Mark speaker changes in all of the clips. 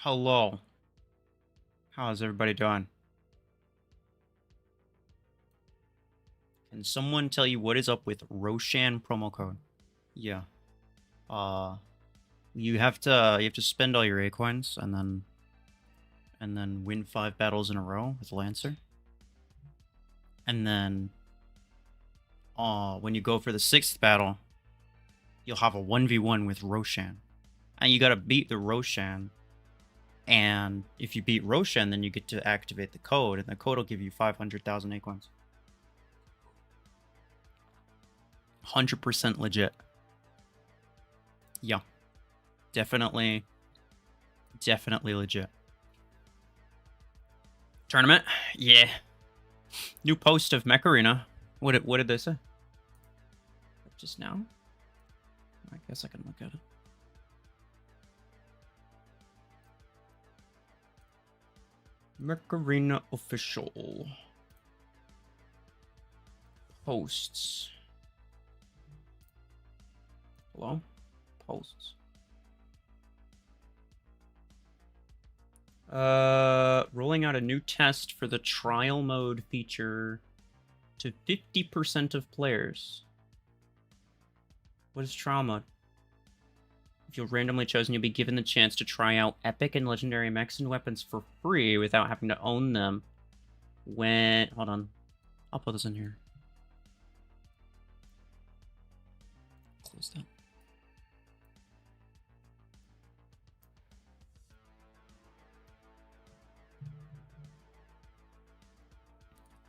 Speaker 1: Hello. How's everybody doing? Can someone tell you what is up with Roshan promo code? Yeah. You have to spend all your A coins and then win 5 battles in a row with Lancer. And then when you go for the 6th battle, you'll have a 1v1 with Roshan. And you gotta beat the Roshan. And if you beat Roshan, then you get to activate the code, and the code will give you 500,000 A coins. 100% legit. Yeah. Definitely legit. Tournament? Yeah. New post of Mech Arena. What did they say? Just now? I guess I can look at it. Mech Arena official. Posts. Hello? Posts. Rolling out a new test for the trial mode feature to 50% of players. What is trial mode? If you're randomly chosen, you'll be given the chance to try out epic and legendary mechs and weapons for free without having to own them. Hold on. I'll put this in here. Close that.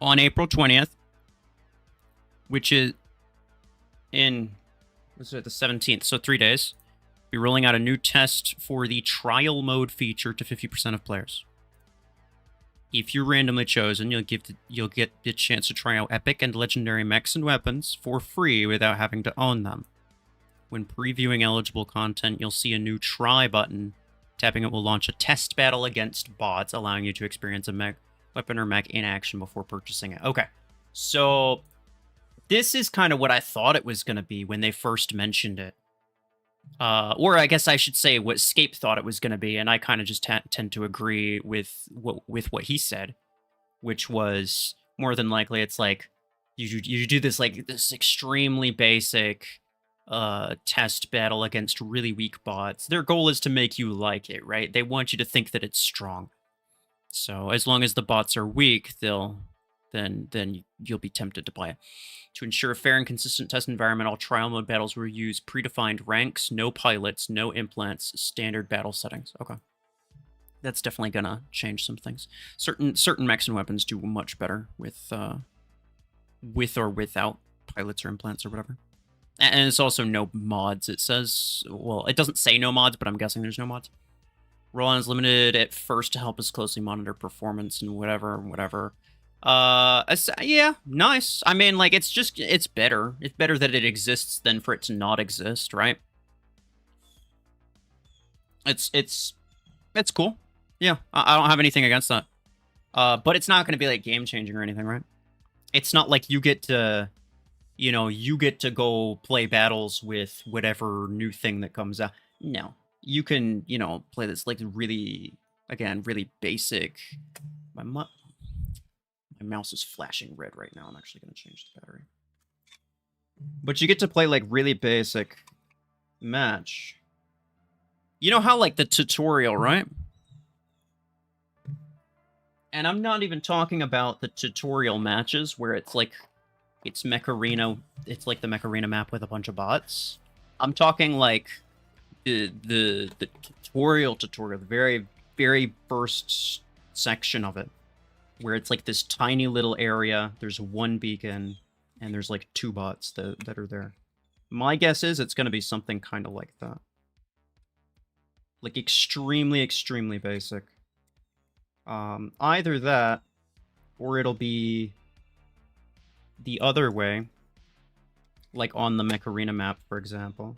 Speaker 1: On April 20th, which is the 17th, so 3 days, be rolling out a new test for the trial mode feature to 50% of players. If you're randomly chosen, you'll get the chance to try out epic and legendary mechs and weapons for free without having to own them. When previewing eligible content, you'll see a new try button. Tapping it will launch a test battle against bots, allowing you to experience a mech, weapon, or mech in action before purchasing it. Okay, so this is kind of what I thought it was going to be when they first mentioned it. Or I guess I should say what Scape thought it was going to be, and I kind of just tend to agree with what he said, which was more than likely it's like you do this extremely basic test battle against really weak bots. Their goal is to make you like it, right? They want you to think that it's strong. So as long as the bots are weak, then you'll be tempted to play it. To ensure a fair and consistent test environment, all trial mode battles will use predefined ranks, no pilots, no implants, standard battle settings. Okay. That's definitely gonna change some things. Certain mechs and weapons do much better with or without pilots or implants or whatever. And it's also no mods. It says, well, it doesn't say no mods, but I'm guessing there's no mods. Roll-on is limited at first to help us closely monitor performance and whatever. Yeah, nice. I mean, like, it's better. It's better that it exists than for it to not exist, right? It's cool. Yeah, I don't have anything against that. But it's not going to be, like, game-changing or anything, right? It's not like you get to, you get to go play battles with whatever new thing that comes out. No. You can, play this, like, really basic... My mouse is flashing red right now. I'm actually going to change the battery. But you get to play, like, really basic match. You know how, like, the tutorial, right? And I'm not even talking about the tutorial matches where it's, like, it's Mech Arena. It's, like, the Mech Arena map with a bunch of bots. I'm talking, like, the tutorial, the very, very first section of it. Where it's like this tiny little area, there's one beacon, and there's like 2 bots that are there. My guess is it's going to be something kind of like that. Like extremely, extremely basic. Either that, or it'll be the other way. Like on the Mech Arena map, for example.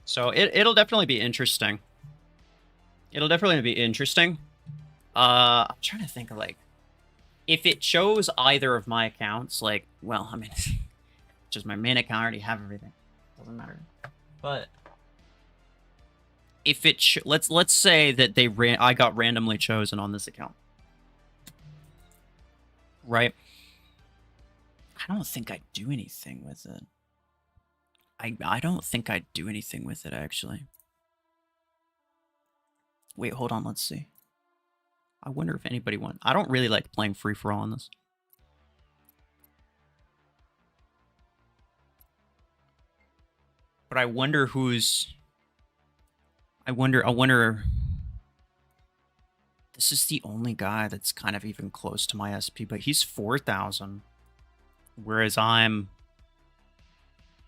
Speaker 1: So it'll definitely be interesting. It'll definitely be interesting. I'm trying to think of, like, if it chose either of my accounts, like, well, I mean, just my main account, I already have everything. Doesn't matter. But if it let's say that I got randomly chosen on this account, right? I don't think I'd do anything with it. I don't think I'd do anything with it, actually. Wait, hold on, let's see. I wonder if anybody wants... I don't really like playing free-for-all on this. But I wonder who's... I wonder... This is the only guy that's kind of even close to my SP, but he's 4,000. Whereas I'm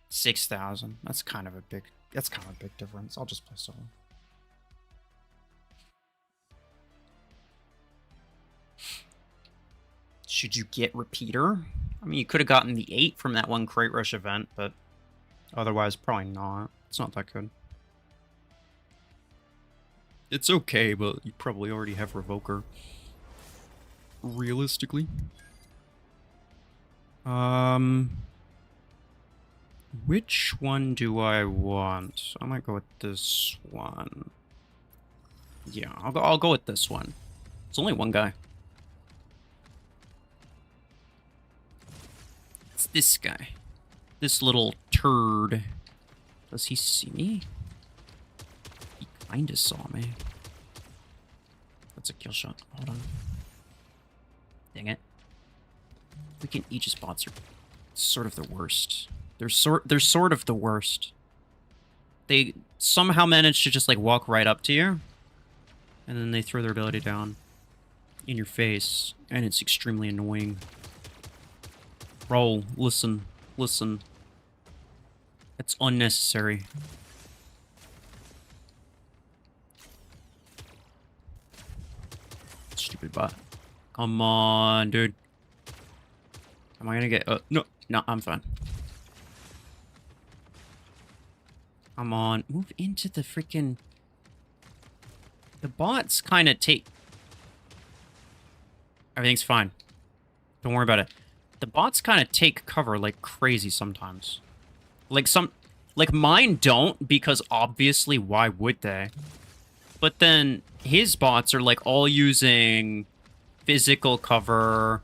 Speaker 1: 6,000. That's kind of a big difference. I'll just play solo. Should you get repeater? I mean, you could have gotten the 8 from that one crate rush event, but otherwise probably not. It's not that good. It's okay, but you probably already have Revoker. Realistically. Which one do I want? I might go with this one. Yeah, I'll go with this one. It's only one guy. It's this guy. This little turd. Does he see me? He kinda saw me. That's a kill shot. Hold on. Dang it. Freaking Aegis bots are sort of the worst. They're sort of the worst. They somehow manage to just like walk right up to you, and then they throw their ability down in your face, and it's extremely annoying. Bro, listen. It's unnecessary. Stupid bot. Come on, dude. Am I gonna get... no, I'm fine. Come on. Move into the freaking... The bots kind of take... Everything's fine. Don't worry about it. The bots kind of take cover like crazy sometimes. Like mine don't, because obviously why would they? But then his bots are like all using physical cover.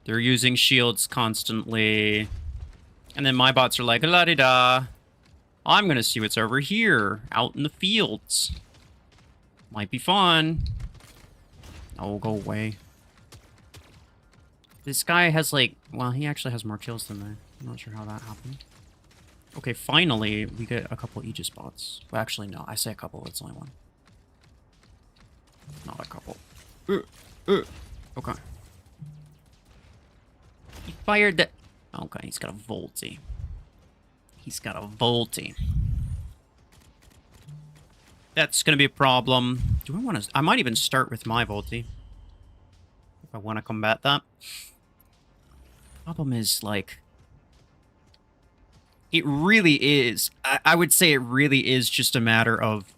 Speaker 1: They're using shields constantly. And then my bots are like, la-di-da. I'm gonna see what's over here, out in the fields. Might be fun. Oh, go away. This guy has like, well, he actually has more kills than me. I'm not sure how that happened. Okay, finally, we get a couple Aegis bots. Well, actually, no, I say a couple, it's only one. Not a couple. Okay. He fired that. Okay, he's got a Volty. He's got a Volty. That's gonna be a problem. Do I want to... I might even start with my Volty. If I want to combat that. Problem is, like... It really is... I would say it really is just a matter of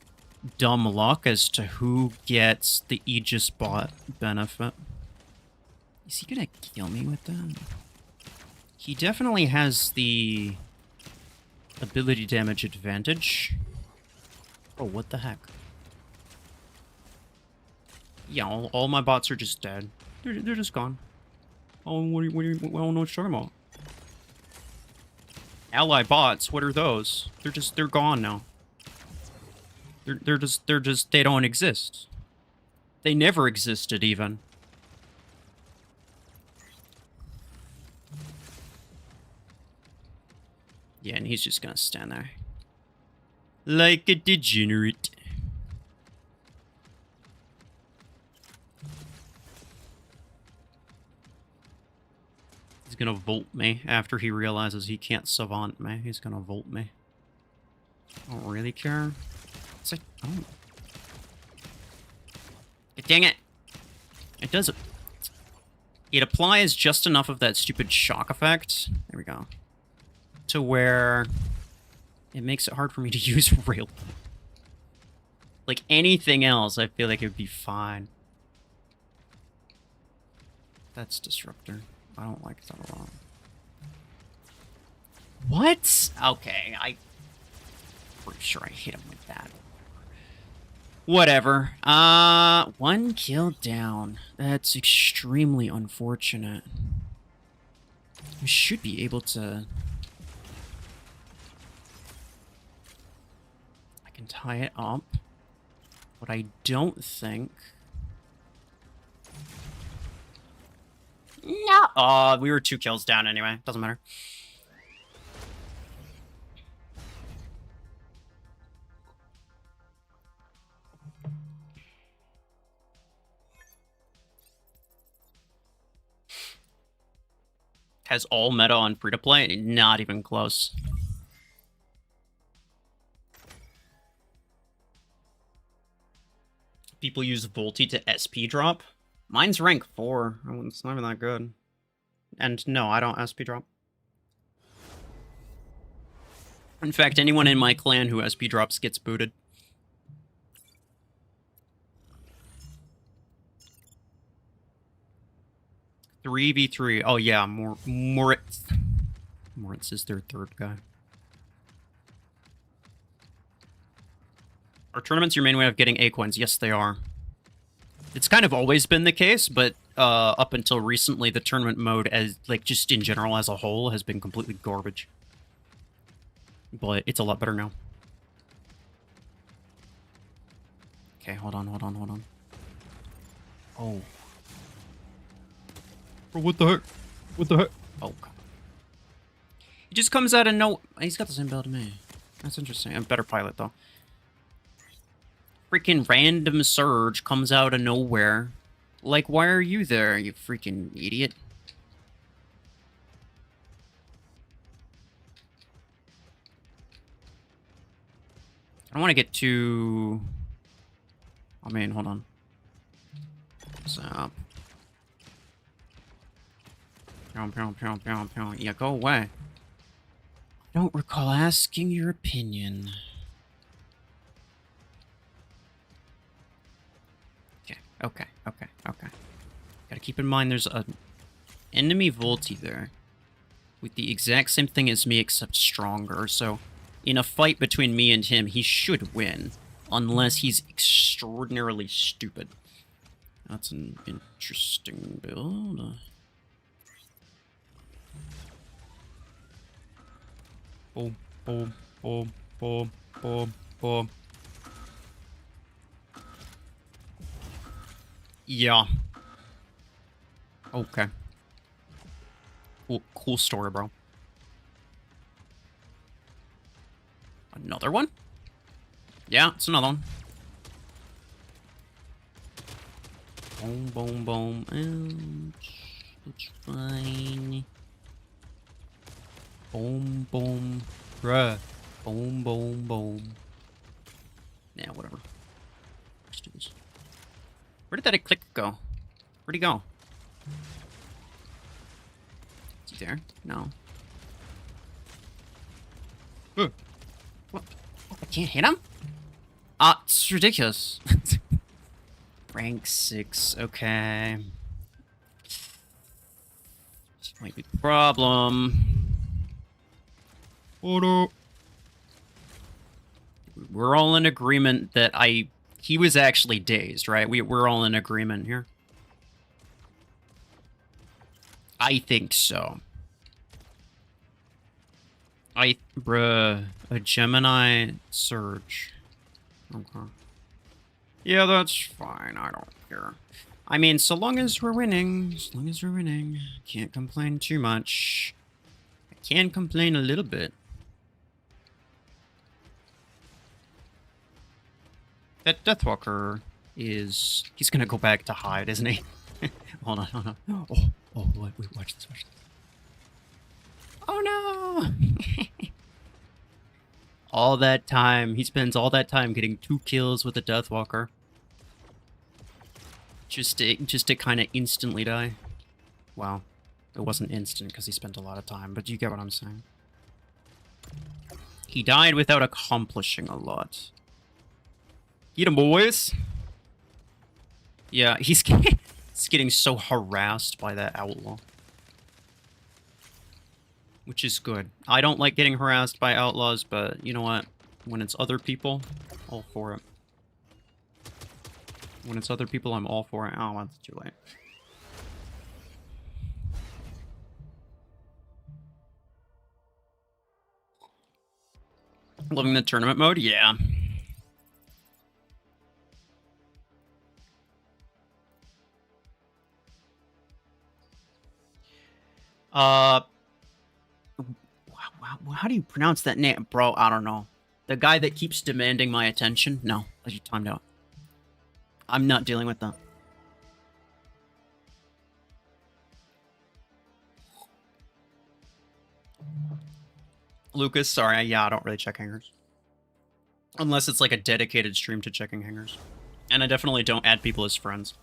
Speaker 1: dumb luck as to who gets the Aegis bot benefit. Is he gonna kill me with that? He definitely has the ability damage advantage. Oh, what the heck? Yeah, all my bots are just dead. They're just gone. Oh, what do you, I don't know what you're talking about. Ally bots, what are those? They're gone now. They're just, they don't exist. They never existed, even. Yeah, and he's just gonna stand there. Like a degenerate. He's gonna volt me after he realizes he can't savant me. He's gonna volt me. I don't really care. It's like, oh. Dang it. It does it. It applies just enough of that stupid shock effect. There we go. To where it makes it hard for me to use rail. Like anything else, I feel like it would be fine. That's Disruptor. I don't like that a lot. What? Okay, pretty sure I hit him with that. Whatever. 1 kill down. That's extremely unfortunate. We should be able to... I can tie it up. But I don't think... No! We were 2 kills down anyway. Doesn't matter. Has all meta on free-to-play? Not even close. People use Volti to SP drop? Mine's rank 4. It's not even that good. And no, I don't SP drop. In fact, anyone in my clan who SP drops gets booted. Three v 3. Oh yeah, Moritz. Moritz is their 3rd guy. Are tournaments your main way of getting A coins? Yes, they are. It's kind of always been the case, but up until recently, the tournament mode, as like just in general as a whole, has been completely garbage. But it's a lot better now. Okay, hold on. Oh. What the heck? What the heck? Oh, God. He just comes out of no... He's got the same build to me. That's interesting. A better pilot, though. Freaking random surge comes out of nowhere. Like, why are you there, you freaking idiot? I don't want to get too... I mean, hold on. What's up? Yeah, go away. I don't recall asking your opinion. Okay. Gotta keep in mind there's a enemy Volti there with the exact same thing as me except stronger, so in a fight between me and him, he should win, unless he's extraordinarily stupid. That's an interesting build. Boom. Yeah. Okay. Cool story, bro. Another one? Yeah, it's another one. Boom. It's fine. Boom. Bruh. Boom. Yeah, whatever. Let's do this. Where did that click go? Where'd he go? Is he there? No. What? I can't hit him? It's ridiculous. Rank 6, okay. This might be the problem. We're all in agreement that he was actually dazed, right? We're all in agreement here. I think so. Bruh, a Gemini Surge. Okay. Yeah, that's fine. I don't care. I mean, so long as we're winning. Can't complain too much. I can complain a little bit. That Deathwalker is... He's gonna go back to hide, isn't he? Hold on. Wait, watch this. Oh no! All that time, he spends all that time getting 2 kills with the Deathwalker. Just to kind of instantly die. Wow. It wasn't instant because he spent a lot of time, but you get what I'm saying. He died without accomplishing a lot. Get him, boys! Yeah, he's getting so harassed by that outlaw. Which is good. I don't like getting harassed by outlaws, but you know what? When it's other people, all for it. When it's other people, I'm all for it. Oh, that's too late. Loving the tournament mode? Yeah. How do you pronounce that name? Bro, I don't know. The guy that keeps demanding my attention? No, you timed out. I'm not dealing with that. Lucas, sorry. Yeah, I don't really check hangers. Unless it's like a dedicated stream to checking hangers. And I definitely don't add people as friends.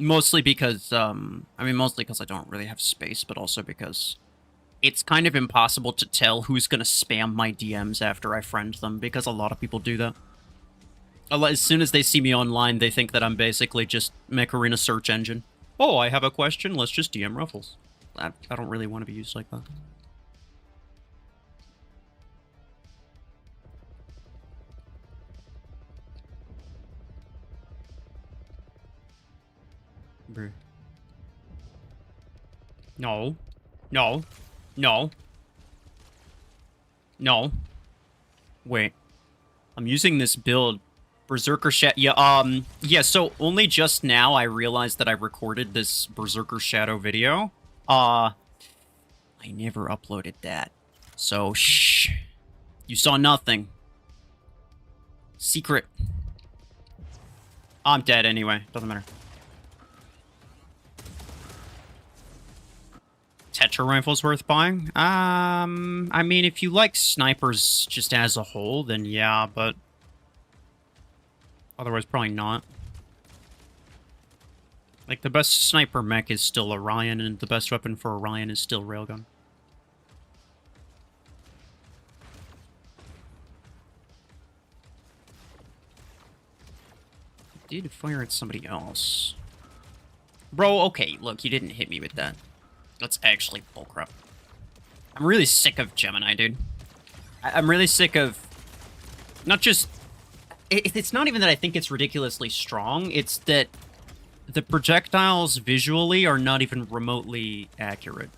Speaker 1: Mostly because, mostly because I don't really have space, but also because it's kind of impossible to tell who's going to spam my DMs after I friend them, because a lot of people do that. As soon as they see me online, they think that I'm basically just Mech Arena search engine. Oh, I have a question, let's just DM RuFFles. I don't really want to be used like that. Bruh. No. No. No. No. Wait. I'm using this build. Berserker Shadow. Yeah, so only just now I realized that I recorded this Berserker Shadow video. I never uploaded that. So, shh. You saw nothing. Secret. I'm dead anyway. Doesn't matter. Tetra rifle's worth buying? I mean, if you like snipers just as a whole, then yeah, but otherwise probably not. Like, the best sniper mech is still Orion, and the best weapon for Orion is still Railgun. I did fire at somebody else. Bro, okay, look, you didn't hit me with that. That's actually bullcrap. I'm really sick of Gemini, dude. I'm really sick of... Not just... It's not even that I think it's ridiculously strong, it's that the projectiles visually are not even remotely accurate.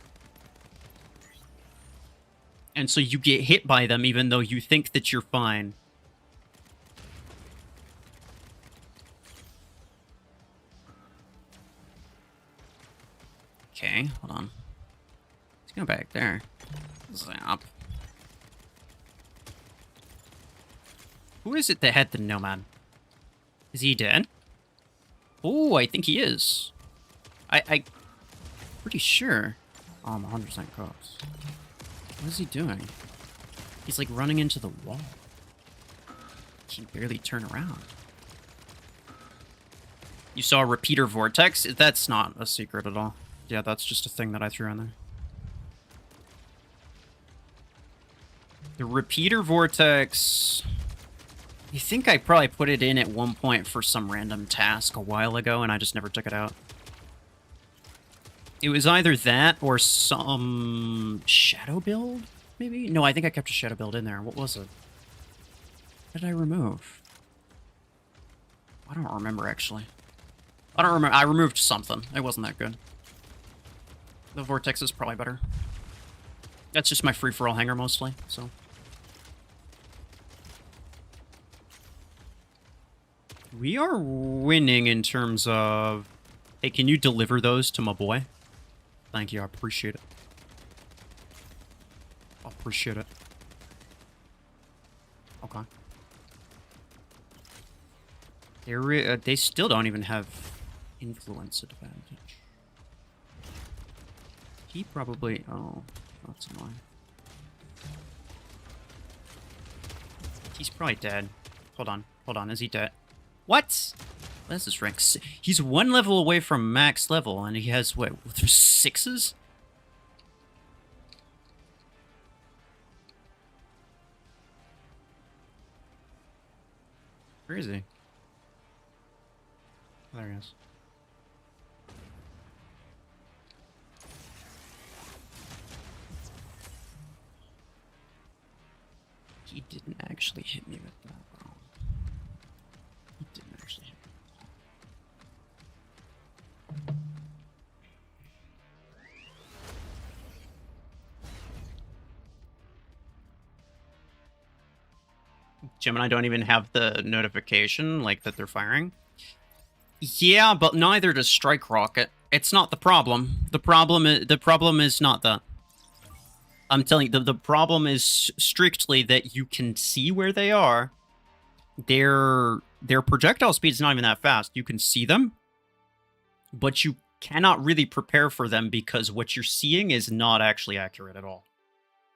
Speaker 1: And so you get hit by them even though you think that you're fine. Okay, hold on. Let's go back there. Zap. Who is it that had the Nomad? Is he dead? Oh, I think he is. I pretty sure. Oh, I'm 100% close. What is he doing? He's like running into the wall. He can barely turn around. You saw a repeater vortex? That's not a secret at all. Yeah, that's just a thing that I threw in there. The repeater vortex... I think I probably put it in at one point for some random task a while ago, and I just never took it out. It was either that or some shadow build, maybe? No, I think I kept a shadow build in there. What was it? What did I remove? I don't remember, actually. I don't remember. I removed something. It wasn't that good. The vortex is probably better. That's just my free-for-all hanger, mostly, so... We are winning in terms of... Hey, can you deliver those to my boy? Thank you, I appreciate it. I appreciate it. Okay. They still don't even have influence advantage. He probably... Oh, that's annoying. He's probably dead. Hold on, is he dead? What? This is rank 6. He's 1 level away from max level, and he has, what, there's 6s? Where is he? There he is. He didn't actually hit me with that, bro. He didn't actually hit me. Gemini don't even have the notification, like, that they're firing. Yeah, but neither does Strike Rocket. It's not the problem. The problem is not that. I'm telling you, the problem is strictly that you can see where they are. Their projectile speed is not even that fast. You can see them, but you cannot really prepare for them because what you're seeing is not actually accurate at all.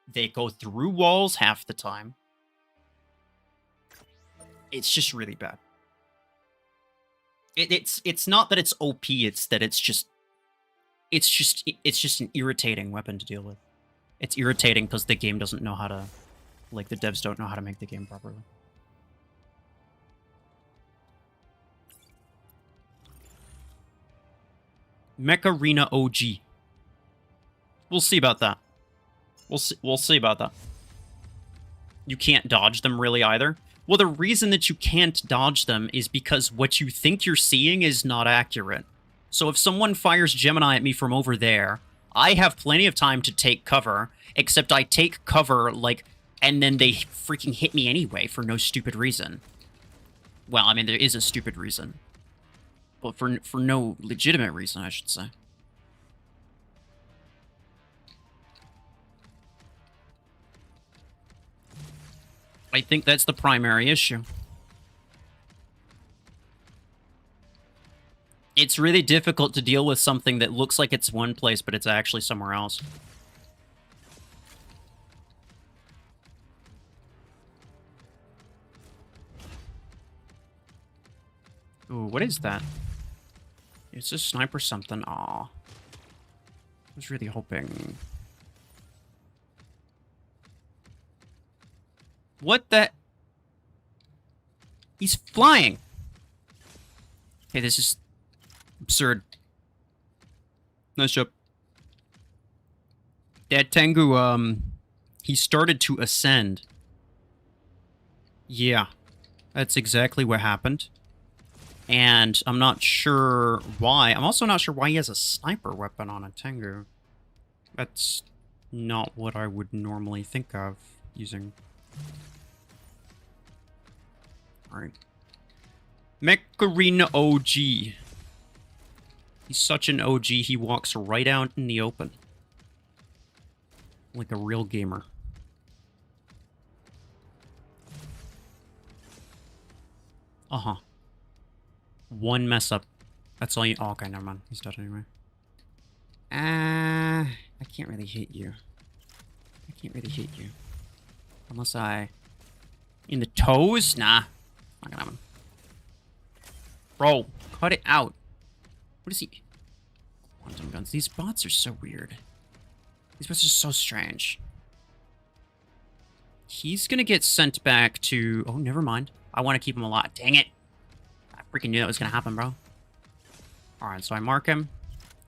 Speaker 1: They go through walls half the time. It's just really bad. It's not that it's OP, it's that it's just an irritating weapon to deal with. It's irritating because the game doesn't know how to, like, the devs don't know how to make the game properly. Mech Arena OG. We'll see about that. We'll see about that. You can't dodge them really either. Well, the reason that you can't dodge them is because what you think you're seeing is not accurate. So if someone fires Gemini at me from over there, I have plenty of time to take cover, except I take cover, like, and then they freaking hit me anyway for no stupid reason. Well, I mean, there is a stupid reason. But for no legitimate reason, I should say. I think that's the primary issue. It's really difficult to deal with something that looks like it's one place, but it's actually somewhere else. Ooh, what is that? It's a sniper something. Aw. I was really hoping... What the... He's flying! Okay, this is absurd. Nice job. That Tengu, he started to ascend. Yeah. That's exactly what happened. And I'm not sure why. I'm also not sure why he has a sniper weapon on a Tengu. That's not what I would normally think of using. Alright. Mech Arena OG. He's such an OG, he walks right out in the open. Like a real gamer. Uh-huh. One mess up. That's all you... Oh, okay, never mind. He's dead anyway. I can't really hit you. I can't really hit you. Unless I... In the toes? Nah. Not gonna happen. Bro, cut it out. What is he? Quantum guns. These bots are so weird. These bots are so strange. He's gonna get sent back to... Oh, never mind. I want to keep him alive. Dang it. I freaking knew that was gonna happen, bro. Alright, so I mark him.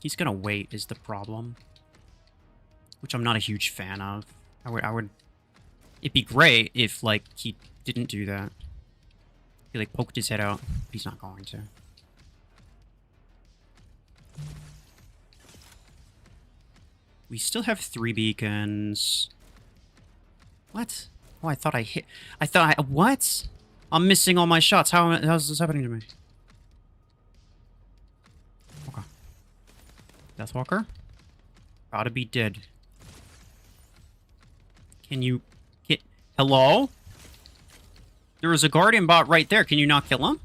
Speaker 1: He's gonna wait is the problem. Which I'm not a huge fan of. I would... It'd be great if, like, he didn't do that. He, like, poked his head out. He's not going to. We still have 3 beacons. What? Oh, I thought I hit... What? I'm missing all my shots. How's this happening to me? Okay. Deathwalker? Gotta be dead. Can you... Get... Hello? There was a Guardian bot right there. Can you not kill him?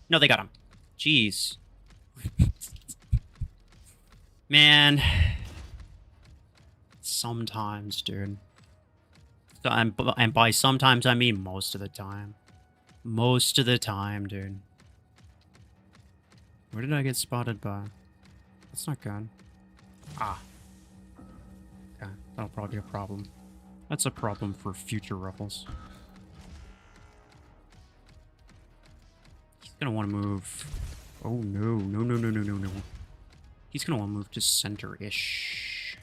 Speaker 1: No, they got him. Jeez. Man. Sometimes, dude. And by sometimes, I mean most of the time. Most of the time, dude. Where did I get spotted by? That's not good. Ah. Okay, that'll probably be a problem. That's a problem for future RuFFles. He's gonna want to move... Oh, no. No. He's gonna want to move to center-ish.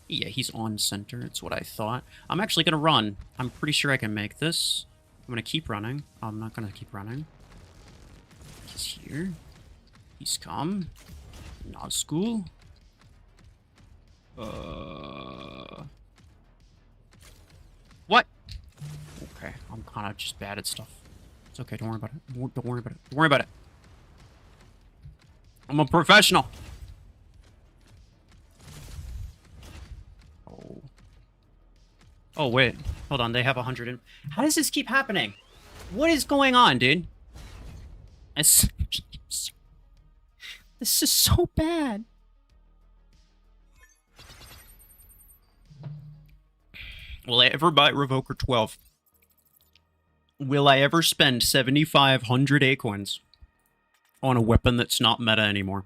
Speaker 1: Yeah, he's on center. It's what I thought. I'm actually going to run. I'm pretty sure I can make this. I'm going to keep running. I'm not going to keep running. He's here. He's come. Not school. What? Okay, I'm kind of just bad at stuff. It's okay, don't worry about it. Don't worry about it. Don't worry about it. I'm a professional. Oh. Oh, wait. Hold on, they have 100 in... How does this keep happening? What is going on, dude? This is so bad. Will I ever buy Revoker 12? Will I ever spend 7,500 acorns on a weapon that's not meta anymore?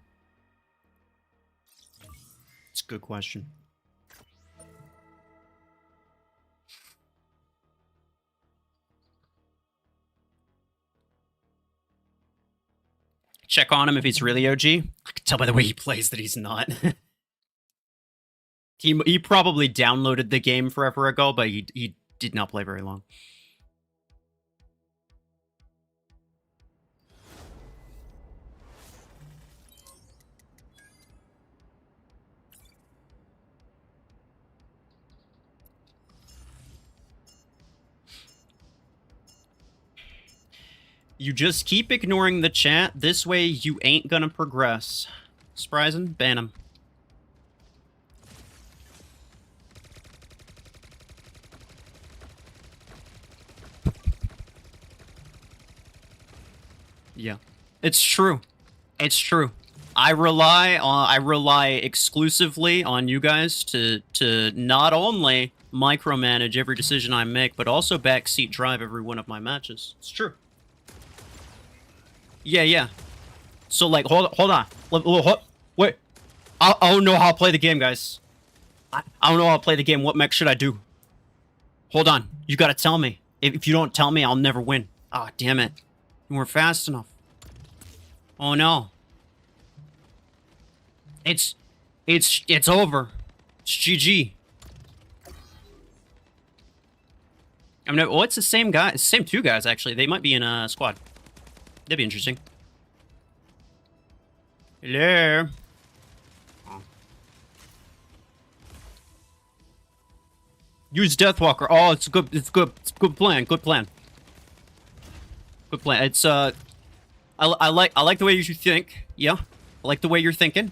Speaker 1: It's a good question. Check on him if he's really OG. I can tell by the way he plays that he's not. He probably downloaded the game forever ago, but he did not play very long. You just keep ignoring the chat. This way you ain't gonna progress. Surprising? Ban him. Yeah. It's true. It's true. I rely exclusively on you guys to not only micromanage every decision I make, but also backseat drive every one of my matches. It's true. Yeah. So, like, hold on. Wait. I don't know how to play the game, guys. I don't know how to play the game. What mech should I do? Hold on. You gotta tell me. If you don't tell me, I'll never win. Ah, oh, damn it. You weren't fast enough. Oh, no. It's over. It's GG. I mean, well, it's the same guy. It's the same two guys, actually. They might be in a squad. That'd be interesting. Hello. Oh. Use Deathwalker. Oh, it's good. It's good. It's a good plan. Good plan. Good plan. It's I like the way you think. Yeah, I like the way you're thinking.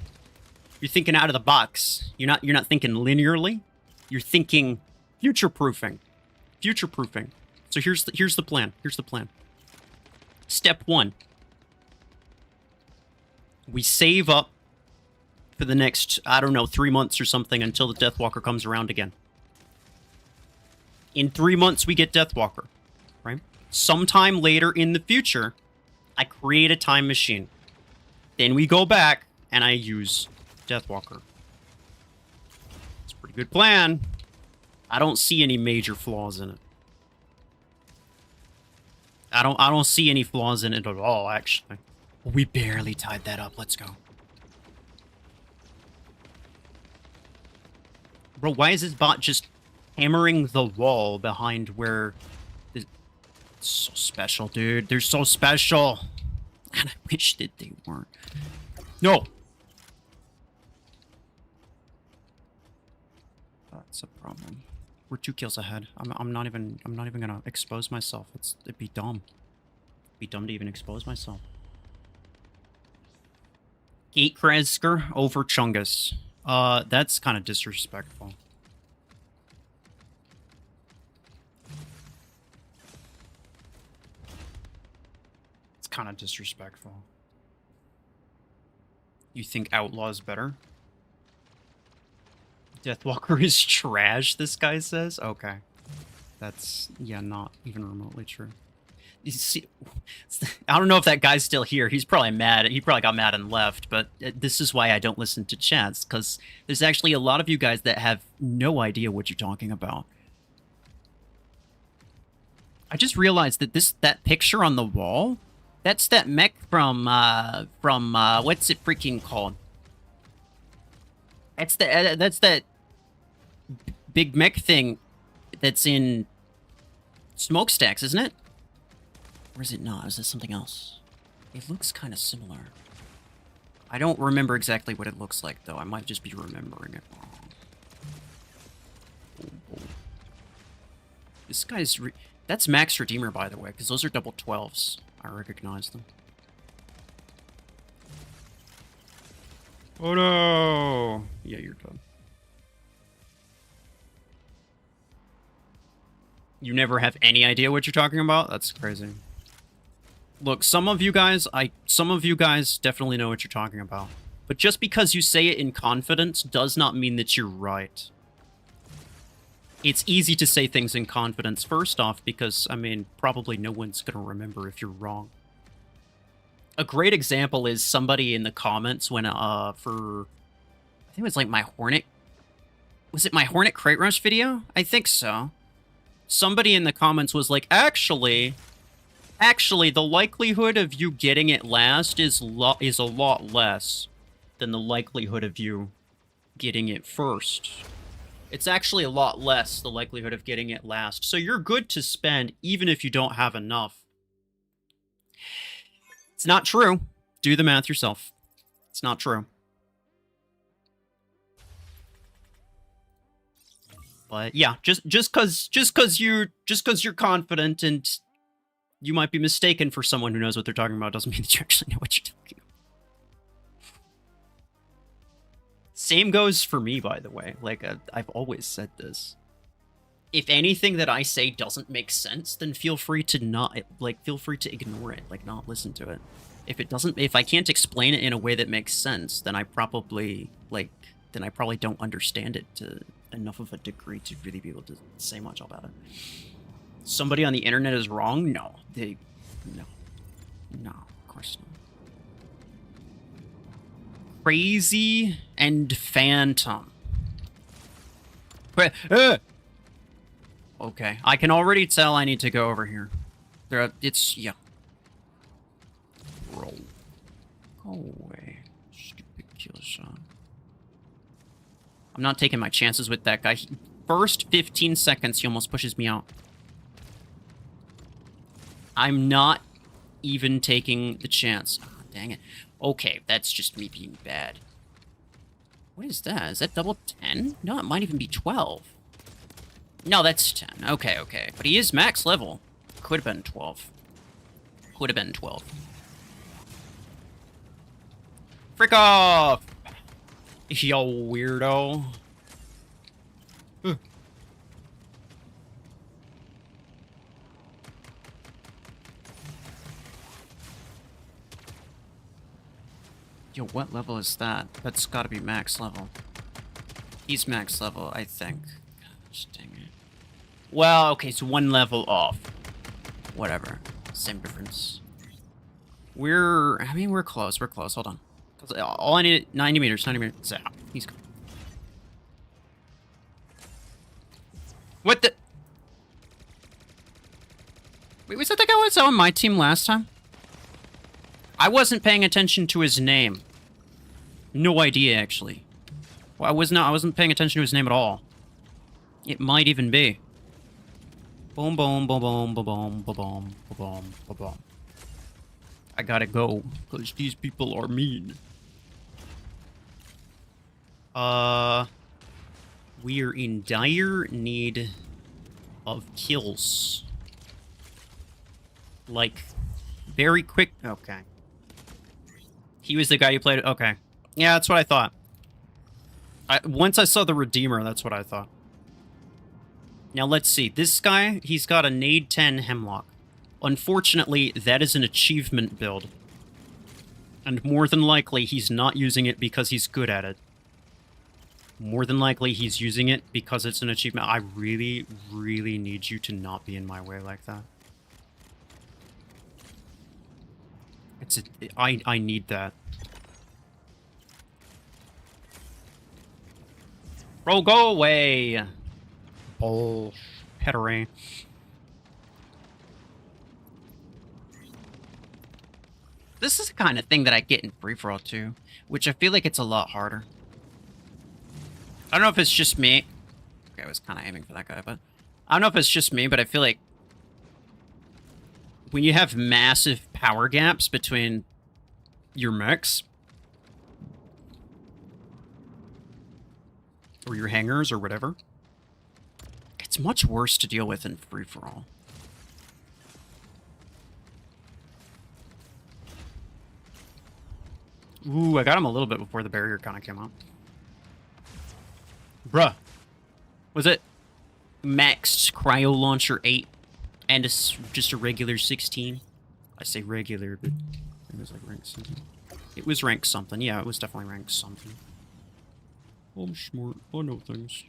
Speaker 1: You're thinking out of the box. You're not thinking linearly. You're thinking future-proofing. Future-proofing. So here's the plan. Here's the plan. Step 1. We save up for the next, I don't know, 3 months or something until the Deathwalker comes around again. In 3 months, we get Deathwalker, right? Sometime later in the future, I create a time machine. Then we go back, and I use Deathwalker. It's a pretty good plan. I don't see any major flaws in it. I don't see any flaws in it at all, actually. We barely tied that up. Let's go. Bro, why is this bot just hammering the wall behind where... It's so special, dude. They're so special. And I wish that they weren't. No! That's a problem. We're 2 kills ahead. I'm not even gonna expose myself. It'd be dumb. It'd be dumb to even expose myself. Gate Kresker over Chungus. That's kind of disrespectful. It's kind of disrespectful. You think Outlaw's better? Deathwalker is trash, this guy says? Okay. That's, yeah, not even remotely true. You see, I don't know if that guy's still here. He's probably mad. He probably got mad and left, but this is why I don't listen to chats, because there's actually a lot of you guys that have no idea what you're talking about. I just realized that that picture on the wall, that's that mech from what's it freaking called? That's that big mech thing that's in smokestacks, isn't it? Or is it not? Is this something else? It looks kind of similar. I don't remember exactly what it looks like, though. I might just be remembering it wrong. Oh. This guy's... That's Max Redeemer, by the way, because those are double 12s. I recognize them. Oh, no! Yeah, you're done. You never have any idea what you're talking about? That's crazy. Look, some of you guys definitely know what you're talking about. But just because you say it in confidence does not mean that you're right. It's easy to say things in confidence, first off, because, I mean, probably no one's going to remember if you're wrong. A great example is somebody in the comments when, I think it was like my Hornet... Was it my Hornet Crate Rush video? I think so. Somebody in the comments was like, Actually, the likelihood of you getting it last is a lot less than the likelihood of you getting it first. It's actually a lot less, the likelihood of getting it last. So you're good to spend, even if you don't have enough. It's not true. Do the math yourself. It's not true. But yeah, just cause you're confident and you might be mistaken for someone who knows what they're talking about doesn't mean that you actually know what you're talking about. Same goes for me, by the way. Like, I've always said this. If anything that I say doesn't make sense, then feel free to ignore it, like, not listen to it. If I can't explain it in a way that makes sense, then I probably don't understand it to enough of a degree to really be able to say much about it. Somebody on the internet is wrong? No. No, of course not. Crazy and Phantom. Okay, I can already tell I need to go over here. Yeah. Roll. Go away. Stupid kill shot. I'm not taking my chances with that guy. First 15 seconds, he almost pushes me out. I'm not even taking the chance. Oh, dang it. Okay, that's just me being bad. What is that? Is that double 10? No, it might even be 12. No, that's 10. Okay. But he is max level. Could have been 12. Could have been 12. Frick off! Yo, weirdo. Yo, what level is that? That's gotta be max level. He's max level, I think. Gosh, dang it. Well, okay, so one level off. Whatever. Same difference. We're close. Hold on. All I need, 90 meters. Yeah, he's gone. What the? Wait, was that the guy who was on my team last time? I wasn't paying attention to his name. No idea, actually. Well, I wasn't paying attention to his name at all. It might even be. Boom, boom, boom, boom, boom, boom, boom, boom, boom, boom, boom. I gotta go, because these people are mean. We're in dire need of kills. Like, very quick. Okay. He was the guy who played it. Okay. Yeah, that's what I thought. Once I saw the Redeemer, that's what I thought. Now, let's see. This guy, he's got a nade 10 Hemlock. Unfortunately, that is an achievement build. And more than likely, he's not using it because he's good at it. More than likely, he's using it because it's an achievement. I really, really need you to not be in my way like that. I need that. Bro, go away! Bullshittery. This is the kind of thing that I get in free-for-all too, which I feel like it's a lot harder. I don't know if it's just me, Okay, I was kind of aiming for that guy, but I don't know if it's just me, but I feel like when you have massive power gaps between your mechs or your hangars or whatever, it's much worse to deal with in free-for-all. Ooh, I got him a little bit before the barrier kind of came out. Bruh. Was it Mech's Cryo Launcher 8 and just a regular 16? I say regular, but it was like rank something. It was rank something. Yeah, it was definitely rank something. I'm smart. I know things.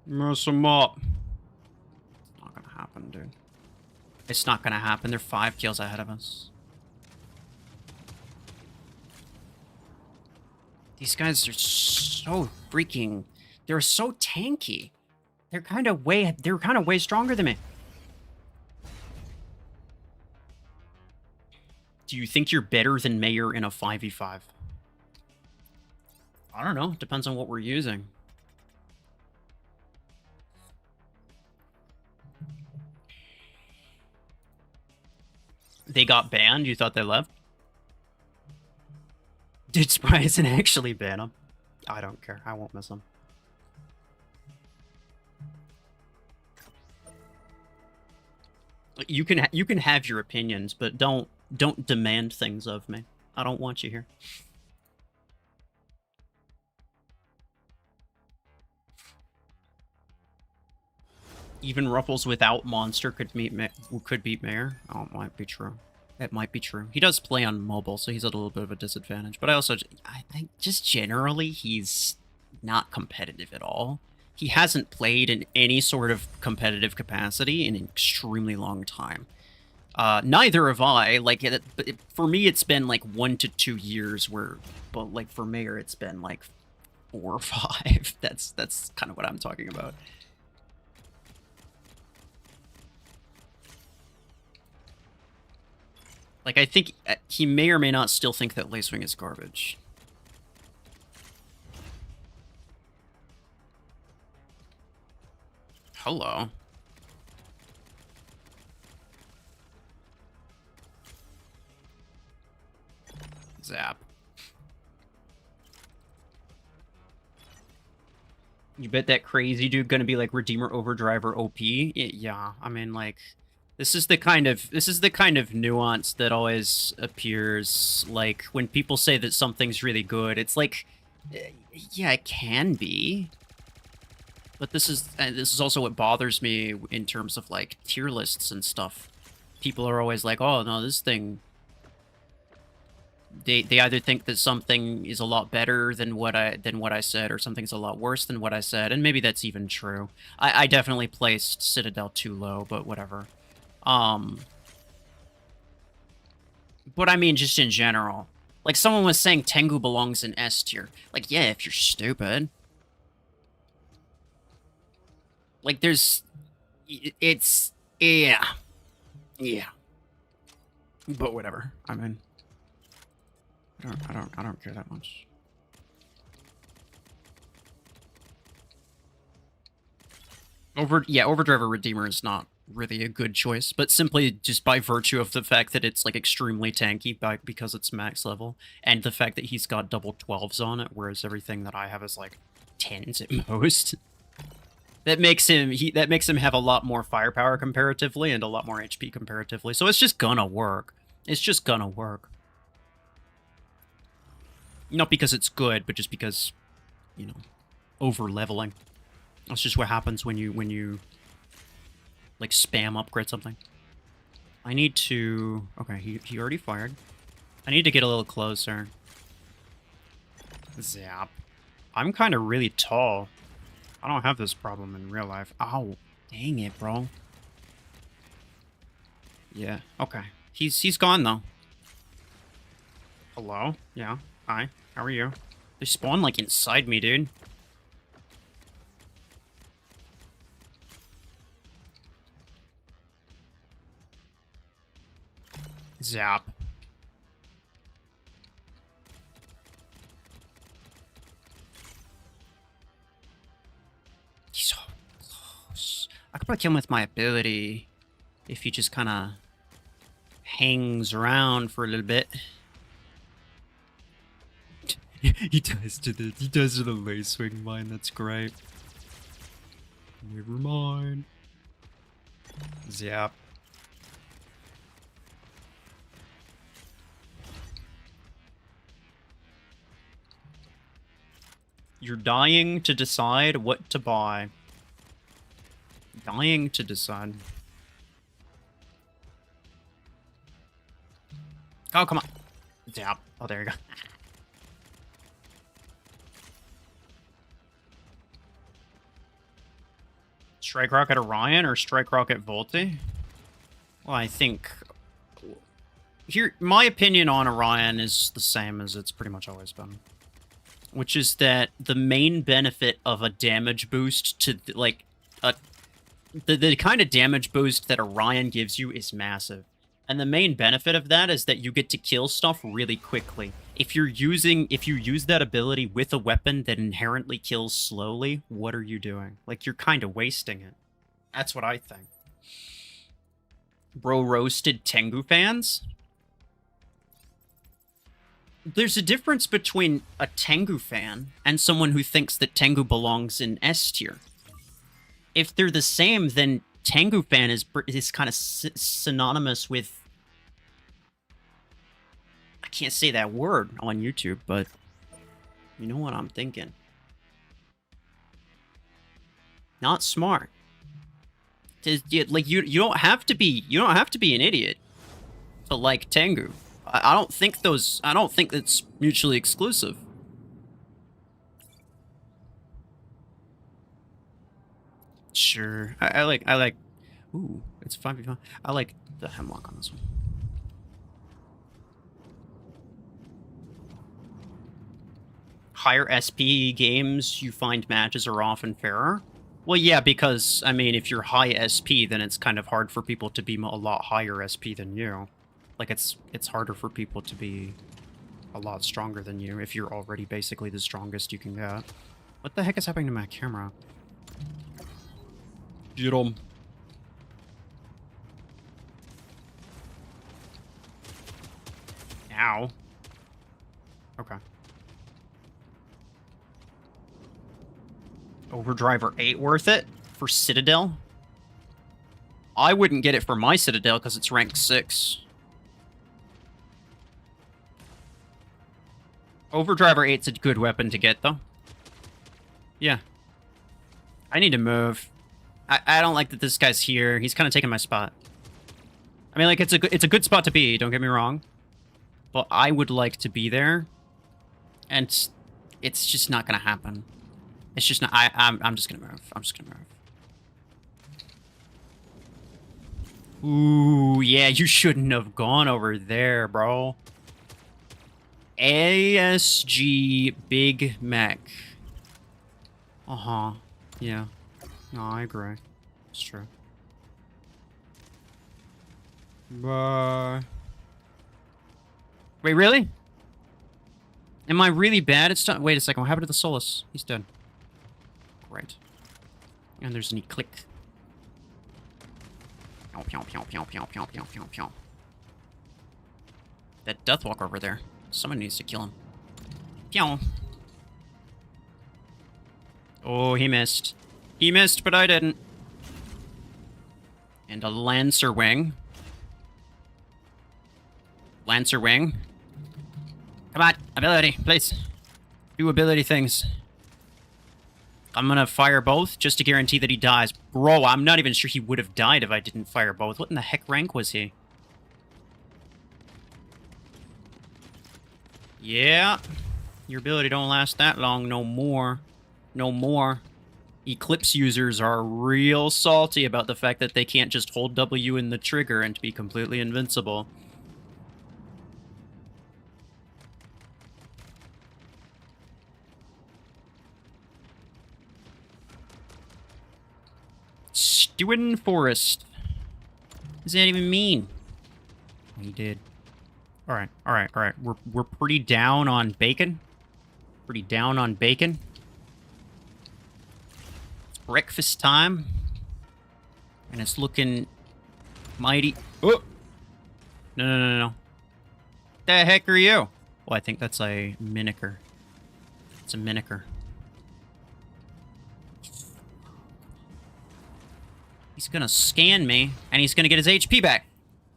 Speaker 1: Mess them up. It's not gonna happen, dude. It's not gonna happen. They're 5 kills ahead of us. These guys are so freaking... They're so tanky. They're kind of way stronger than me. Do you think you're better than Mayor in a 5v5? I don't know. Depends on what we're using. They got banned? You thought they left? Did Spryson actually ban them? I don't care. I won't miss them. You can have your opinions, but don't demand things of me. I don't want you here. Even RuFFles without Monster could beat Mayor. Oh, it might be true. It might be true. He does play on mobile, so he's at a little bit of a disadvantage. But I think just generally, he's not competitive at all. He hasn't played in any sort of competitive capacity in an extremely long time. Neither have I. Like, for me, it's been like 1 to 2 years. But like for Mayor, it's been like 4 or 5. That's kind of what I'm talking about. Like, I think he may or may not still think that Lacewing is garbage. Hello. Zap. You bet that crazy dude gonna be like Redeemer Overdriver OP? Yeah, I mean, like... This is the kind of nuance that always appears, like, when people say that something's really good, it's like, yeah, it can be. But this is also what bothers me in terms of, like, tier lists and stuff. People are always like, oh, no, this thing... They either think that something is a lot better than what I said, or something's a lot worse than what I said, and maybe that's even true. I definitely placed Citadel too low, but whatever. But I mean, just in general. Like, someone was saying Tengu belongs in S tier. Like, yeah, if you're stupid. Like, there's... It's... Yeah. Yeah. But whatever. I mean... I don't care that much. Overdrive or Redeemer is not really a good choice, but simply just by virtue of the fact that it's like extremely tanky because it's max level, and the fact that he's got double 12s on it, whereas everything that I have is like 10s at most. That makes him have a lot more firepower comparatively and a lot more HP comparatively. So it's just gonna work. It's just gonna work. Not because it's good, but just because, you know, over leveling. That's just what happens when you like spam upgrade something. I need to... Okay, he already fired. I need to get a little closer. Zap. I'm kind of really tall. I don't have this problem in real life. Ow. Dang it, bro. Yeah, okay. He's gone, though. Hello? Yeah. Hi. How are you? They spawn, like, inside me, dude. Zap. He's so close. I could probably kill him with my ability if he just kind of hangs around for a little bit. He does to the lace swing mine. That's great. Never mind. Zap. You're dying to decide what to buy. Dying to decide. Oh, come on. Zap. Oh, there you go. Strike Rocket Orion or Strike Rocket Volti? Well, I think... Here, my opinion on Orion is the same as it's pretty much always been. Which is that the main benefit of a damage boost to, like, the kind of damage boost that Orion gives you is massive. And the main benefit of that is that you get to kill stuff really quickly. If you use that ability with a weapon that inherently kills slowly, what are you doing? Like, you're kind of wasting it. That's what I think. Bro roasted Tengu fans? There's a difference between a Tengu fan and someone who thinks that Tengu belongs in S tier. If they're the same, then Tengu fan is kind of synonymous with... I can't say that word on YouTube, but you know what I'm thinking. Not smart. Like you don't have to be an idiot to like Tengu. I don't think it's mutually exclusive. Sure. I like ooh, it's 5v5. I like the Hemlock on this one. Higher SP games, you find matches are often fairer. Well, yeah, because, I mean, if you're high SP, then it's kind of hard for people to be a lot higher SP than you. Like, it's harder for people to be a lot stronger than you if you're already basically the strongest you can get. What the heck is happening to my camera? Get 'em. Ow. Okay. Overdriver 8 worth it? For Citadel? I wouldn't get it for my Citadel because it's rank 6. Overdriver 8's a good weapon to get, though. Yeah. I need to move. I don't like that this guy's here. He's kind of taking my spot. I mean, like, it's a good spot to be, don't get me wrong. But I would like to be there. And it's just not going to happen. It's just not... I'm just going to move. I'm just going to move. Ooh, yeah, you shouldn't have gone over there, bro. ASG Big Mech. Uh-huh. Yeah. No, I agree. It's true. Bye. Wait, really? Am I really bad at stuff? Wait a second, what happened to the Solus? He's dead. Great. And there's an click. That Deathwalker over there. Someone needs to kill him. Pew. Oh, he missed. He missed, but I didn't. And a Lancer Wing. Lancer Wing. Come on, ability, please. Do ability things. I'm gonna fire both just to guarantee that he dies. Bro, I'm not even sure he would have died if I didn't fire both. What in the heck rank was he? Yeah. Your ability don't last that long no more. No more. Eclipse users are real salty about the fact that they can't just hold W in the trigger and be completely invincible. Stewin Forest. What does that even mean? He did. All right, all right, all right. We're pretty down on bacon. Pretty down on bacon. It's breakfast time, and it's looking mighty. Oh, no, no, no, no. The heck are you? Well, I think that's a miniker. It's a miniker. He's gonna scan me, and he's gonna get his HP back.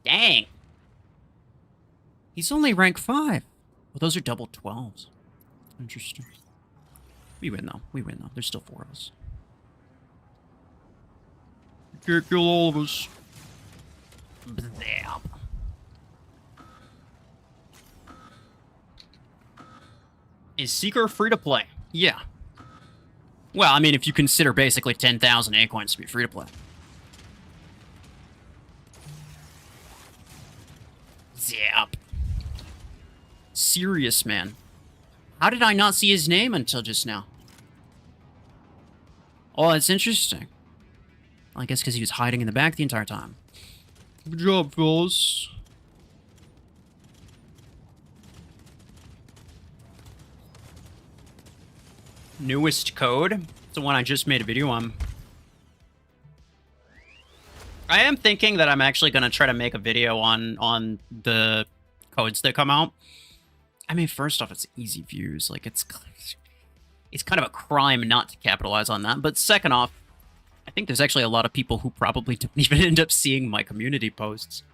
Speaker 1: Dang. He's only rank 5. Well, those are double 12s. Interesting. We win, though. We win, though. There's still 4 of us. You can't kill all of us. Bzap. Is Seeker free to play? Yeah. Well, I mean, if you consider basically 10,000 acorns to be free to play. Zap. Serious, man. How did I not see his name until just now? Oh, that's interesting. Well, I guess because he was hiding in the back the entire time. Good job, fellas. Newest code. It's the one I just made a video on. I am thinking that I'm actually going to try to make a video on the codes that come out. I mean, first off, it's easy views. Like, it's kind of a crime not to capitalize on that. But second off, I think there's actually a lot of people who probably don't even end up seeing my community posts.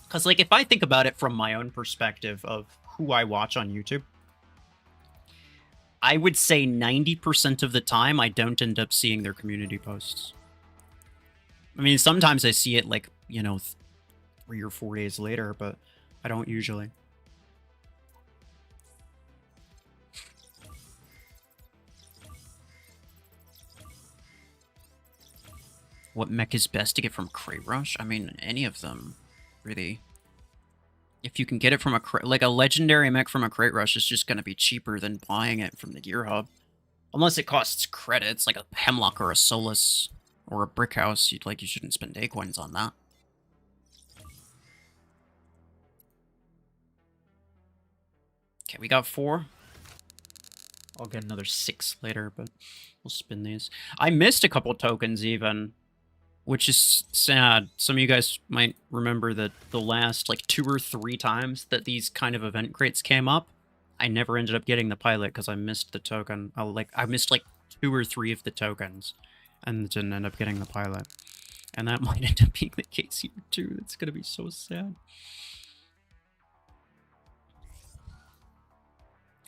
Speaker 1: Because, like, if I think about it from my own perspective of who I watch on YouTube, I would say 90% of the time I don't end up seeing their community posts. I mean, sometimes I see it, like, you know, 3 or 4 days later, but I don't usually. What mech is best to get from Crate Rush? I mean, any of them, really. If you can get it from like a legendary mech from a Crate Rush is just going to be cheaper than buying it from the Gear Hub. Unless it costs credits, like a Hemlock or a Solus or a Brick House, you shouldn't spend Acorns on that. Okay, we got 4. I'll get another 6 later, but we'll spin these. I missed a couple tokens even, which is sad. Some of you guys might remember that the last, like, 2 or 3 times that these kind of event crates came up, I never ended up getting the pilot because I missed the token. I missed, like, 2 or 3 of the tokens and didn't end up getting the pilot. And that might end up being the case here, too. It's going to be so sad.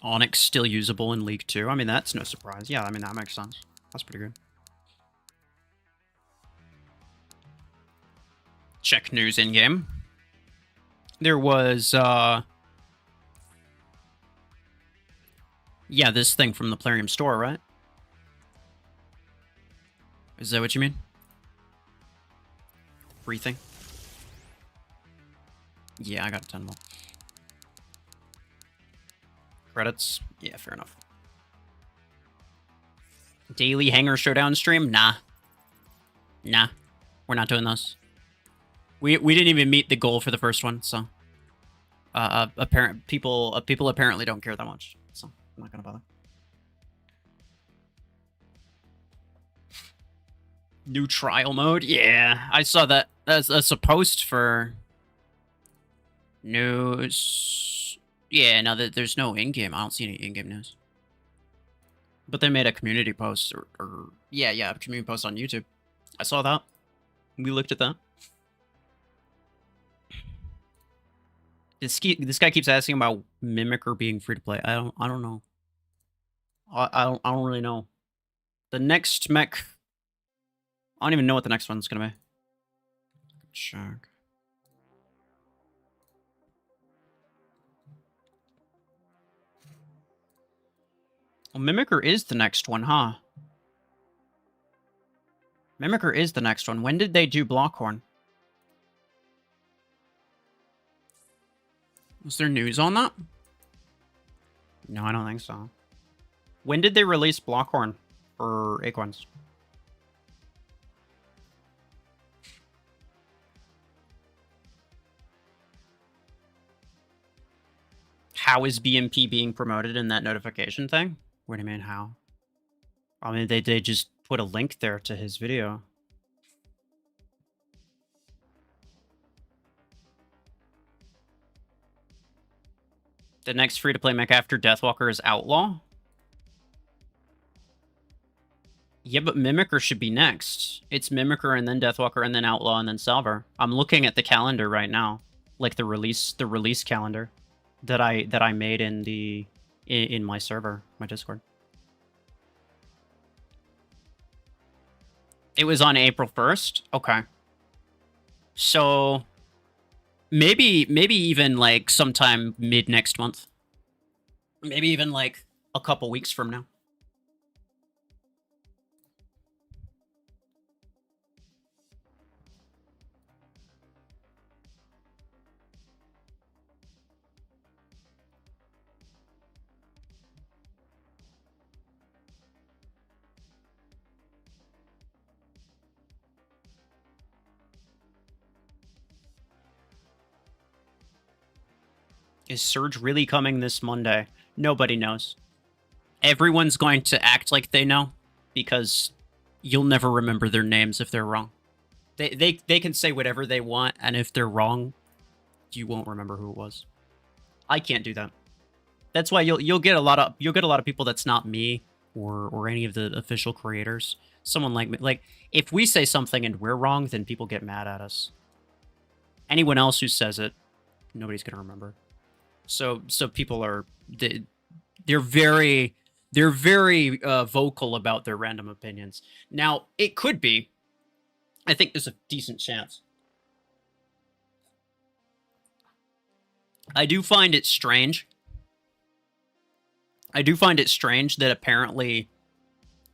Speaker 1: Onyx still usable in League 2. I mean, that's no surprise. Yeah, I mean, that makes sense. That's pretty good. Check news in-game. There was, yeah, this thing from the Plarium store, right? Is that what you mean? Free thing? Yeah, I got a 10 more. Credits? Yeah, fair enough. Daily Hanger Showdown stream? Nah. Nah. We're not doing those. We didn't even meet the goal for the first one, so... people apparently don't care that much, so I'm not gonna bother. New trial mode? Yeah, I saw that. That's a post for... news... Yeah, no, there's no in-game. I don't see any in-game news. But they made a community post, or yeah, a community post on YouTube. I saw that. We looked at that. This guy keeps asking about Mimicker being free to play. I don't know. I don't really know. The next mech, I don't even know what the next one's gonna be. Check. Well, Mimicker is the next one, huh? Mimicker is the next one. When did they do Blockhorn? Was there news on that? No, I don't think so. When did they release Blockhorn for Acorns? How is BMP being promoted in that notification thing? What do you mean, how? I mean, they just put a link there to his video. The next free-to-play mech after Deathwalker is Outlaw? Yeah, but Mimicker should be next. It's Mimicker and then Deathwalker and then Outlaw and then Salver. I'm looking at the calendar right now, like the release calendar that I made in my server, my Discord. It was on April 1st. Okay. So maybe even like sometime mid next month. Maybe even like a couple weeks from now. Is Surge really coming this Monday? Nobody knows. Everyone's going to act like they know, because you'll never remember their names if they're wrong. They can say whatever they want, and if they're wrong, you won't remember who it was. I can't do that. That's why you'll get a lot of people that's not me or any of the official creators. Someone like me. Like, if we say something and we're wrong, then people get mad at us. Anyone else who says it, nobody's gonna remember. So people are they're very vocal about their random opinions. Now, it could be. I think there's a decent chance. I do find it strange. That apparently,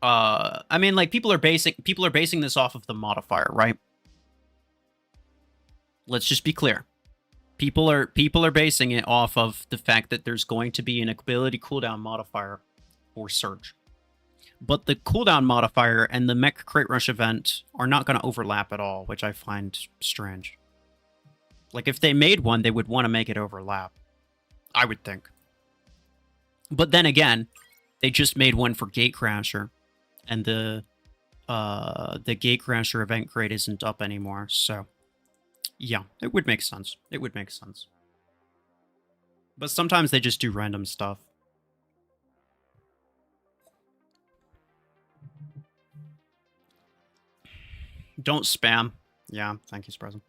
Speaker 1: I mean, like, people are basing this off of the modifier, right? Let's just be clear. People are basing it off of the fact that there's going to be an ability cooldown modifier for Surge. But the cooldown modifier and the Mech Crate Rush event are not going to overlap at all, which I find strange. Like, if they made one, they would want to make it overlap, I would think. But then again, they just made one for Gatecrasher, and the Gatecrasher event crate isn't up anymore, so yeah, it would make sense. It would make sense. But sometimes they just do random stuff. Don't spam. Yeah, thank you, Sprezen.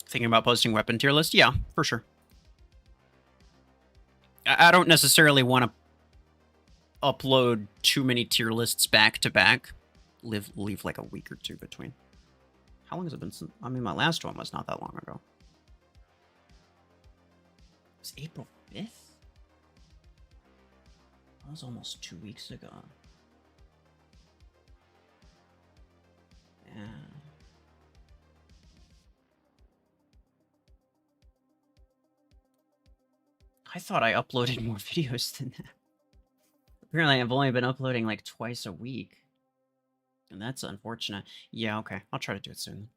Speaker 1: Thinking about posting weapon tier list? Yeah, for sure. I don't necessarily want to upload too many tier lists back to back. Leave like a week or two between. How long has it been since? I mean, my last one was not that long ago. It was April 5th? That was almost 2 weeks ago. Yeah. I thought I uploaded more videos than that. Apparently, I've only been uploading like twice a week. And that's unfortunate. Yeah, okay. I'll try to do it soon.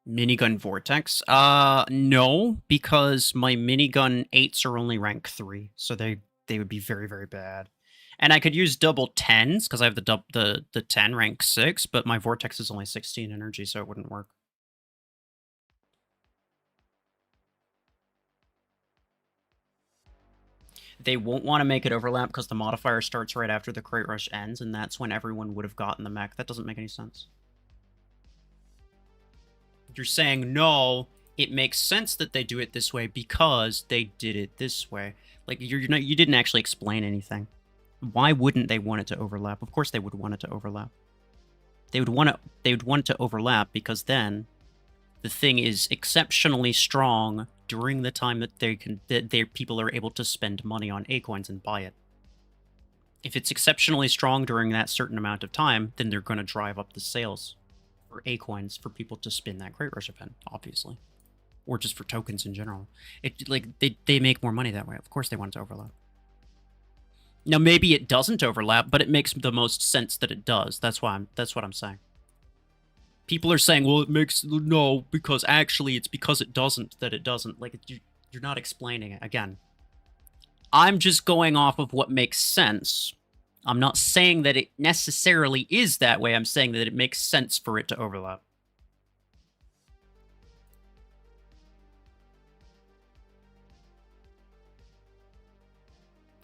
Speaker 1: Minigun Vortex? No, because my minigun 8s are only rank 3, so they would be very, very bad. And I could use double 10s, because I have the 10 rank 6, but my Vortex is only 16 energy, so it wouldn't work. They won't want to make it overlap because the modifier starts right after the Crate Rush ends, and that's when everyone would have gotten the mech. That doesn't make any sense. You're saying, no, it makes sense that they do it this way because they did it this way. Like, you didn't actually explain anything. Why wouldn't they want it to overlap? Of course they would want it to overlap. They would want it to overlap because then the thing is exceptionally strong during the time that people are able to spend money on A-coins and buy it. If it's exceptionally strong during that certain amount of time, then they're going to drive up the sales for A-coins for people to spin that Crate Rush event, obviously. Or just for tokens in general. They make more money that way. Of course they want it to overlap. Now, maybe it doesn't overlap, but it makes the most sense that it does. That's what I'm saying. People are saying, well, it makes... No, because actually it's because it doesn't that it doesn't. Like, you're not explaining it. Again, I'm just going off of what makes sense. I'm not saying that it necessarily is that way. I'm saying that it makes sense for it to overlap.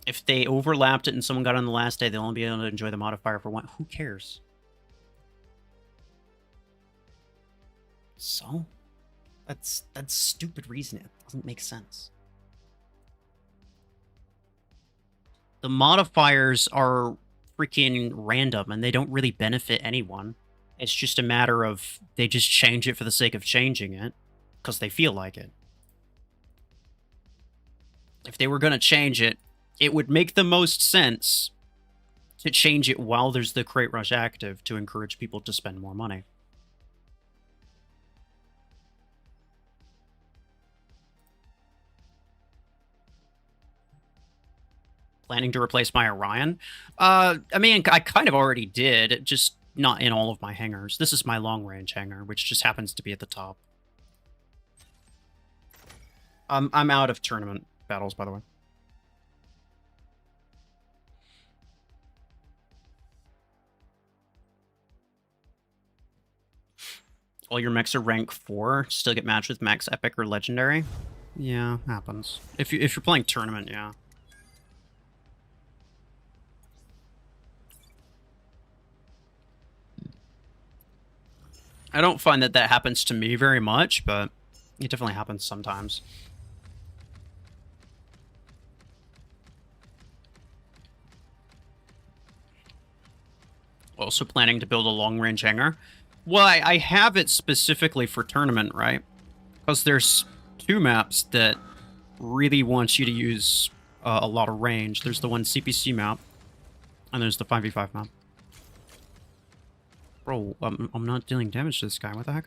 Speaker 1: If they overlapped it and someone got on the last day, they'll only be able to enjoy the modifier for one. Who cares? So? That's stupid reasoning. It doesn't make sense. The modifiers are freaking random, and they don't really benefit anyone. It's just a matter of they just change it for the sake of changing it, because they feel like it. If they were going to change it, it would make the most sense to change it while there's the Crate Rush active to encourage people to spend more money. Planning to replace my Orion? I mean, I kind of already did, just not in all of my hangars. This is my long-range hangar, which just happens to be at the top. I'm out of tournament battles, by the way. All your mechs are rank 4, still get matched with max epic or legendary? Yeah, happens. If you're playing tournament, yeah. I don't find that happens to me very much, but it definitely happens sometimes. Also planning to build a long-range hangar. Well, I have it specifically for tournament, right? Because there's 2 maps that really want you to use a lot of range. There's the one CPC map, and there's the 5v5 map. Bro, I'm not dealing damage to this guy. What the heck?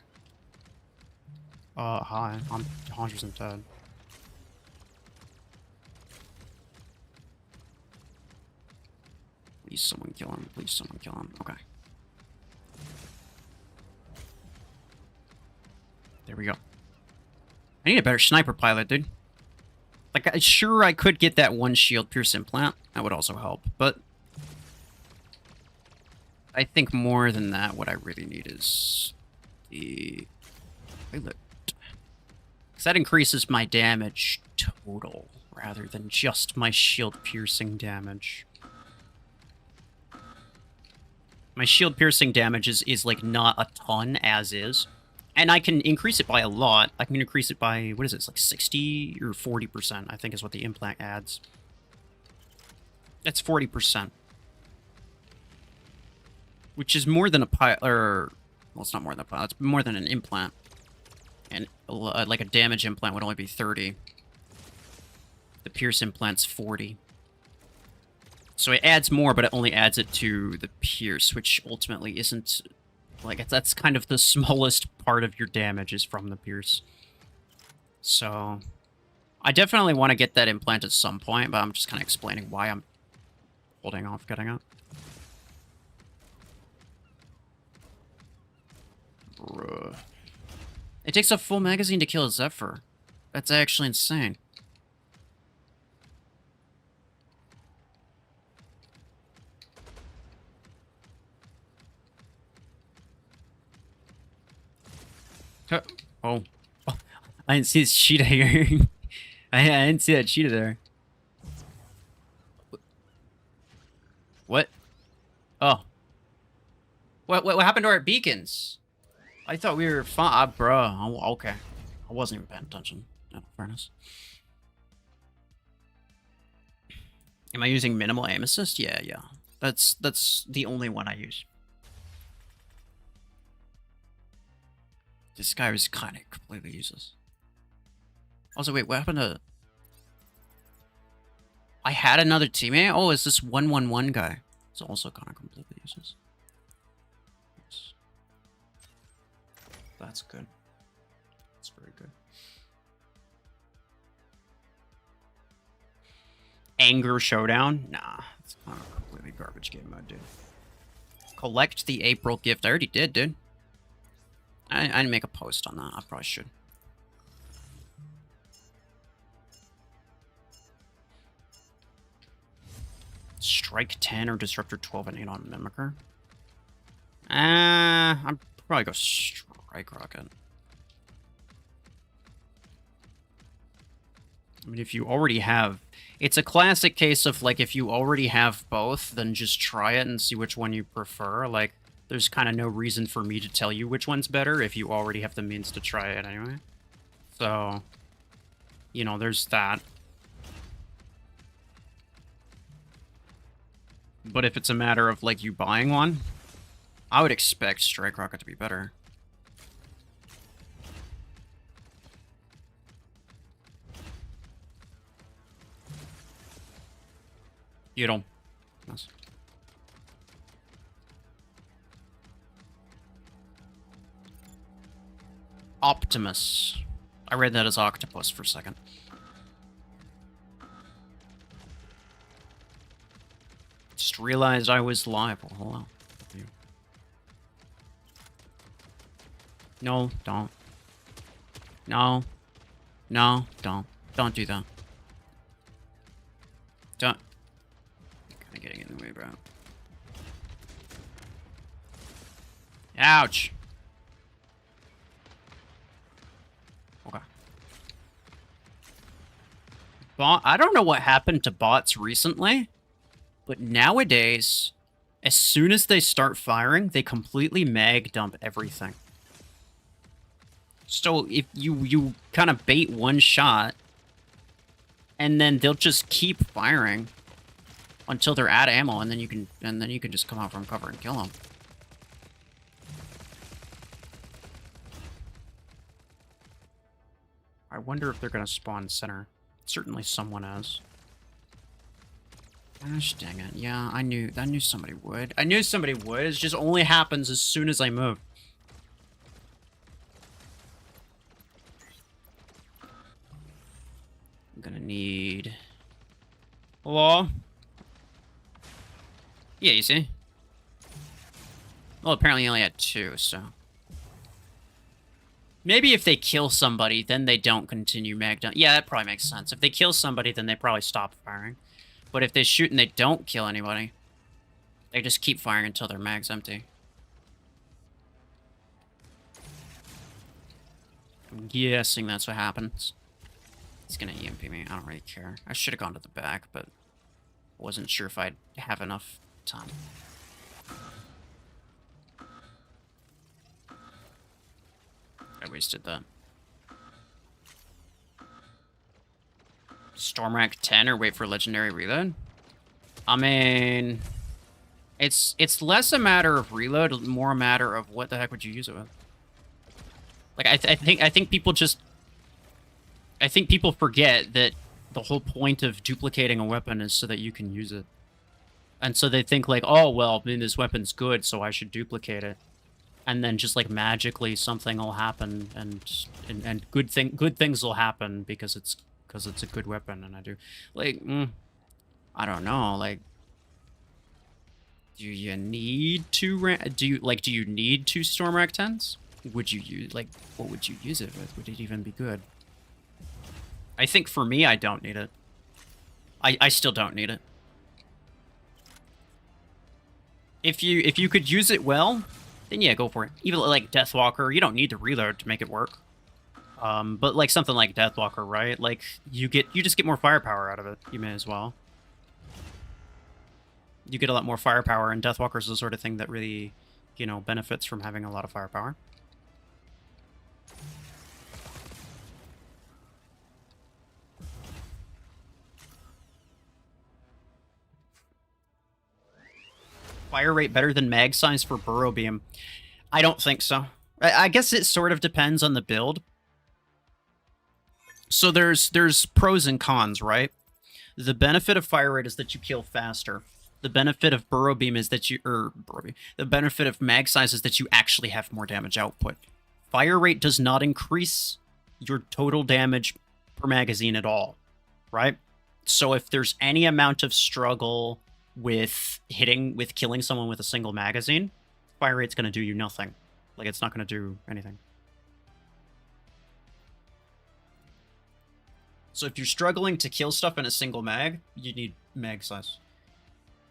Speaker 1: Hi. I'm 100% dead. Please someone kill him. Please someone kill him. Okay. There we go. I need a better sniper pilot, dude. Like, sure, I could get that one shield pierce implant. That would also help, but... I think more than that, what I really need is the pilot. Because that increases my damage total, rather than just my shield piercing damage. My shield piercing damage is like, not a ton, as is. And I can increase it by a lot. I can increase it by, what is it, it's like 60 or 40%, I think is what the implant adds. That's 40%. Which is more than a pilot, or... Well, it's not more than a pilot, it's more than an implant. And, like, a damage implant would only be 30. The pierce implant's 40. So it adds more, but it only adds it to the pierce, which ultimately isn't... Like, that's kind of the smallest part of your damage is from the pierce. So... I definitely want to get that implant at some point, but I'm just kind of explaining why I'm holding off getting it. Bruh. It takes a full magazine to kill a Zephyr. That's actually insane. Oh. Oh. I didn't see this cheetah here. I didn't see that cheetah there. What? Oh. What happened to our beacons? I thought we were fine. Bruh. Oh, okay. I wasn't even paying attention. In fairness. Am I using minimal aim assist? Yeah. That's the only one I use. This guy was kind of completely useless. Also, wait, what happened to... I had another teammate? Oh, it's this 111 guy. It's also kind of completely useless. That's good. That's very good. Anger Showdown? Nah, Oh, completely garbage game mode, dude. Collect the April gift. I already did, dude. I didn't make a post on that. I probably should. Strike 10 or Disruptor 12 and 8 on Mimicker. I'd probably go Strike Rocket. I mean, if you already have... It's a classic case of, like, if you already have both, then just try it and see which one you prefer. Like, there's kind of no reason for me to tell you which one's better if you already have the means to try it anyway. So, you know, there's that. But if it's a matter of, like, you buying one, I would expect Strike Rocket to be better. You don't. Nice. Optimus. I read that as octopus for a second. Just realized I was live. Well, hello. No, don't. No. No, don't. Don't do that. Don't. Kind of getting in the way, bro. Ouch. Okay. I don't know what happened to bots recently, but nowadays, as soon as they start firing, they completely mag dump everything. So if you kind of bait one shot, and then they'll just keep firing until they're out of ammo, and then you can just come out from cover and kill them. I wonder if they're gonna spawn center. Certainly someone is. Gosh dang it. Yeah, I knew somebody would. I knew somebody would. It just only happens as soon as I move. I'm gonna need... Hello? Yeah, you see? Well, apparently he only had 2, so... Maybe if they kill somebody, then they don't continue mag down. Yeah, that probably makes sense. If they kill somebody, then they probably stop firing. But if they shoot and they don't kill anybody, they just keep firing until their mag's empty. I'm guessing that's what happens. He's gonna EMP me. I don't really care. I should have gone to the back, but wasn't sure if I'd have enough time. I wasted that. Storm rank 10 or wait for legendary reload? I mean, it's less a matter of reload, more a matter of what the heck would you use it with. Like I think people forget that the whole point of duplicating a weapon is so that you can use it. And so they think like, oh well, I mean, this weapon's good, so I should duplicate it. And then just like magically something will happen, and good things will happen because it's a good weapon. And I do like I don't know, like, do you need to do you need 2 storm rank 10s? Would you use, like, what would you use it with? Would it even be good? I think for me, I don't need it. I still don't need it. If you could use it well, then yeah, go for it. Even like Deathwalker, you don't need to reload to make it work. But like something like Deathwalker, right? Like you just get more firepower out of it. You may as well. You get a lot more firepower, and Deathwalker is the sort of thing that really, you know, benefits from having a lot of firepower. Fire rate better than mag size for Burrow Beam? I don't think so. I guess it sort of depends on the build. So there's pros and cons, right? The benefit of fire rate is that you kill faster. The benefit of Burrow Beam is that the benefit of mag size is that you actually have more damage output. Fire rate does not increase your total damage per magazine at all, right? So if there's any amount of struggle with killing someone with a single magazine, fire rate's going to do you nothing. Like, it's not going to do anything. So if you're struggling to kill stuff in a single mag, you need mag size.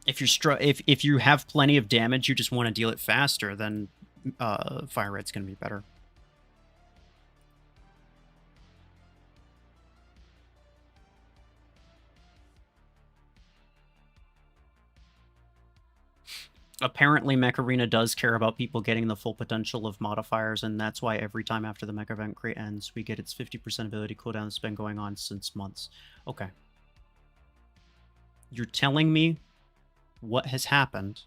Speaker 1: If you have plenty of damage, you just want to deal it faster, then fire rate's going to be better. Apparently, Mech Arena does care about people getting the full potential of modifiers, and that's why every time after the Mech event crate ends, we get its 50% ability cooldown that's been going on since months. Okay. You're telling me what has happened,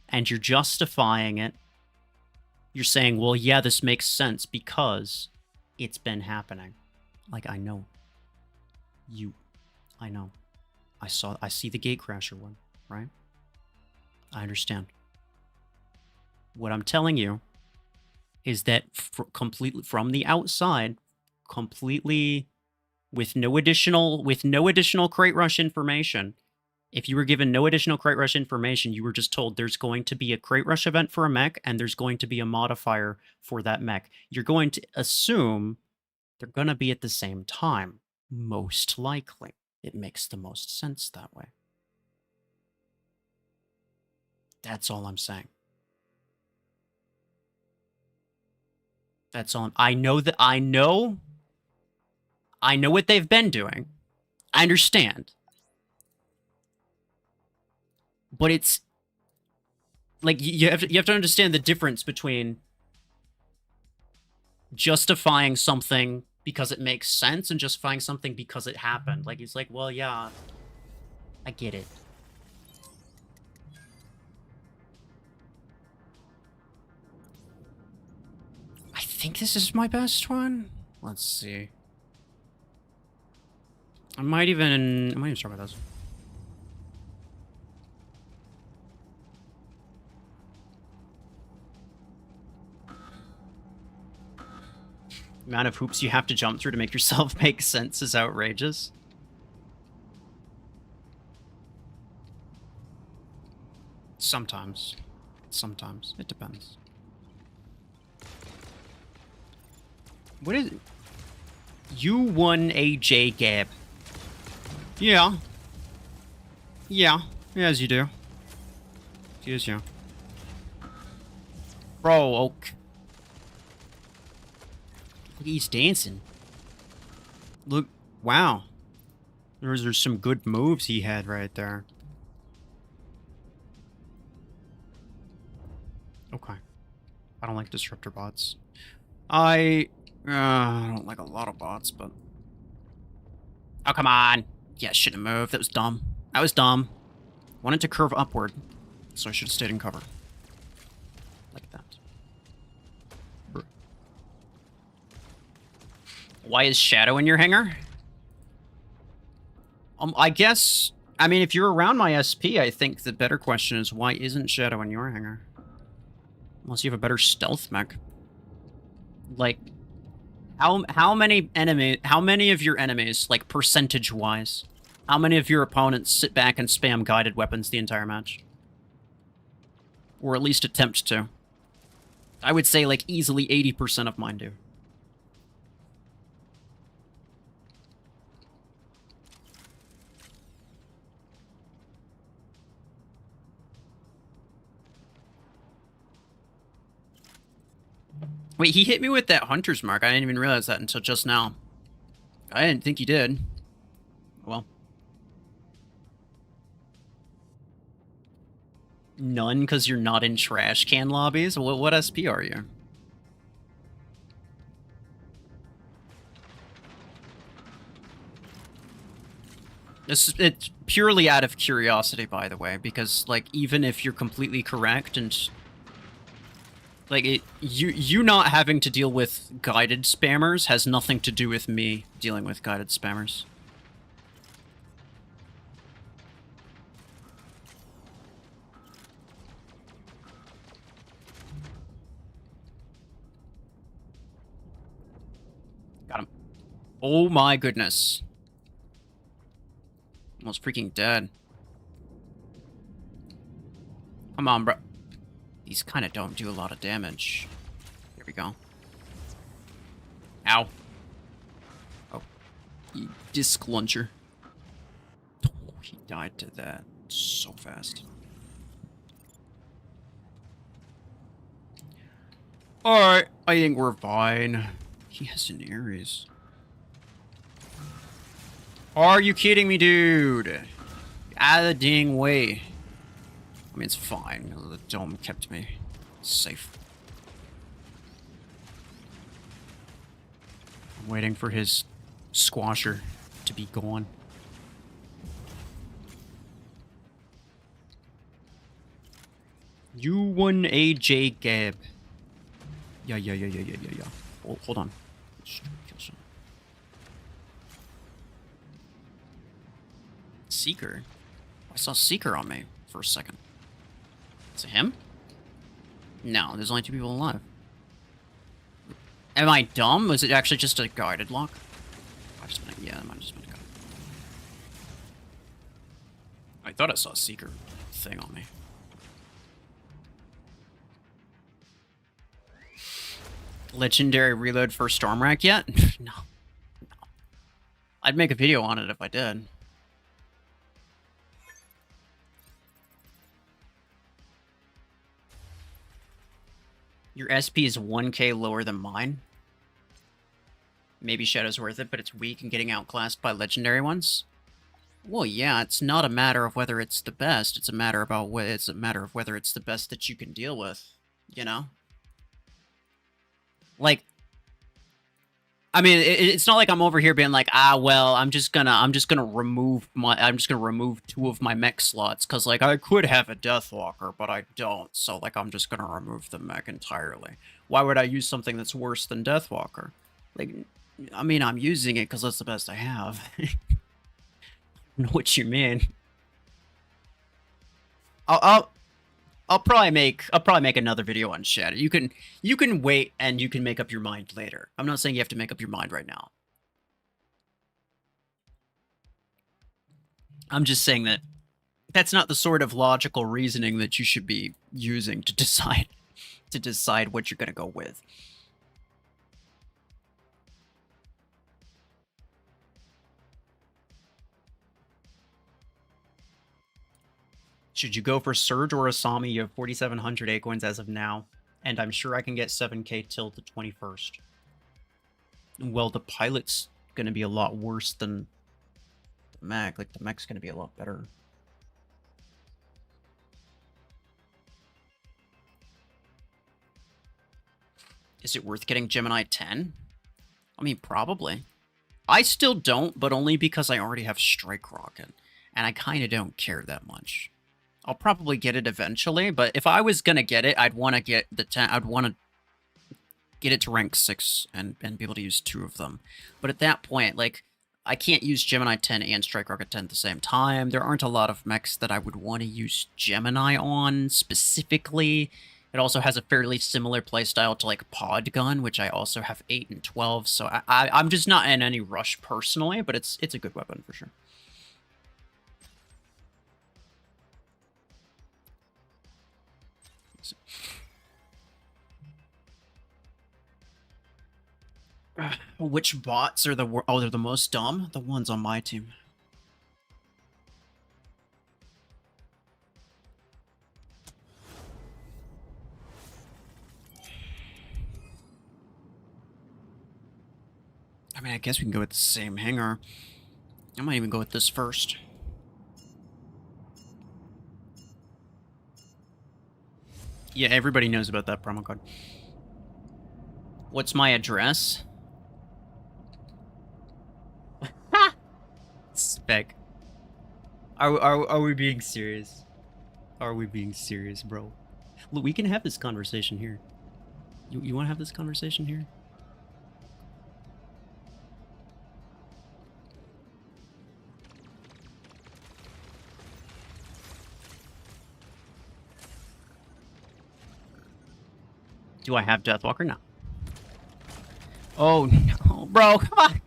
Speaker 1: and you're justifying it. You're saying, well, yeah, this makes sense because it's been happening. Like, I know. I know. I see the Gatecrasher one, right? I understand. What I'm telling you is that completely from the outside, completely with no additional crate rush information. If you were given no additional crate rush information, you were just told there's going to be a crate rush event for a mech and there's going to be a modifier for that mech. You're going to assume they're going to be at the same time, most likely. It makes the most sense that way. That's all I'm saying. That's all. I know what they've been doing. I understand. But it's like you have to understand the difference between justifying something because it makes sense and justifying something because it happened. Like, it's like, well, yeah, I get it. I think this is my best one. Let's see. I might even start with this. The amount of hoops you have to jump through to make yourself make sense is outrageous. Sometimes. Sometimes. It depends. What is it? You won a J-Gab. Yeah. Yeah. As you do. Yes, yeah. Bro, okay. Look, he's dancing. Look, wow. There's some good moves he had right there. Okay. I don't like disruptor bots. I don't like a lot of bots, but... Oh, come on. Yeah, I should have moved. That was dumb. That was dumb. Wanted to curve upward, so I should have stayed in cover. Like that. Brr. Why is Shadow in your hangar? I guess... I mean, if you're around my SP, I think the better question is, why isn't Shadow in your hangar? Unless you have a better stealth mech. Like... How many of your enemies, like, percentage-wise, how many of your opponents sit back and spam guided weapons the entire match? Or at least attempt to. I would say, like, easily 80% of mine do. Wait, he hit me with that hunter's mark. I didn't even realize that until just now. I didn't think he did. Well. None, because you're not in trash can lobbies? What SP are you? It's purely out of curiosity, by the way, because, like, even if you're completely correct and... Like, you not having to deal with guided spammers has nothing to do with me dealing with guided spammers. Got him. Oh my goodness. Almost freaking dead. Come on, bro. These kind of don't do a lot of damage. Here we go. Ow. Oh. You disc launcher. Oh, he died to that so fast. Alright, I think we're fine. He has an Ares. Are you kidding me, dude? Out of the dang way. I mean, it's fine. The dome kept me safe. I'm waiting for his squasher to be gone. You won AJ Gab. Yeah. Oh, hold on. Seeker? I saw Seeker on me for a second. Is it him? No, there's only 2 people alive. Am I dumb? Was it actually just a guided lock? Yeah, it might have just been a guide. I thought I saw a Seeker thing on me. Legendary reload for Stormrack yet? No. I'd make a video on it if I did. Your SP is 1k lower than mine. Maybe Shadow's worth it, but it's weak and getting outclassed by legendary ones. Well, yeah, it's not a matter of whether it's the best. It's a matter of whether it's the best that you can deal with. You know? Like, I mean, it's not like I'm over here being like, well, I'm just gonna remove 2 of my mech slots because like I could have a Deathwalker, but I don't. So like I'm just gonna remove the mech entirely. Why would I use something that's worse than Deathwalker? Like, I mean, I'm using it because that's the best I have. I don't know what you mean. I'll probably make another video on Shadow. You can wait and you can make up your mind later. I'm not saying you have to make up your mind right now. I'm just saying that that's not the sort of logical reasoning that you should be using to decide what you're gonna go with. Should you go for Surge or Asami? You have 4,700 Acorns as of now, and I'm sure I can get 7k till the 21st. Well, the Pilot's gonna be a lot worse than the Mech. Like, the Mech's gonna be a lot better. Is it worth getting Gemini 10? I mean, probably. I still don't, but only because I already have Strike Rocket, and I kind of don't care that much. I'll probably get it eventually, but if I was gonna get it, I'd want to get the 10. I'd want to get it to rank 6 and be able to use 2 of them. But at that point, like, I can't use Gemini 10 and Strike Rocket 10 at the same time. There aren't a lot of mechs that I would want to use Gemini on specifically. It also has a fairly similar playstyle to like Pod Gun, which I also have 8 and 12. So I'm just not in any rush personally, but it's a good weapon for sure. Which bots are they're the most dumb? The ones on my team. I mean, I guess we can go with the same hanger. I might even go with this first. Yeah, everybody knows about that promo code. What's my address? Spec. Are we being serious? Are we being serious, bro? Look, we can have this conversation here. You want to have this conversation here? Do I have Deathwalker? No. Oh, no, bro, come on.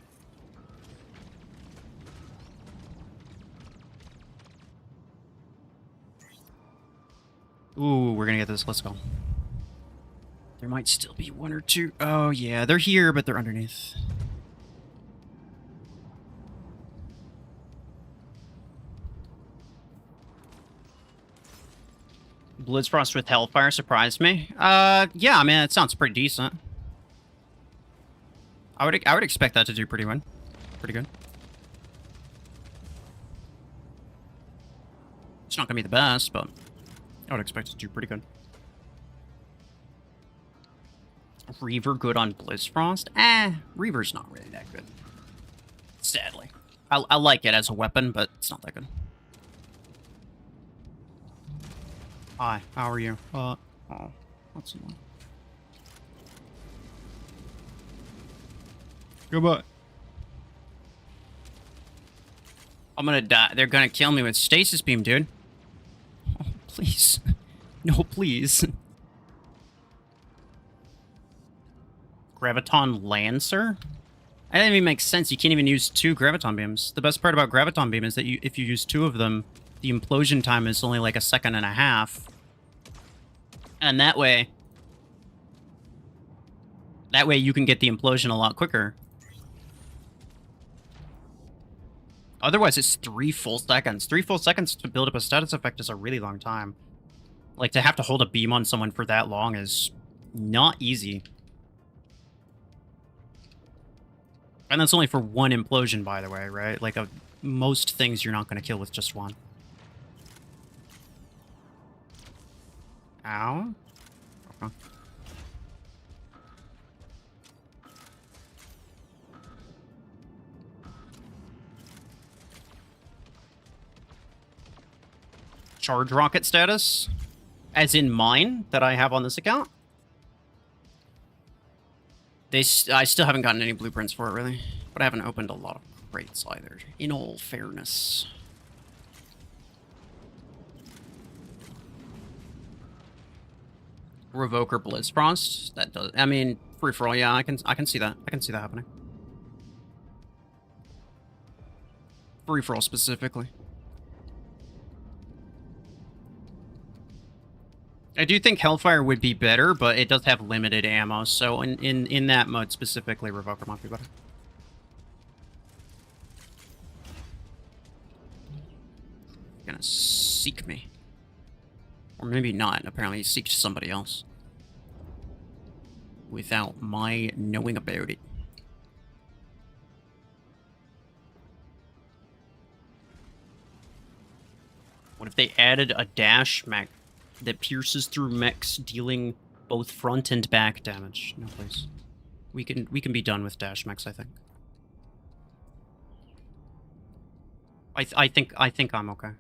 Speaker 1: Ooh, we're gonna get this. Let's go. There might still be one or two. Oh, yeah, they're here, but they're underneath. Blitzfrost with Hellfire surprised me. Yeah, I mean, it sounds pretty decent. I would expect that to do pretty good. It's not gonna be the best, but I would expect it to do pretty good. Reaver good on Blitzfrost? Reaver's not really that good. Sadly. I like it as a weapon, but it's not that good. Hi, how are you? Oh, that's annoying. Goodbye. I'm gonna die. They're gonna kill me with stasis beam, dude. Oh, please. No, please. Graviton Lancer? That didn't even make sense. You can't even use 2 Graviton Beams. The best part about Graviton Beam is that if you use 2 of them, the implosion time is only like 1.5 seconds. And that way you can get the implosion a lot quicker. Otherwise, it's 3 full seconds. 3 full seconds to build up a status effect is a really long time. Like, to have to hold a beam on someone for that long is not easy. And that's only for 1 implosion, by the way, right? Like, most things you're not going to kill with just 1. Ow. Okay. Charge rocket status? As in mine, that I have on this account? I still haven't gotten any blueprints for it, really. But I haven't opened a lot of crates either, in all fairness. Revoker Blitzfrost? That does... I mean, free for all, yeah, I can see that. I can see that happening. Free for all specifically. I do think Hellfire would be better, but it does have limited ammo, so in that mode specifically, Revoker might be better. Gonna seek me. Or maybe not. Apparently he seeked somebody else. Without my knowing about it. What if they added a dash mech that pierces through mechs, dealing both front and back damage? No, please. We can be done with dash mechs, I think. I think I'm okay.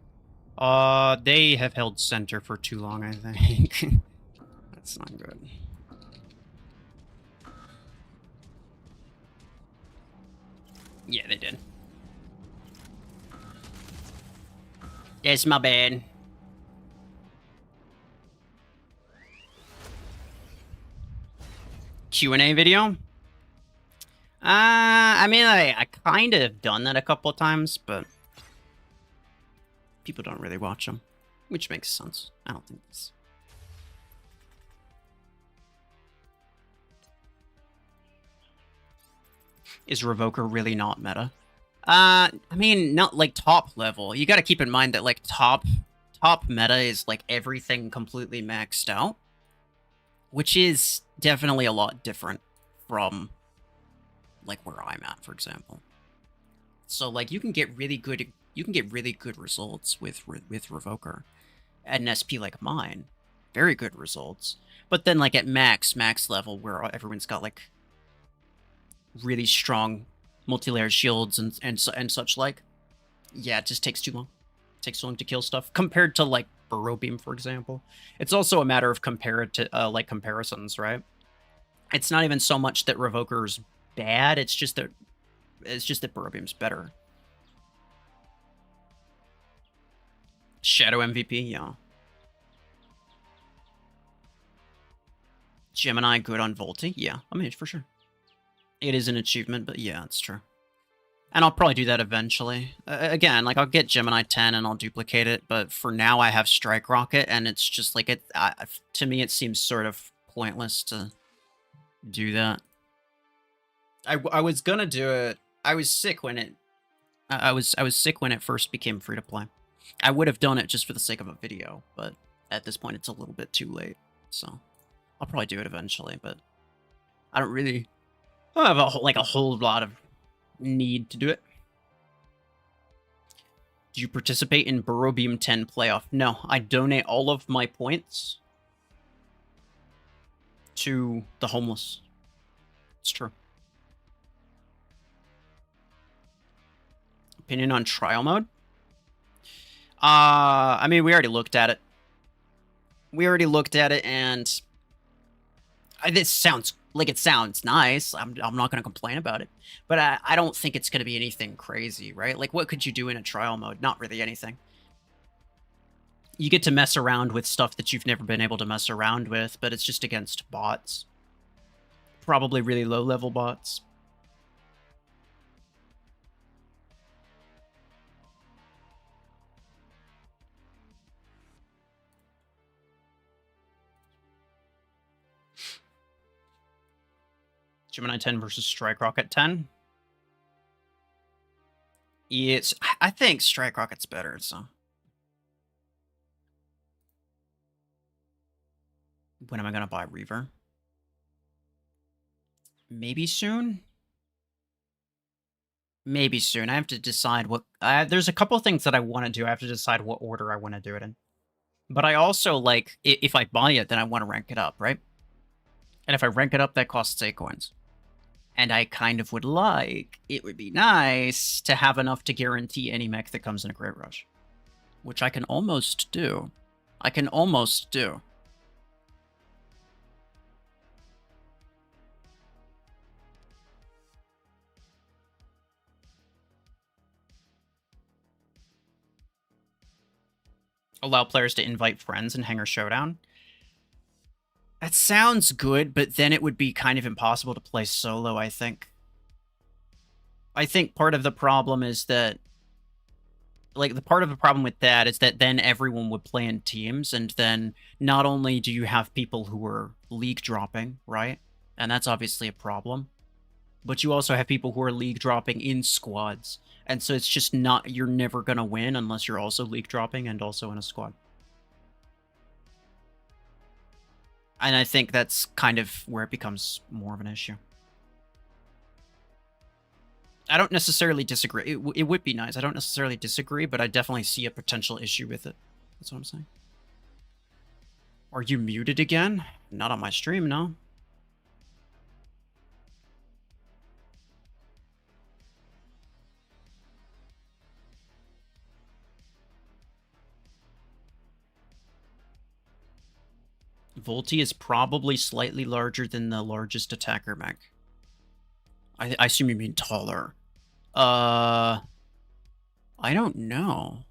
Speaker 1: They have held center for too long, I think. That's not good. Yeah, they did. It's my bad. Q&A video? I mean, I kind of have done that a couple of times, but people don't really watch them, which makes sense. I don't think this. Is Revoker really not meta? I mean, not like top level. You gotta keep in mind that like top meta is like everything completely maxed out, which is definitely a lot different from like where I'm at, for example. So like you can get really good results with Revoker at an SP like mine. Very good results. But then like at max level where everyone's got like really strong multi-layered shields and such like, yeah, it just takes too long. It takes too long to kill stuff compared to like Burrow Beam, for example. It's also a matter of like comparisons, right? It's not even so much that Revoker's bad, it's just that Burrow Beam's better. Shadow MVP, yeah. Gemini good on Volti? Yeah, I mean, for sure. It is an achievement, but yeah, it's true. And I'll probably do that eventually. Again, like, I'll get Gemini 10 and I'll duplicate it, but for now I have Strike Rocket, and it's just, like, to me it seems sort of pointless to do that. I was gonna do it. I was sick when it... I was sick when it first became free-to-play. I would have done it just for the sake of a video, but at this point it's a little bit too late, so I'll probably do it eventually, but I don't have a whole lot of need to do it. Do you participate in Burrow Beam 10 playoff? No, I donate all of my points to the homeless. It's true. Opinion on trial mode? I mean, we already looked at it. And this sounds like it sounds nice. I'm not gonna complain about it, but I don't think it's gonna be anything crazy, right? Like, what could you do in a trial mode? Not really anything. You get to mess around with stuff that you've never been able to mess around with, but it's just against bots. Probably really low-level bots. Gemini 10 versus Strike Rocket 10. I think Strike Rocket's better, so. When am I gonna buy Reaver? Maybe soon? Maybe soon. I have to decide what... there's a couple of things that I want to do. I have to decide what order I want to do it in. But I also, like, if I buy it, then I want to rank it up, right? And if I rank it up, that costs 8 coins. And I kind of would like... It would be nice to have enough to guarantee any mech that comes in a Great Rush. Which I can almost do. Allow players to invite friends in Hangar Showdown. That sounds good, but then it would be kind of impossible to play solo, I think. I think part of the problem is that... Like, the part of the problem with that is that then everyone would play in teams, and then not only do you have people who are league dropping, right? And that's obviously a problem. But you also have people who are league dropping in squads. And so it's just not... You're never gonna win unless you're also league dropping and also in a squad. And I think that's kind of where it becomes more of an issue. I don't necessarily disagree. It would be nice. I don't necessarily disagree, but I definitely see a potential issue with it. That's what I'm saying. Are you muted again? Not on my stream, no. Volti is probably slightly larger than the largest attacker mech. I assume you mean taller. I don't know.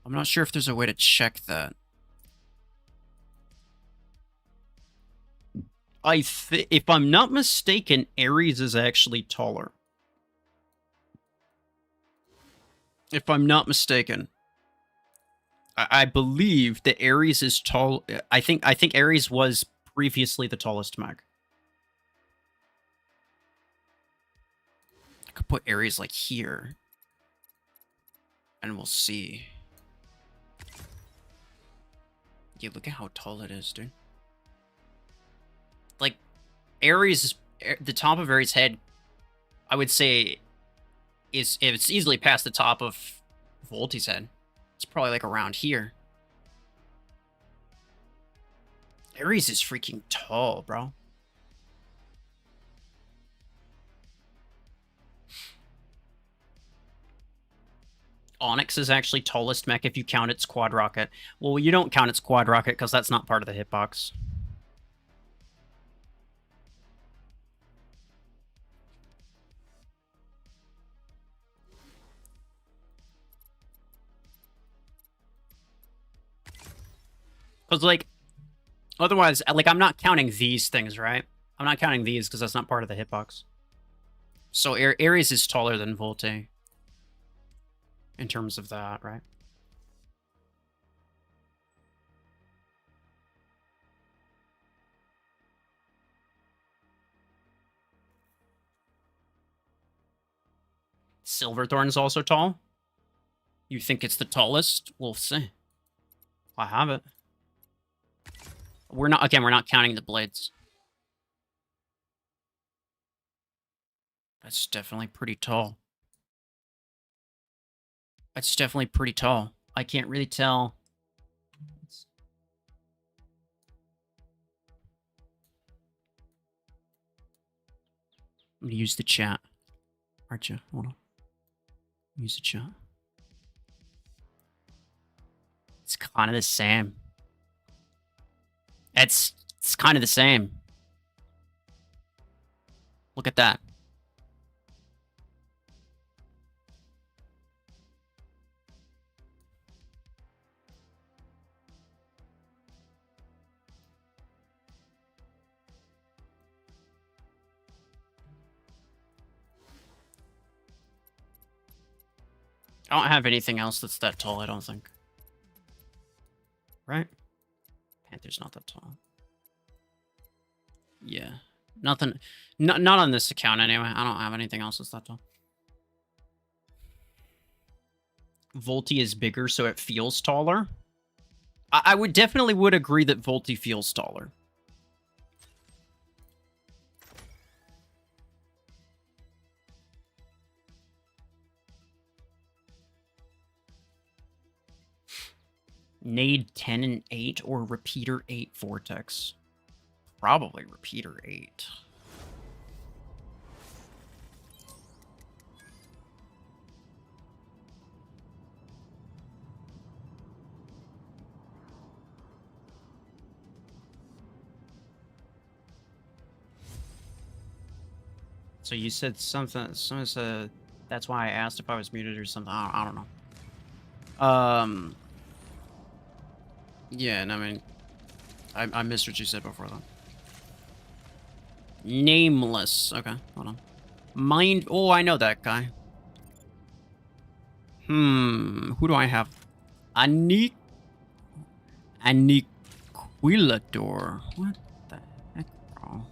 Speaker 1: I'm not sure if there's a way to check that. If I'm not mistaken, Ares is actually taller. If I'm not mistaken. I believe that Ares is tall. I think Ares was previously the tallest mech. I could put Ares like here. And we'll see. Yeah, look at how tall it is, dude. Like, Ares, the top of Ares' head, I would say, it's easily past the top of Volti's head. It's probably like around here. Ares is freaking tall, bro. Onyx is actually tallest mech if you count its quad rocket. Well, you don't count its quad rocket because that's not part of the hitbox. Because, like, otherwise, like, I'm not counting these things, right? I'm not counting these because that's not part of the hitbox. So Ares is taller than Volte. In terms of that, right? Silverthorn's also tall? You think it's the tallest? We'll see. I have it. We're not counting the blades. That's definitely pretty tall. That's definitely pretty tall. I can't really tell. I'm gonna use the chat. Aren't you? Hold on. Use the chat. It's kind of the same. It's kind of the same. Look at that. I don't have anything else that's that tall, I don't think. Right? Panther's not that tall. Yeah. Nothing. Not on this account, anyway. I don't have anything else that's that tall. Volti is bigger, so it feels taller. I would definitely agree that Volti feels taller. Nade 10 and 8 or Repeater 8 Vortex? Probably Repeater 8. So you said something, someone said, that's why I asked if I was muted or something. I don't know. Yeah, and I mean, I missed what you said before that. Nameless. Okay, hold on. Mind. Oh, I know that guy. Who do I have? Aniquilador. What the heck, bro?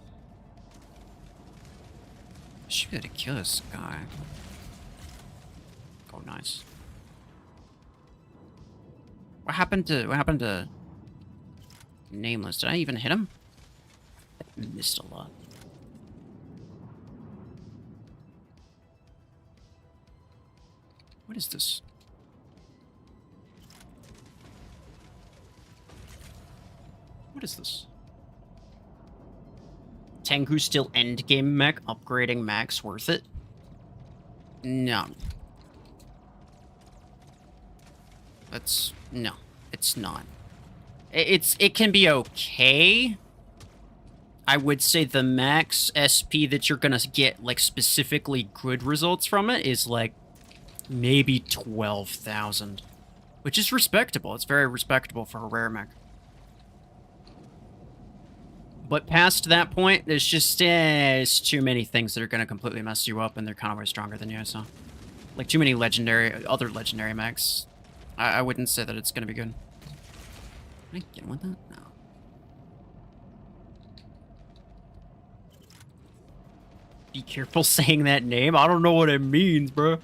Speaker 1: Should be able to kill this guy. Oh, nice. What happened to Nameless? Did I even hit him? I missed a lot. What is this? What is this? Tengu still endgame mech? Upgrading max worth it? No. No, it's not. It can be okay. I would say the max SP that you're gonna get, like, specifically good results from it is, like, maybe 12,000. Which is respectable. It's very respectable for a rare mech. But past that point, there's just it's too many things that are gonna completely mess you up, and they're kind of way stronger than you, so... Like, too many other legendary mechs. I wouldn't say that it's gonna be good. Can I get with that? No. Be careful saying that name. I don't know what it means, bro.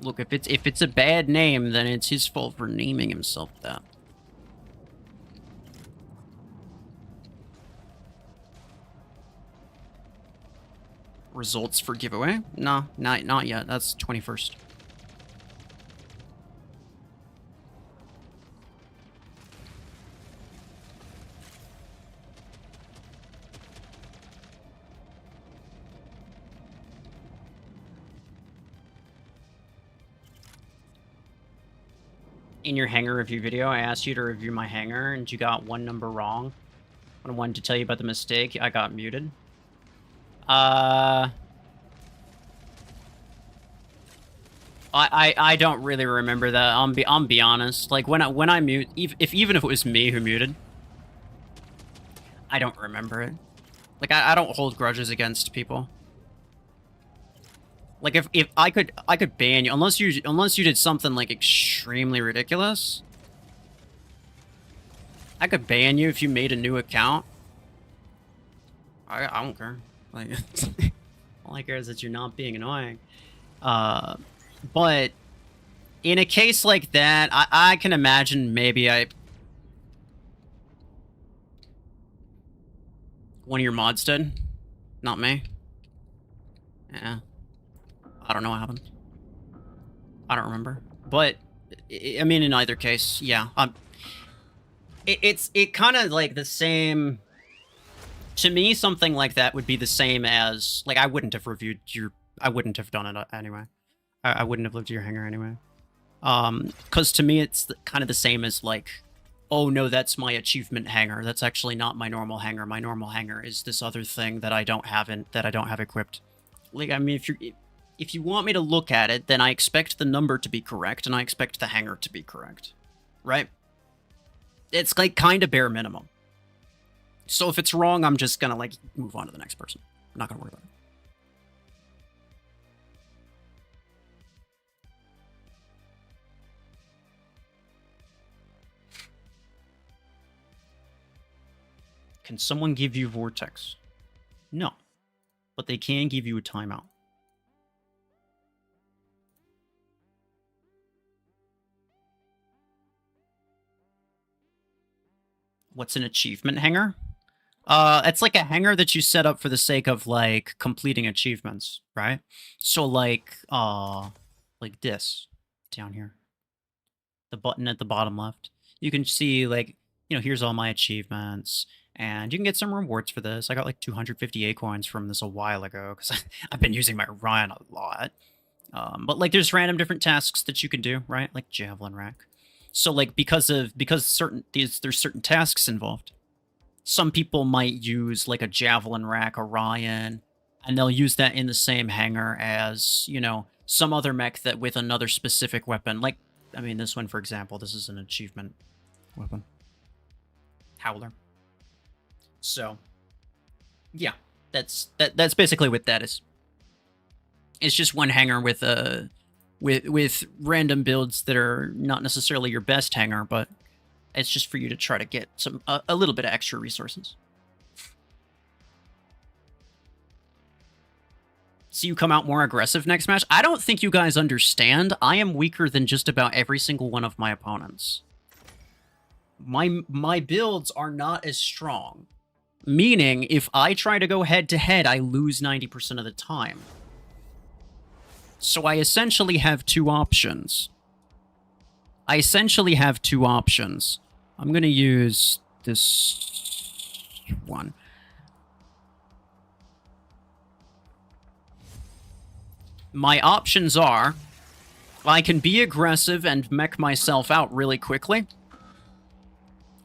Speaker 1: Look, if it's a bad name, then it's his fault for naming himself that. Results for giveaway? No, not yet. That's 21st. In your hanger review video, I asked you to review my hanger, and you got one number wrong. When I wanted to tell you about the mistake, I got muted. I don't really remember that. I'm be honest. Like when I mute, even if it was me who muted, I don't remember it. Like I don't hold grudges against people. Like if I could ban you unless you did something like extremely ridiculous. I could ban you if you made a new account. I don't care. Like all I care is that you're not being annoying. But in a case like that, I can imagine maybe one of your mods did. Not me. Yeah. I don't know what happened. I don't remember. But, I mean, in either case, yeah. It's kind of like the same... To me, something like that would be the same as... Like, I wouldn't have reviewed your... I wouldn't have done it anyway. I wouldn't have lived your hangar anyway. Because to me, it's kind of the same as, like... Oh, no, that's my achievement hangar. That's actually not my normal hangar. My normal hangar is this other thing that I don't have equipped. Like, I mean, if you want me to look at it, then I expect the number to be correct, and I expect the hangar to be correct. Right? It's, like, kind of bare minimum. So if it's wrong, I'm just gonna, like, move on to the next person. I'm not gonna worry about it. Can someone give you Vortex? No. But they can give you a timeout. What's an achievement hangar? It's like a hangar that you set up for the sake of, like, completing achievements, right? So, like this, down here. The button at the bottom left. You can see, like, you know, here's all my achievements, and you can get some rewards for this. I got, like, 250 A-coins from this a while ago, because I've been using my Ryan a lot. But, like, there's random different tasks that you can do, right? Like Javelin Rack. So, like, because there's certain tasks involved. Some people might use, like, a Javelin Rack Orion, and they'll use that in the same hangar as, you know, some other mech that with another specific weapon. Like, I mean, this one, for example, this is an achievement weapon. Howler. So, yeah, that's basically what that is. It's just one hangar with with random builds that are not necessarily your best hangar, but it's just for you to try to get some a little bit of extra resources. So you come out more aggressive next match? I don't think you guys understand. I am weaker than just about every single one of my opponents. My builds are not as strong. Meaning, if I try to go head-to-head, I lose 90% of the time. So I essentially have two options. I'm going to use this one. My options are, I can be aggressive and mech myself out really quickly,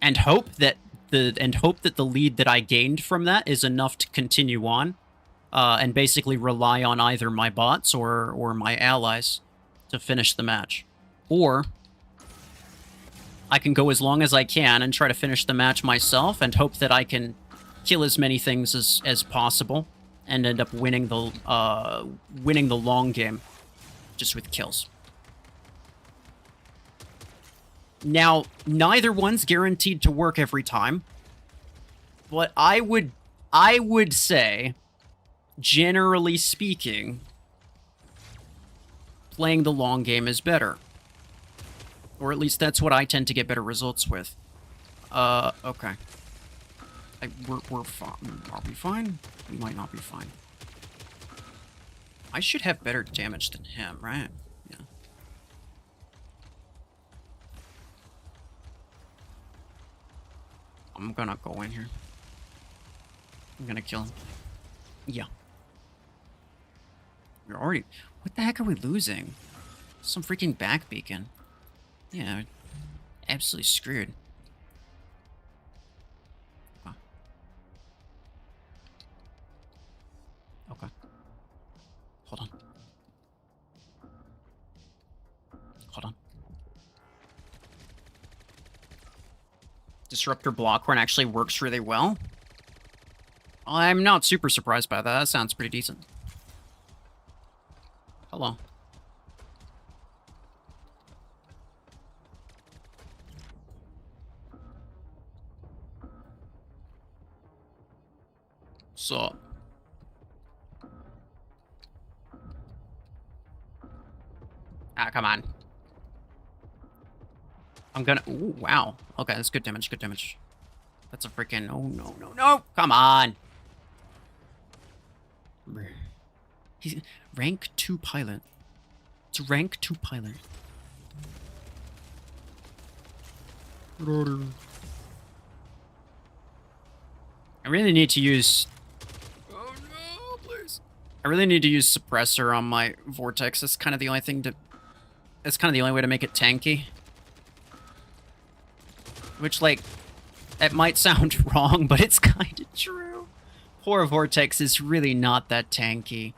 Speaker 1: and hope that the lead that I gained from that is enough to continue on, and basically rely on either my bots or my allies to finish the match. Or I can go as long as I can and try to finish the match myself and hope that I can kill as many things as possible and end up winning the long game just with kills. Now, neither one's guaranteed to work every time, but I would say, generally speaking, playing the long game is better. Or at least that's what I tend to get better results with. Okay. We're fine. Are we fine? We might not be fine. I should have better damage than him, right? Yeah. I'm gonna go in here. I'm gonna kill him. Yeah. We're already... What the heck are we losing? Some freaking back beacon. Yeah, absolutely screwed. Okay. Okay. Hold on. Disruptor Blockhorn actually works really well. I'm not super surprised by that. That sounds pretty decent. Hello. So. Ah, come on. I'm gonna... Ooh, wow. Okay, that's good damage, good damage. That's a freaking... Oh, no, no, no! Come on! He's... Rank 2 pilot. It's rank 2 pilot. I really need to use... Oh, no, please. I really need to use Suppressor on my Vortex. That's kind of the only thing to... That's kind of the only way to make it tanky. Which, like, it might sound wrong, but it's kind of true. Poor Vortex is really not that tanky.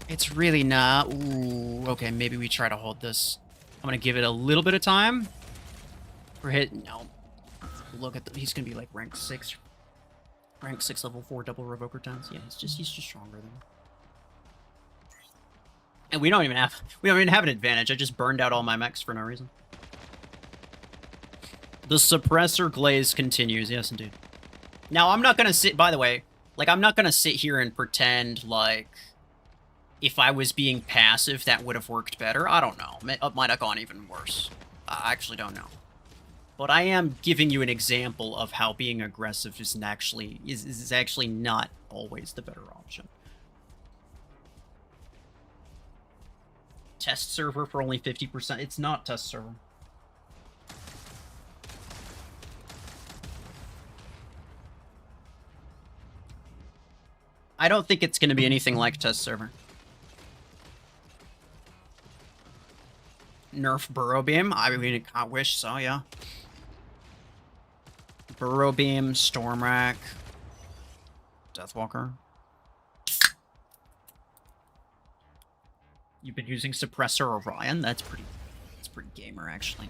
Speaker 1: It's really not. Ooh, okay, maybe we try to hold this. I'm going to give it a little bit of time. We're hitting... No. Look at the... He's going to be, like, rank 6. Rank 6, level 4, double Revoker times. Yeah, he's just stronger than me. And we don't even have an advantage. I just burned out all my mechs for no reason. The Suppressor glaze continues. Yes, indeed. Now, I'm not going to sit... By the way, like, I'm not going to sit here and pretend, like... If I was being passive, that would have worked better. I don't know. It might have gone even worse. I actually don't know. But I am giving you an example of how being aggressive is actually not always the better option. Test server for only 50%. It's not test server. I don't think it's going to be anything like test server. Nerf Burrow Beam? I mean, I wish so, yeah. Burrow Beam, Storm Rack, Deathwalker. You've been using Suppressor Orion? That's pretty gamer, actually.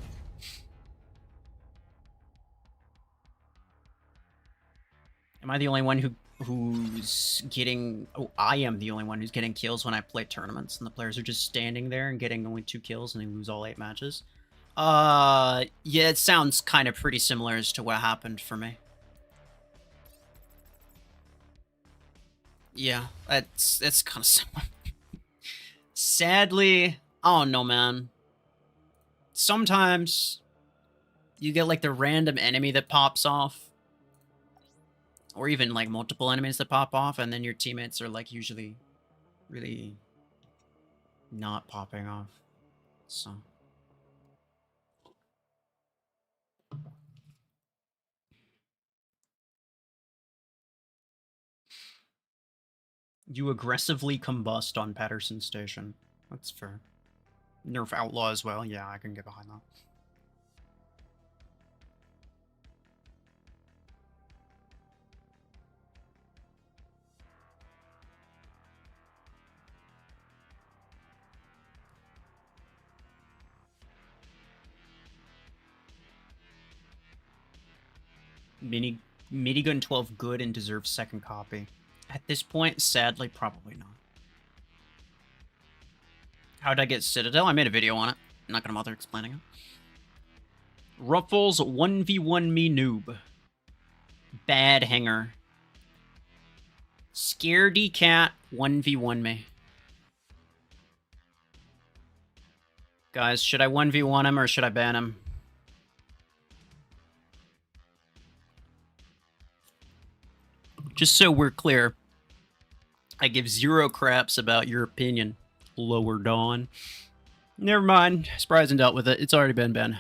Speaker 1: Am I the only one who's getting... Oh, I am the only one who's getting kills when I play tournaments, and the players are just standing there and getting only 2 kills, and they lose all 8 matches. Yeah, it sounds kind of pretty similar as to what happened for me. Yeah, it's kind of similar. Sadly, I don't know, man. Sometimes you get, like, the random enemy that pops off. Or even, like, multiple enemies that pop off, and then your teammates are, like, usually really not popping off. So... You aggressively combust on Patterson Station. That's fair. Nerf Outlaw as well. Yeah, I can get behind that. Minigun 12 good and deserves second copy. At this point, sadly, probably not. How'd I get Citadel? I made a video on it. I'm not gonna bother explaining it. RuFFles 1v1 me noob. Bad hanger. Scaredy cat 1v1 me. Guys, should I 1v1 him or should I ban him? Just so we're clear, I give 0 craps about your opinion, Lower Dawn. Never mind. Surprise and dealt with it. It's already been banned.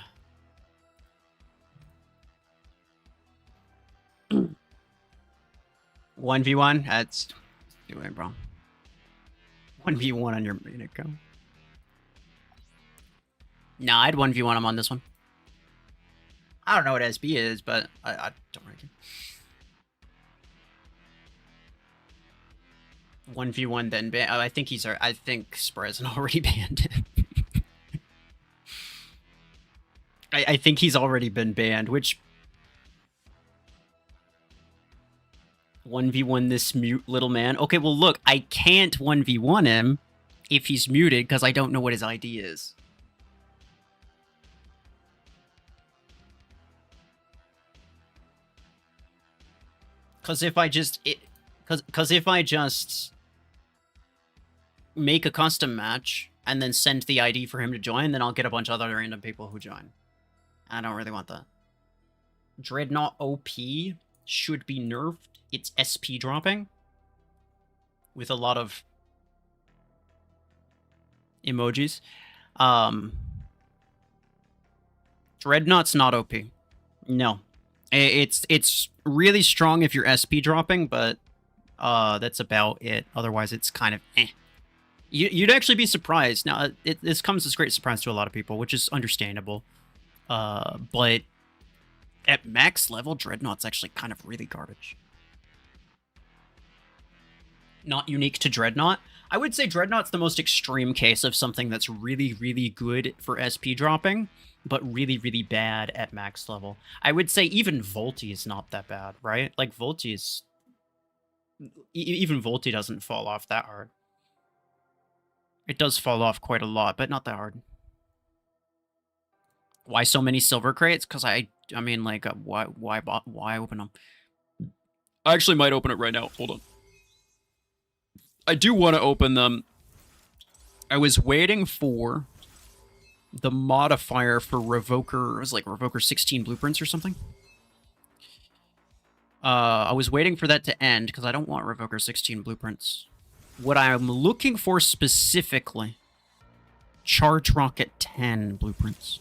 Speaker 1: 1v1? That's doing wrong. 1v1 on your main account. Nah, I'd 1v1 him on this one. I don't know what SB is, but I don't really care. 1v1 then ban. Oh, I think Sprezin already banned him. I think he's already been banned, which... 1v1 this mute little man. Okay, well, look, I can't 1v1 him if he's muted because I don't know what his ID is. Because if I just... Because if I just make a custom match and then send the ID for him to join, then I'll get a bunch of other random people who join. I don't really want that. Dreadnought OP should be nerfed. It's SP dropping with a lot of emojis. Dreadnought's not OP. No. It's really strong if you're SP dropping, but that's about it. Otherwise, it's kind of eh. You'd actually be surprised. Now, this comes as a great surprise to a lot of people, which is understandable. But at max level, Dreadnought's actually kind of really garbage. Not unique to Dreadnought. I would say Dreadnought's the most extreme case of something that's really, really good for SP dropping, but really, really bad at max level. I would say even Volti is not that bad, right? Like, Volti is... Even Volti doesn't fall off that hard. It does fall off quite a lot, but not that hard. Why so many silver crates? Because I mean, like, why open them? I actually might open it right now. Hold on. I do want to open them. I was waiting for the modifier for Revoker. It was like Revoker 16 blueprints or something. I was waiting for that to end because I don't want Revoker 16 blueprints. What I'm looking for specifically, Charge Rocket 10 blueprints.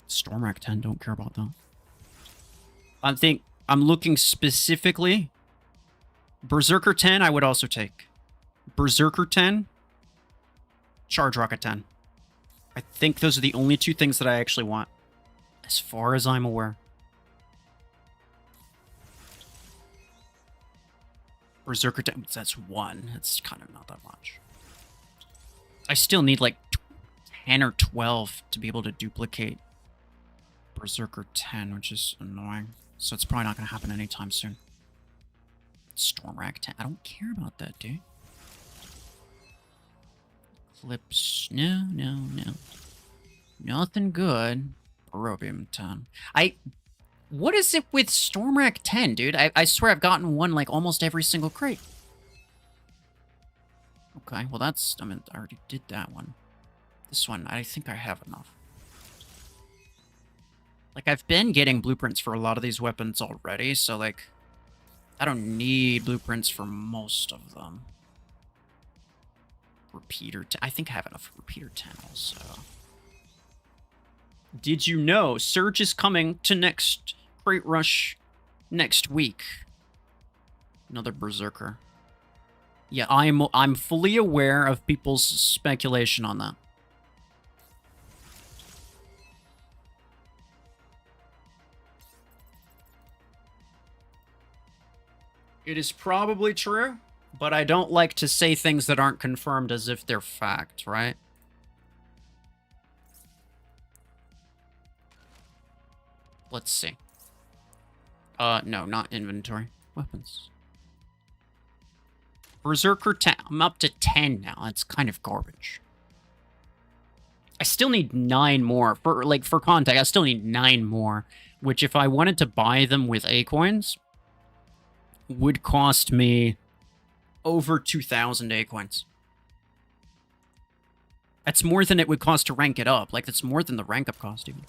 Speaker 1: Stormwreck 10, don't care about that. I'm looking specifically. Berserker 10, I would also take. Berserker 10, Charge Rocket 10. I think those are the only two things that I actually want, as far as I'm aware. Berserker 10, that's one. That's kind of not that much. I still need like 10 or 12 to be able to duplicate Berserker 10, which is annoying. So it's probably not going to happen anytime soon. Stormwreck 10. I don't care about that, dude. Clips. No. Nothing good. Barobium 10. What is it with Stormwreck 10, dude? I swear I've gotten one like almost every single crate. Okay, well that's... I mean, I already did that one. This one, I think I have enough. Like, I've been getting blueprints for a lot of these weapons already, so like... I don't need blueprints for most of them. Repeater 10. I think I have enough for Repeater 10 also. Did you know Surge is coming to next Crate Rush next week? Another Berserker. Yeah, I'm fully aware of people's speculation on that. It is probably true, but I don't like to say things that aren't confirmed as if they're fact, right? Let's see. No, not inventory. Weapons. Berserker 10. I'm up to 10 now. That's kind of garbage. I still need 9 more. For contact, I still need 9 more. Which, if I wanted to buy them with A-coins, would cost me over 2,000 A-coins. That's more than it would cost to rank it up. Like, that's more than the rank up cost, even.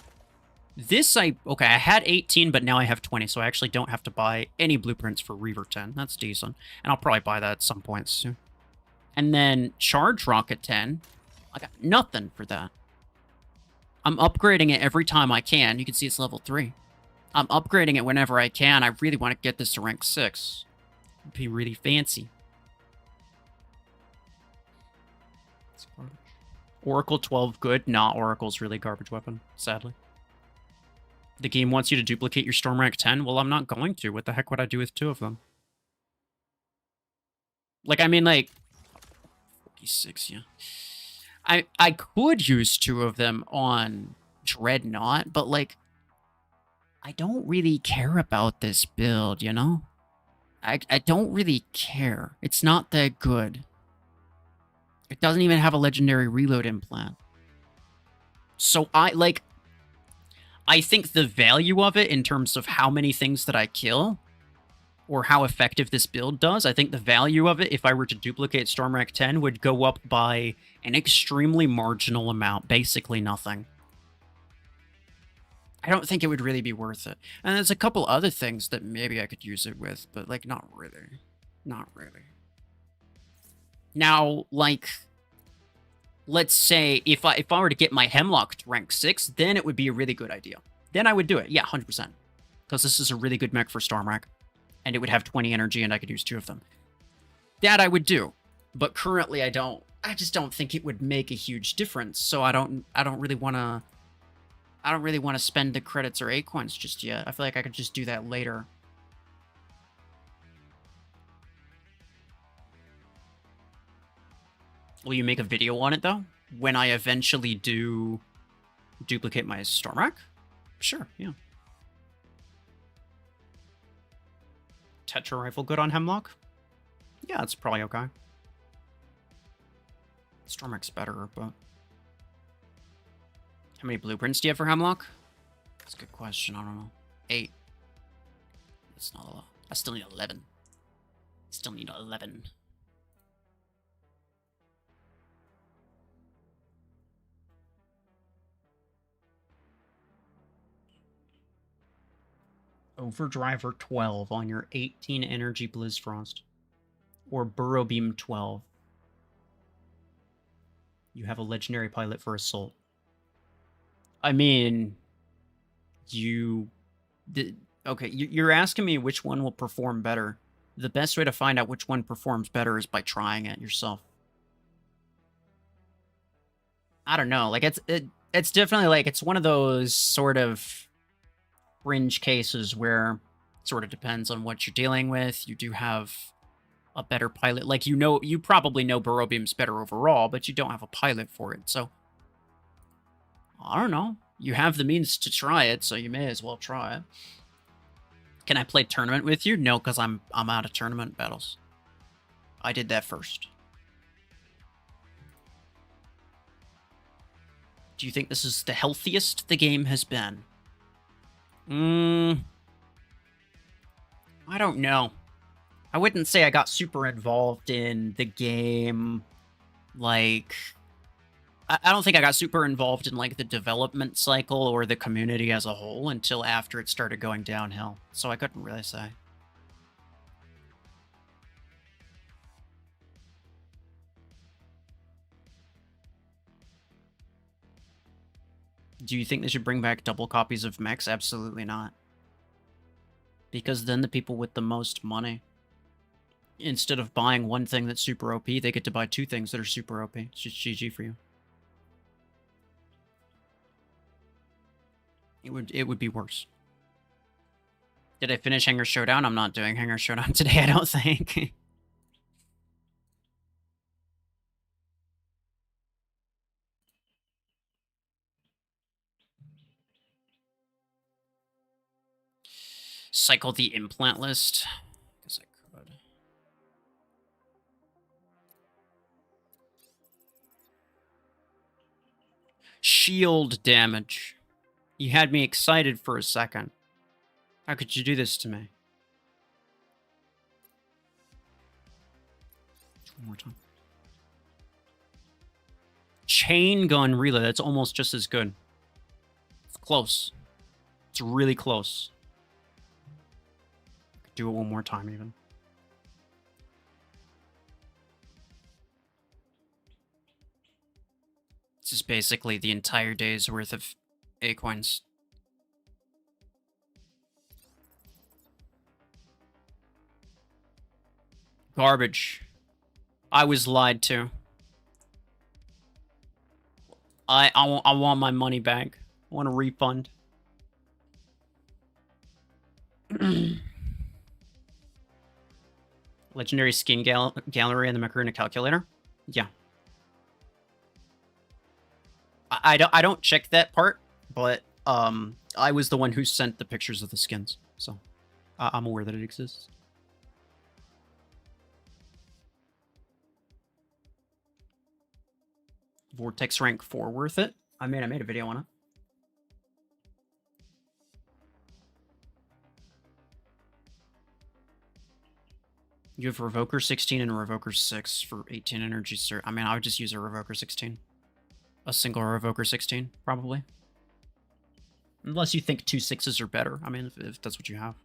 Speaker 1: This, okay, I had 18, but now I have 20, so I actually don't have to buy any blueprints for Reaver 10. That's decent. And I'll probably buy that at some point soon. And then Charge Rocket 10, I got nothing for that. I'm upgrading it every time I can. You can see it's level 3. I'm upgrading it whenever I can. I really want to get this to rank 6. It'd be really fancy. It's garbage. Oracle 12 good? Nah, Oracle's really garbage weapon, sadly. The game wants you to duplicate your Storm rank 10? Well, I'm not going to. What the heck would I do with 2 of them? Like, I mean, like... 46, yeah. I could use 2 of them on Dreadnought, but, like, I don't really care about this build, you know? I don't really care. It's not that good. It doesn't even have a legendary reload implant. So I think the value of it in terms of how many things that I kill or how effective this build does, I think the value of it, if I were to duplicate Stormwreck 10, would go up by an extremely marginal amount, basically nothing. I don't think it would really be worth it. And there's a couple other things that maybe I could use it with, but, like, not really. Not really. Now, like, let's say if I were to get my Hemlock to rank 6, then it would be a really good idea. Then I would do it. Yeah, 100%. Because this is a really good mech for Stormwreck. And it would have 20 energy and I could use 2 of them. That I would do. But currently I don't. I just don't think it would make a huge difference. So I don't really want to... I don't really want to spend the credits or A-coins just yet. I feel like I could just do that later. Will you make a video on it, though? When I eventually do duplicate my Stormwreck? Sure, yeah. Tetra Rifle good on Hemlock? Yeah, it's probably okay. Stormwreck's better, but... How many blueprints do you have for Hemlock? That's a good question. I don't know. 8. That's not a lot. I still need 11. Still need 11. Overdriver 12 on your 18 energy Blizzfrost. Or Burrow Beam 12. You have a legendary pilot for Assault. I mean, okay, you're asking me which one will perform better. The best way to find out which one performs better is by trying it yourself. I don't know, like, it's definitely, like, it's one of those sort of fringe cases where it sort of depends on what you're dealing with. You do have a better pilot. Like, you probably know Burrow Beam's better overall, but you don't have a pilot for it, so... I don't know. You have the means to try it, so you may as well try it. Can I play tournament with you? No, because I'm out of tournament battles. I did that first. Do you think this is the healthiest the game has been? I don't know. I wouldn't say I got super involved in the game, like... I don't think I got super involved in, like, the development cycle or the community as a whole until after it started going downhill, so I couldn't really say. Do you think they should bring back double copies of mechs? Absolutely not. Because then the people with the most money, instead of buying one thing that's super OP, they get to buy 2 things that are super OP. It's just GG for you. It would be worse. Did I finish Hangar Showdown? I'm not doing Hangar Showdown today, I don't think. Cycle the implant list. Guess I could. Shield damage. You had me excited for a second. How could you do this to me? One more time. Chain gun relay. That's almost just as good. It's close. It's really close. I could do it one more time, even. This is basically the entire day's worth of A-coins. Garbage. I was lied to. I want my money back. I want a refund. Legendary skin gallery and the Macarena calculator? Yeah. I don't check that part, but I was the one who sent the pictures of the skins, so I'm aware that it exists. Vortex rank 4 worth it? I mean, I made a video on it. You have Revoker 16 and Revoker 6 for 18 energy, sir. I mean, I would just use a Revoker 16. A single Revoker 16, probably. Unless you think 2 6s are better. I mean, if that's what you have.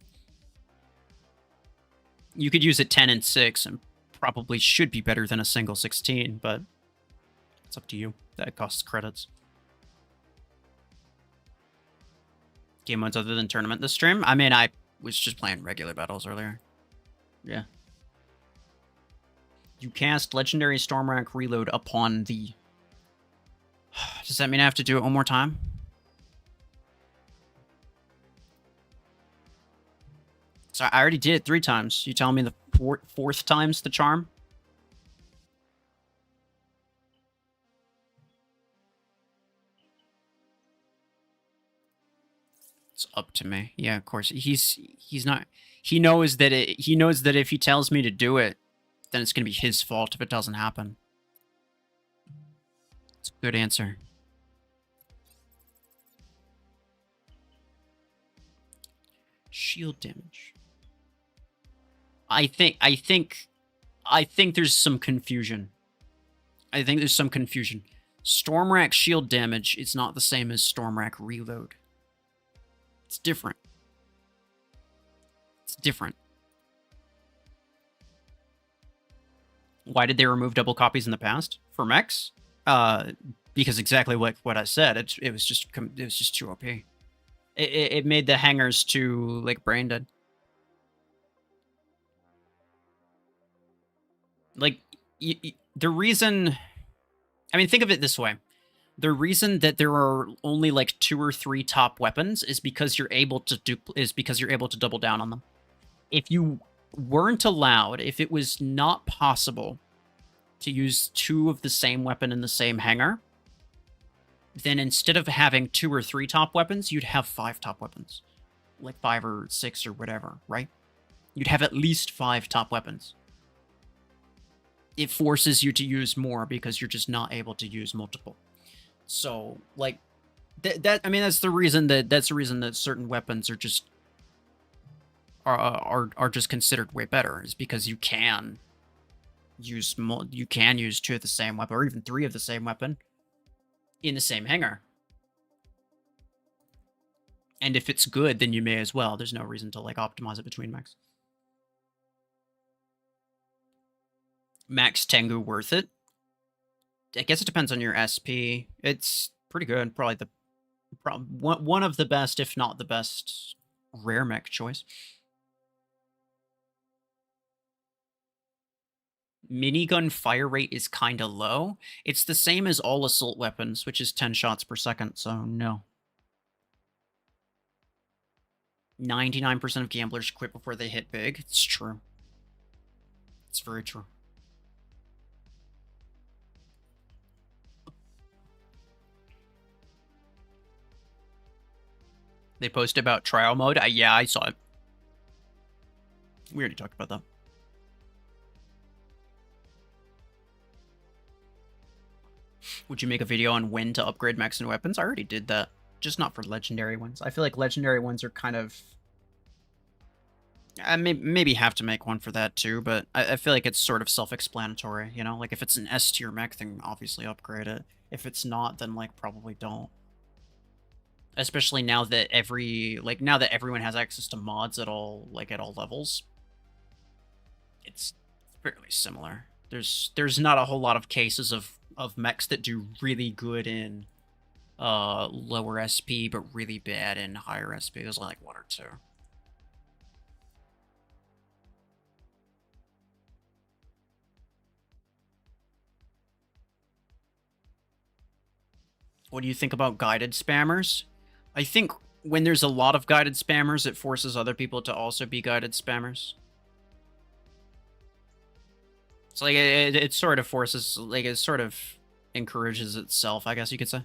Speaker 1: You could use a 10 and 6 and probably should be better than a single 16, but it's up to you. That costs credits. Game modes other than tournament this stream? I mean, I was just playing regular battles earlier. Yeah. You cast Legendary Stormwrack Reload upon the... Does that mean I have to do it one more time? So I already did it 3 times. You telling me the fourth time's the charm? It's up to me. Yeah, of course. He's not... He knows that if he tells me to do it, then it's going to be his fault if it doesn't happen. It's a good answer. Shield damage. I think there's some confusion. Stormwrack shield damage is not the same as Stormwrack reload. It's different. Why did they remove double copies in the past for mechs? Because exactly what I said. It was just too OP. It made the hangers too like brain dead. Like the reason, I mean, think of it this way: the reason that there are only like 2 or 3 top weapons is because you're able to double down on them. If you weren't allowed, if it was not possible to use 2 of the same weapon in the same hangar, then instead of having 2 or 3 top weapons, you'd have 5 top weapons. Like 5 or 6 or whatever, right? You'd have at least 5 top weapons. It forces you to use more because you're just not able to use multiple. So, like, I mean, that's the reason that certain weapons are just are just considered way better, is because you can use 2 of the same weapon, or even 3 of the same weapon in the same hangar. And if it's good, then you may as well. There's no reason to like optimize it between mechs. Max Tengu worth it? I guess it depends on your SP. It's pretty good. Probably one of the best, if not the best, rare mech choice. Minigun fire rate is kinda low. It's the same as all assault weapons, which is 10 shots per second, so no. 99% of gamblers quit before they hit big. It's true. It's very true. They post about trial mode? Yeah, I saw it. We already talked about that. Would you make a video on when to upgrade mechs and weapons? I already did that. Just not for legendary ones. I feel like legendary ones are kind of... I maybe have to make one for that too, but I feel like it's sort of self-explanatory, you know? Like, if it's an S-tier mech, then obviously upgrade it. If it's not, then, like, probably don't. Especially now that everyone has access to mods at all levels. It's fairly similar. There's not a whole lot of cases of mechs that do really good in lower SP, but really bad in higher SP. There's like 1 or 2. What do you think about guided spammers? I think when there's a lot of guided spammers, it forces other people to also be guided spammers. So like it sort of forces, like, it sort of encourages itself, I guess you could say.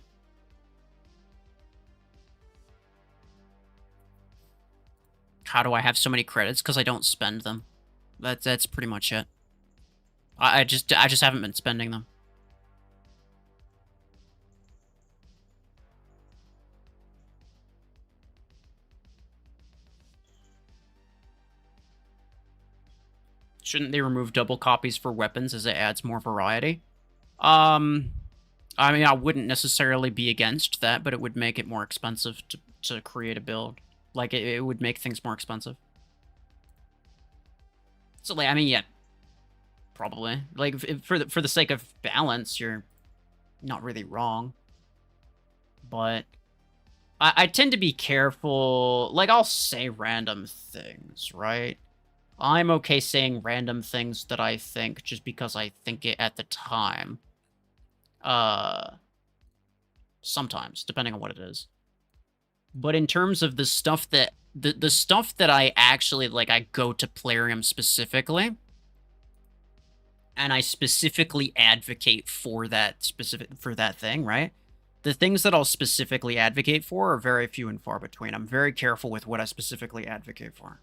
Speaker 1: How do I have so many credits? Because I don't spend them. That's pretty much it. I just haven't been spending them. Shouldn't they remove double copies for weapons as it adds more variety? I mean, I wouldn't necessarily be against that, but it would make it more expensive to create a build. Like, it would make things more expensive. So, like, I mean, yeah, probably. Like, for the sake of balance, you're not really wrong. But I tend to be careful. Like, I'll say random things, right? I'm okay saying random things that I think just because I think it at the time. Sometimes, depending on what it is. But in terms of the stuff that the stuff that I actually like, I go to Plarium specifically, and I specifically advocate for that thing, right? The things that I'll specifically advocate for are very few and far between. I'm very careful with what I specifically advocate for.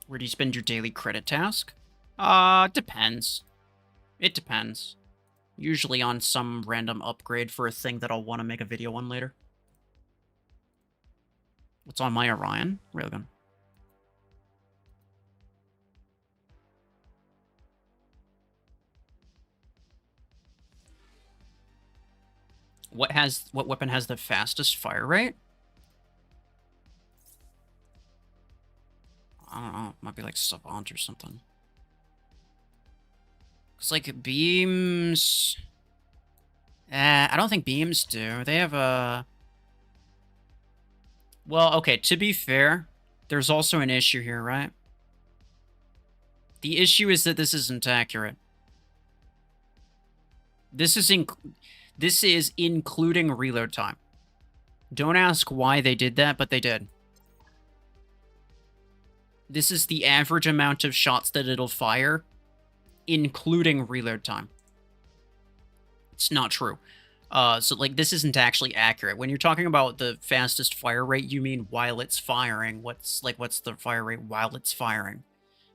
Speaker 1: Where do you spend your daily credit task? Depends. It depends. Usually on some random upgrade for a thing that I'll want to make a video on later. What's on my Orion? Railgun. What weapon has the fastest fire rate? I don't know. It might be like Savant or something. Because, like, beams... I don't think beams do. They have a... Well, okay, to be fair, there's also an issue here, right? The issue is that this isn't accurate. This is including reload time. Don't ask why they did that, but they did. This is the average amount of shots that it'll fire, including reload time. It's not true. So, like, this isn't actually accurate. When you're talking about the fastest fire rate, you mean while it's firing. What's the fire rate while it's firing?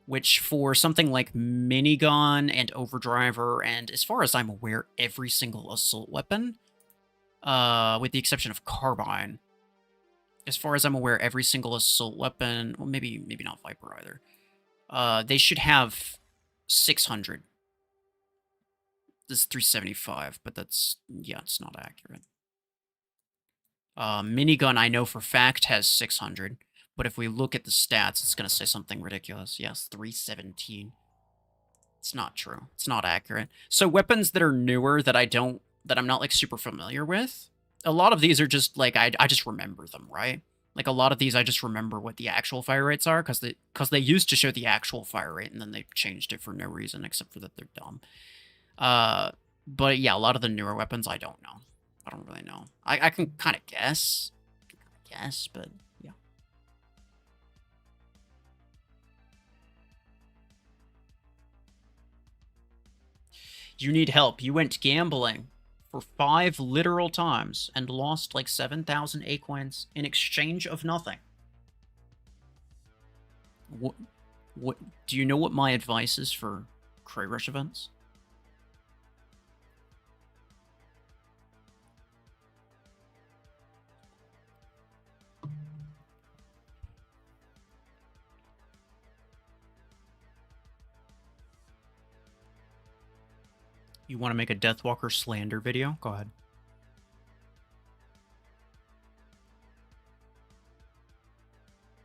Speaker 1: Which, for something like minigun and overdriver, and as far as I'm aware, every single assault weapon, with the exception of carbine, as far as I'm aware, every single assault weapon, well, maybe not Viper either, they should have 600. This is 375, but that's, yeah, it's not accurate. Minigun, I know for fact, has 600, but if we look at the stats, it's going to say something ridiculous. Yes, 317. It's not true. It's not accurate. So weapons that are newer that I'm not, like, super familiar with, a lot of these are just, like, I just remember them, right? Like, a lot of these, I just remember what the actual fire rates are, because they used to show the actual fire rate, and then they changed it for no reason, except for that they're dumb. But yeah, a lot of the newer weapons, I don't know. I don't really know. I can kind of guess. But yeah. You need help. You went gambling for 5 literal times and lost like 7,000 Acoins in exchange of nothing. What do you know what my advice is for Cray Rush events? You want to make a Deathwalker slander video? Go ahead.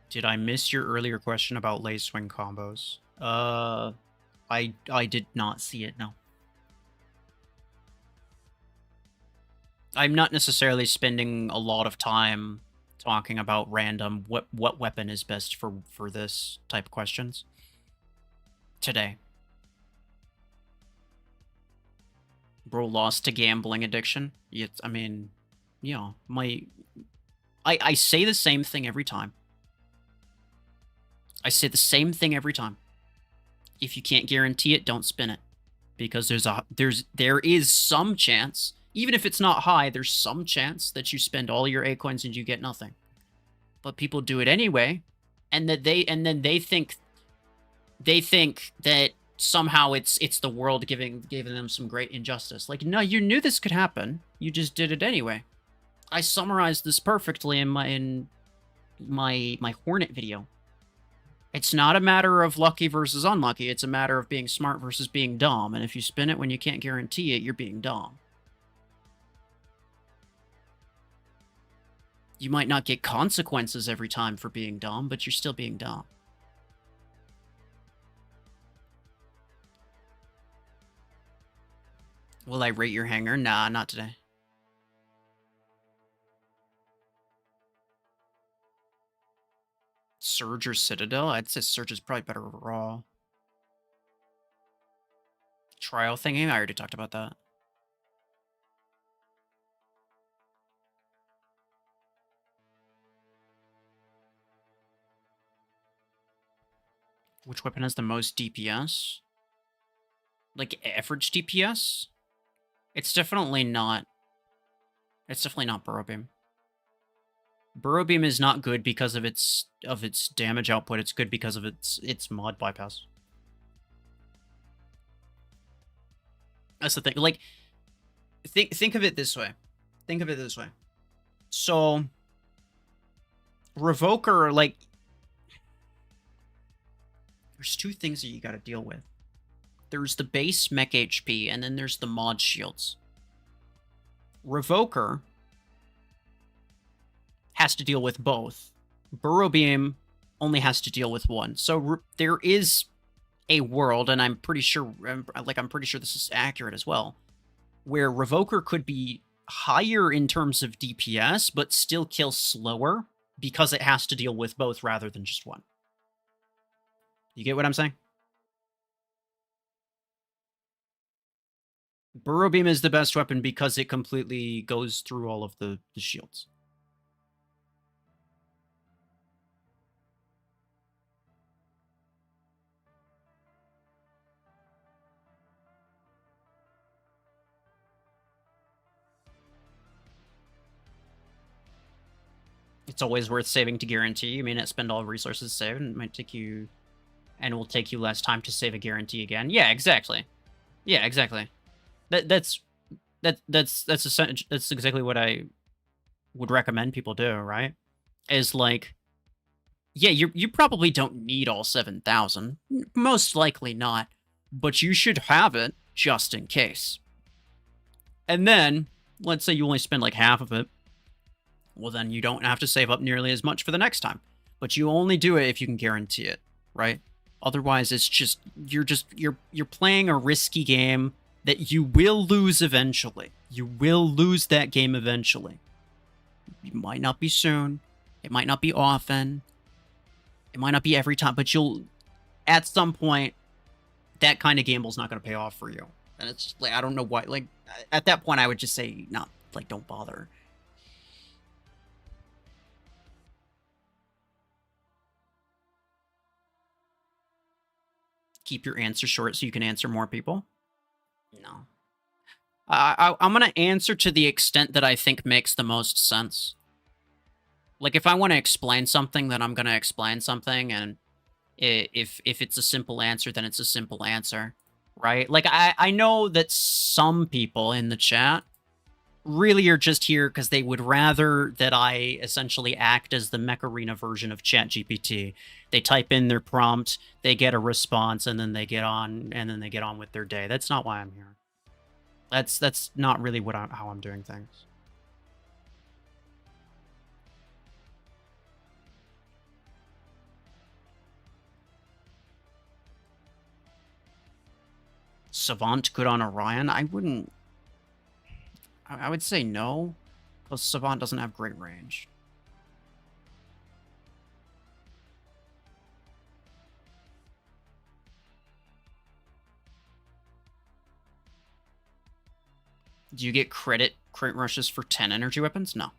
Speaker 1: Did I miss your earlier question about laser swing combos? I did not see it, no. I'm not necessarily spending a lot of time talking about random what weapon is best for this type of questions today. Bro lost to gambling addiction. I mean, yeah, I say the same thing every time. I say the same thing every time. If you can't guarantee it, don't spin it. Because there is some chance, even if it's not high, there's some chance that you spend all your A coins and you get nothing. But people do it anyway, and then they think that somehow it's the world giving them some great injustice. Like, no, you knew this could happen. You just did it anyway. I summarized this perfectly in my Hornet video. It's not a matter of lucky versus unlucky. It's a matter of being smart versus being dumb. And if you spin it when you can't guarantee it, you're being dumb. You might not get consequences every time for being dumb, but you're still being dumb. Will I rate your hanger? Nah, not today. Surge or Citadel? I'd say Surge is probably better overall. Trial thingy? I already talked about that. Which weapon has the most DPS? Like, average DPS? It's definitely not... It's definitely not Burrow Beam. Burrow Beam is not good because of its damage output. It's good because of its mod bypass. That's the thing. Like, think of it this way. Think of it this way. So, Revoker, like, there's two things that you got to deal with. There's the base mech HP, and then there's the mod shields. Revoker has to deal with both. Burrow Beam only has to deal with one. So there is a world, and I'm pretty sure this is accurate as well, where Revoker could be higher in terms of DPS, but still kill slower because it has to deal with both rather than just one. You get what I'm saying? Burrow Beam is the best weapon because it completely goes through all of the shields. It's always worth saving to guarantee. You may not spend all resources saved, and it might take you... And it will take you less time to save a guarantee again. Yeah, exactly. Yeah, exactly. That's exactly what I would recommend people do, right? Is like, yeah, you probably don't need all 7,000. Most likely not. But you should have it just in case. And then, let's say you only spend like half of it. Well, then you don't have to save up nearly as much for the next time. But you only do it if you can guarantee it, right? Otherwise, it's just you're playing a risky game that you will lose eventually. You will lose that game eventually. It might not be soon. It might not be often. It might not be every time, but you'll, at some point, that kind of gamble's not going to pay off for you. And it's just, like, I don't know why. Like, at that point, I would just say, not, like, don't bother. Keep your answer short so you can answer more people. No. I'm going to answer to the extent that I think makes the most sense. Like, if I want to explain something, then I'm going to explain something, and if it's a simple answer, then it's a simple answer, right? Like, I know that some people in the chat really are just here because they would rather that I essentially act as the Mech Arena version of ChatGPT. They type in their prompt, they get a response, and then they get on, with their day. That's not why I'm here. That's not really how I'm doing things. Savant good on Orion? I wouldn't... I would say no, because Savant doesn't have great range. Do you get crit rushes for 10 energy weapons? No.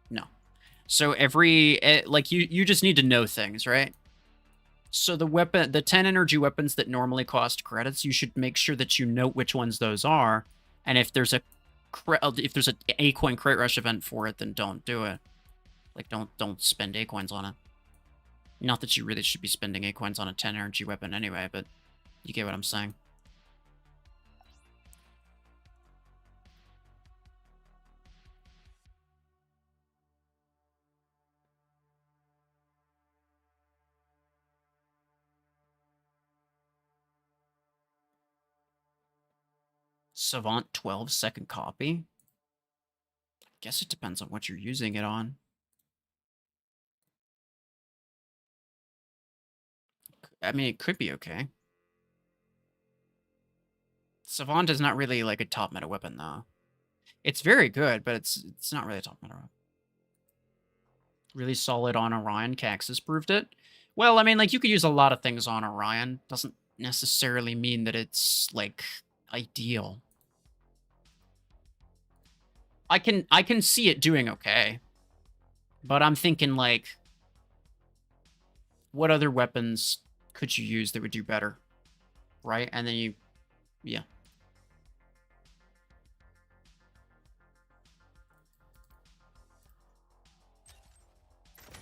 Speaker 1: No. So like, you just need to know things, right? So the 10 energy weapons that normally cost credits, you should make sure that you note which ones those are. And if there's an A-coin crate rush event for it, then don't do it. Like, don't spend A-coins on it. Not that you really should be spending A-coins on a 10 energy weapon anyway, but you get what I'm saying. Savant 12 second copy? Guess it depends on what you're using it on. I mean, it could be okay. Savant is not really like a top meta weapon, though. It's very good, but it's not really a top meta weapon. Really solid on Orion. Cax has proved it. Well, I mean, like, you could use a lot of things on Orion. Doesn't necessarily mean that it's, like, ideal. I can see it doing okay. But I'm thinking, like, what other weapons could you use that would do better? Right? And then you... Yeah.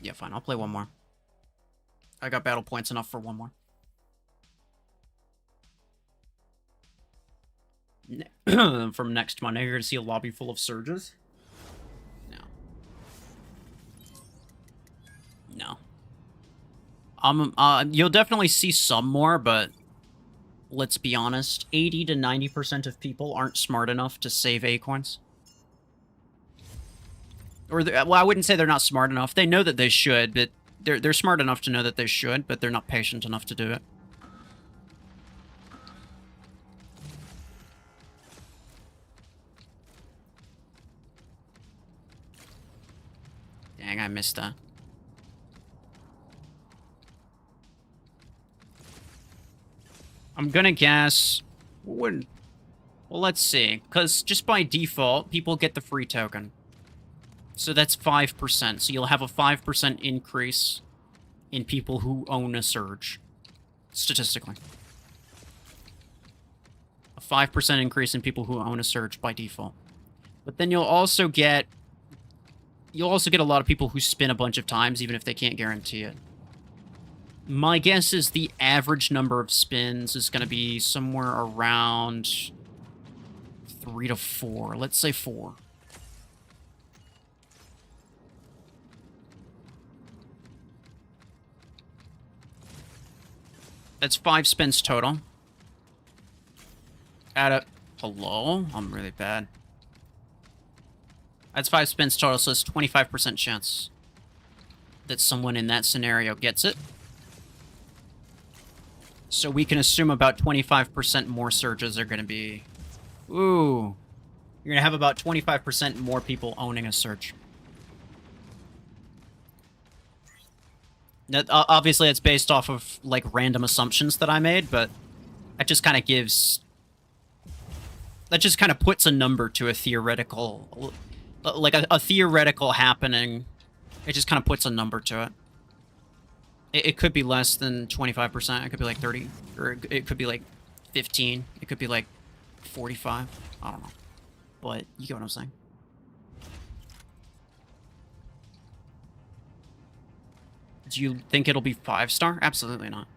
Speaker 1: Yeah, fine. I'll play one more. I got battle points enough for one more. From next Monday, you're going to see a lobby full of surges? No. No. You'll definitely see some more, but let's be honest, 80 to 90% of people aren't smart enough to save acorns. Or, well, I wouldn't say they're not smart enough. They know that they should, but they're smart enough to know that they should, but they're not patient enough to do it. Dang, I missed that. I'm gonna guess... Well, let's see. Because just by default, people get the free token. So that's 5%. So you'll have a 5% increase in people who own a surge. Statistically. A 5% increase in people who own a surge by default. But then you'll also get a lot of people who spin a bunch of times, even if they can't guarantee it. My guess is the average number of spins is going to be somewhere around 3 to 4. Let's say 4. That's 5 spins total. Add up. Hello? I'm really bad. That's 5 spins total, so it's 25% chance that someone in that scenario gets it. So we can assume about 25% more surges are going to be... Ooh. You're going to have about 25% more people owning a surge. That, obviously, it's based off of, like, random assumptions that I made, but that just kind of gives... That just kind of puts a number to a theoretical... Like, a theoretical happening. It just kind of puts a number to it. It could be less than 25%. It could be like 30. Or it could be like 15. It could be like 45. I don't know. But you get what I'm saying. Do you think it'll be 5-star? Absolutely not.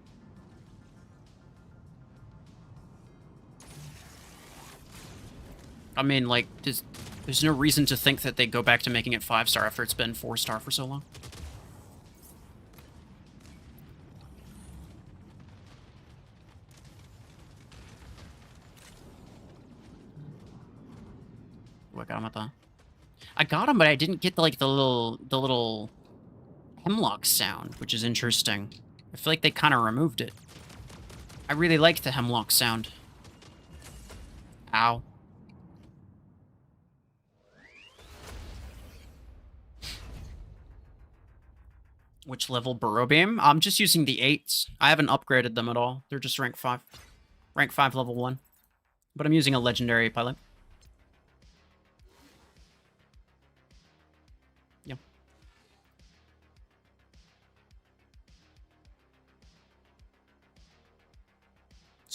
Speaker 1: I mean, like, there's no reason to think that they go back to making it 5-star after it's been 4-star for so long. Ooh, I got him at the... I got him, but I didn't get the little hemlock sound, which is interesting. I feel like they kind of removed it. I really like the hemlock sound. Ow. Which level Burrow Beam? I'm just using the 8s. I haven't upgraded them at all. They're just rank 5. Rank 5, level 1. But I'm using a legendary pilot. Yeah.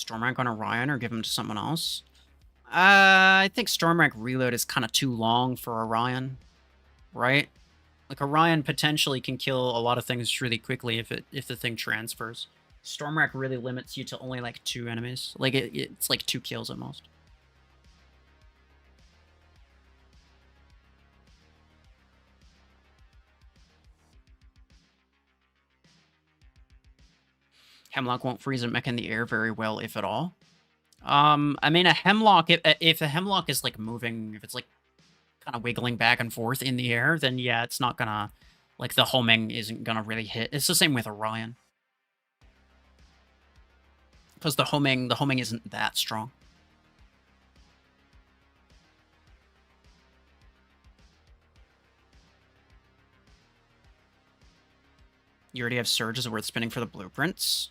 Speaker 1: Storm Rank on Orion or give him to someone else? I think Storm Rank reload is kind of too long for Orion, right? Like Orion potentially can kill a lot of things really quickly if the thing transfers. Storm Rank really limits you to only like 2 enemies. Like it's like 2 kills at most. Hemlock won't freeze a mech in the air very well, if at all. I mean, a Hemlock, if a Hemlock is, like, moving, if it's, like, kind of wiggling back and forth in the air, then, yeah, it's not gonna, like, the homing isn't gonna really hit. It's the same with Orion. Because the homing isn't that strong. You already have Surge. Is it worth spinning for the blueprints?